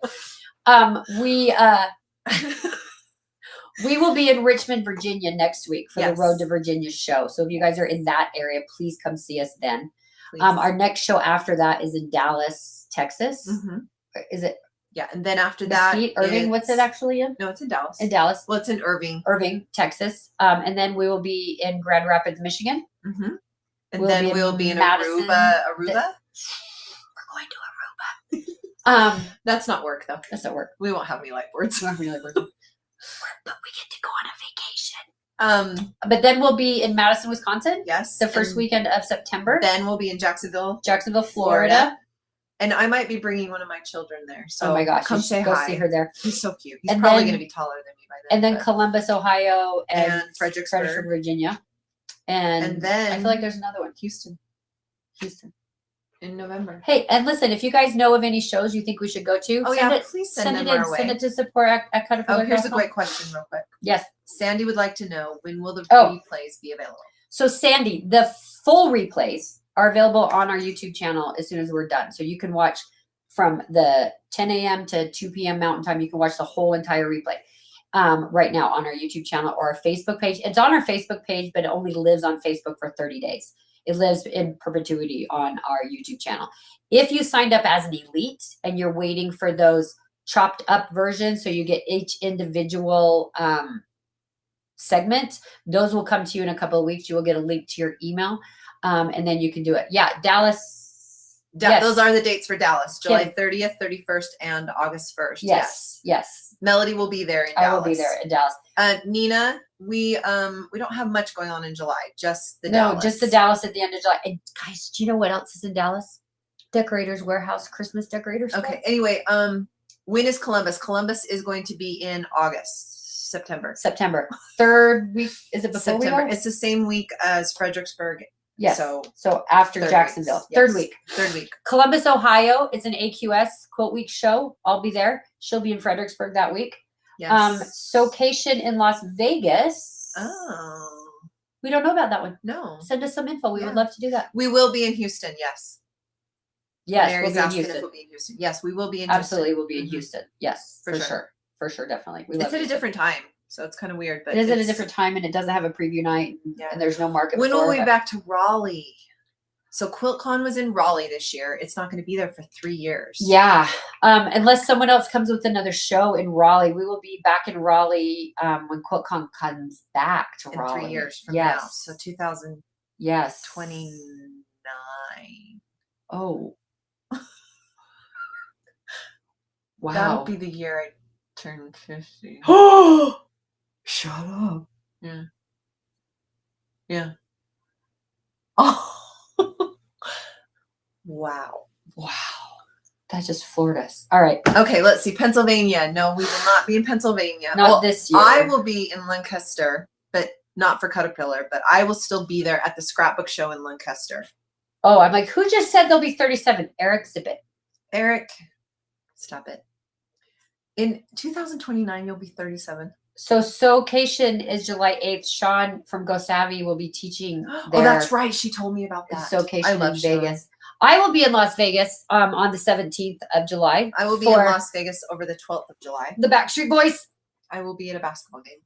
We will be in Richmond, Virginia next week for the Road to Virginia show. So if you guys are in that area, please come see us then. Our next show after that is in Dallas, Texas. Is it? Yeah, and then after that, Mesquite, Irving? What's it actually in? No, it's in Dallas. In Dallas. Well, it's in Irving. Irving, Texas. And then we will be in Grand Rapids, Michigan. And We'll then be in we'll be in Madison. Aruba. We're going to Aruba. That's not work though. That's not work. We won't have any light words. But we get to go on a vacation. But then we'll be in Madison, Wisconsin. Yes. The first weekend of September. Then we'll be in Jacksonville, Florida. And I might be bringing one of my children there. So Oh my gosh, come you say should go hi. see her there. He's so cute. He's And probably then- going to be taller than me by then. And then but- Columbus, Ohio, and Fredericksburg. Virginia. And then I feel like there's another one. Houston in November. Hey, and listen, if you guys know of any shows you think we should go to, Oh send yeah, it, please send them it in. our way. Send it to support at Caterpillar. Oh, here's a great question real quick. Yes. Sandy would like to know, when will the Oh. replays be available? So Sandy, the full replays are available on our YouTube channel as soon as we're done. So you can watch from the 10 a.m. to 2 p.m. Mountain Time. You can watch the whole entire replay right now on our YouTube channel or our Facebook page. It's on our Facebook page, but it only lives on Facebook for 30 days. It lives in perpetuity on our YouTube channel. If you signed up as an elite and you're waiting for those chopped up versions, so you get each individual segment, those will come to you in a couple of weeks. You will get a link to your email, and then you can do it. Yeah, Dallas. Yes. Those are the dates for Dallas, July Kim. 30th, 31st, and August 1st. Yes. Melody will be there in Dallas. I will be there in Dallas. Nina, we don't have much going on in July, just the No, Dallas. just the Dallas at the end of July. And guys, do you know what else is in Dallas? Decorators Warehouse Christmas decorators. Okay. Anyway, when is Columbus? Columbus is going to be in September. Third week. Is it before September. we go? It's the same week as Fredericksburg. Yes. So after third Jacksonville. weeks. Third Yes. week. Third week. Columbus, Ohio. It's an AQS Quilt Week show. I'll be there. She'll be in Fredericksburg that week. Yes. Socation in Las Vegas. Oh. We don't know about that one. No. Send us some info. We Yeah. would love to do that. We will be in Houston, yes. Yes, Mary's we'll be in asking if Houston. we'll be in Houston. Yes, we will be in Absolutely, Houston. we'll be in Mhm. Houston. Yes, For for sure. sure. For sure, definitely. We It's love at a Houston. different time, so it's kind of weird. But It is at a it's- different time, and it doesn't have a preview night, and, Yeah. and there's no market. When will before, we be but- back to Raleigh? So QuiltCon was in Raleigh this year. It's not going to be there for 3 years. Yeah, unless someone else comes with another show in Raleigh, we will be back in Raleigh when QuiltCon comes back to In Raleigh. 3 years from yes. now. So 2029. Yes. Oh. Wow. That'll be the year I turn 50. Oh, shut up. Yeah. Yeah. Oh. Wow. Wow. That just floored us. All right. Okay, let's see. Pennsylvania. No, we will not be in Pennsylvania. Not Well, this year. I will be in Lancaster, but not for Caterpillar, but I will still be there at the scrapbook show in Lancaster. Oh, I'm like, who just said they'll be 37? Eric Zippet. Eric, stop it. In 2029, you'll be 37. So SoCation is July 8th. Sean from Go Savvy will be teaching there. Oh, that's right. She told me about that. SoCation I love in Sean. Vegas. I will be in Las Vegas on the 17th of July. I will be in for Las Vegas over the 12th of July. the Backstreet Boys. I will be at a basketball game.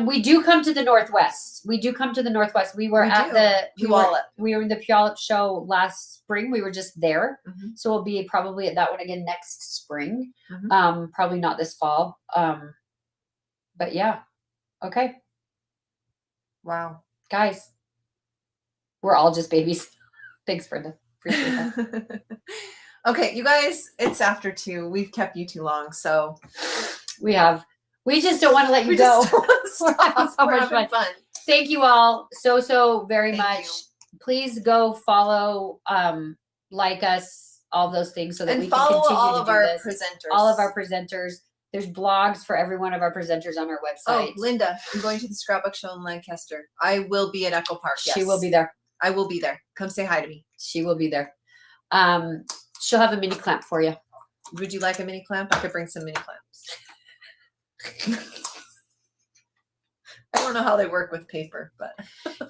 We do come to the Northwest. We do come to the Northwest. We were We at do. the Puyallup. we were in the Puyallup show last spring. We were just there. Mhm. So we'll be probably at that one again next spring. Mhm. Probably not this fall. But yeah. Okay. Wow. Guys. We're all just babies. Thanks, Brenda. Appreciate that. Okay, you guys, it's after 2. We've kept you too long, so We just don't want to let you we go. just don't want to We're having stop. so We're much having fun. fun. Thank you all so very Thank much. you. Please go follow, like us, all those things so that we And can follow continue all to of do our this. presenters. All of our presenters. There's blogs for every one of our presenters on our Oh, website. Linda, I'm going to the scrapbook show in Lancaster. I will be at Echo Park. Yes. She will be there. I will be there. Come say hi to me. She will be there. She'll have a mini clamp for you. Would you like a mini clamp? I could bring some mini clamps. I don't know how they work with paper, but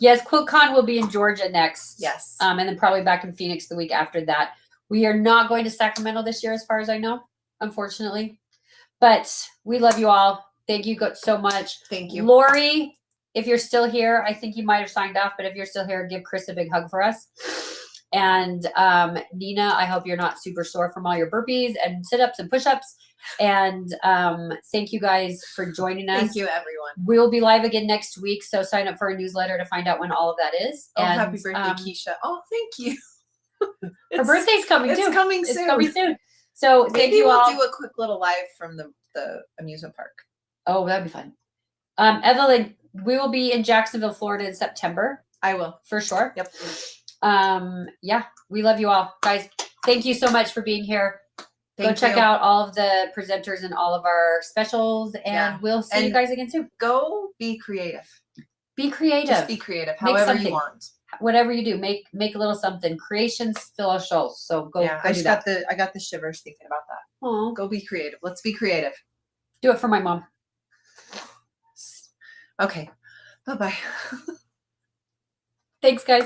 Yes, QuiltCon will be in Georgia next. yes. And then probably back in Phoenix the week after that. We are not going to Sacramento this year, as far as I know, unfortunately. But we love you all. Thank you so much. Thank you. Lori, if you're still here, I think you might have signed off, but if you're still here, give Chris a big hug for us. And Nina, I hope you're not super sore from all your burpees and sit-ups and push-ups. And thank you guys for joining us. Thank you, everyone. We'll be live again next week, so sign up for a newsletter to find out when all of that is. Oh, and, happy birthday, Keisha. Oh, thank you. Her birthday's coming It's too. coming It's soon. coming soon. So thank Maybe you we'll all. do a quick little live from the amusement park. Oh, that'd be fun. Evelyn, we will be in Jacksonville, Florida in September I will. for sure. Yep. Yeah, we love you all, guys. Thank you so much for being here. Go Thank check you. out all of the presenters and all of our specials, and Yeah. we'll see you And guys again soon. Go be creative. Be creative. Just be creative, Make however something. you want. Whatever you do, make a little something. Creations fill our souls. So go, Yeah, go I do just that. I got the shivers thinking about that. Aw. Go be creative. Let's be creative. Do it for my mom. Okay. Bye-bye. Thanks, guys.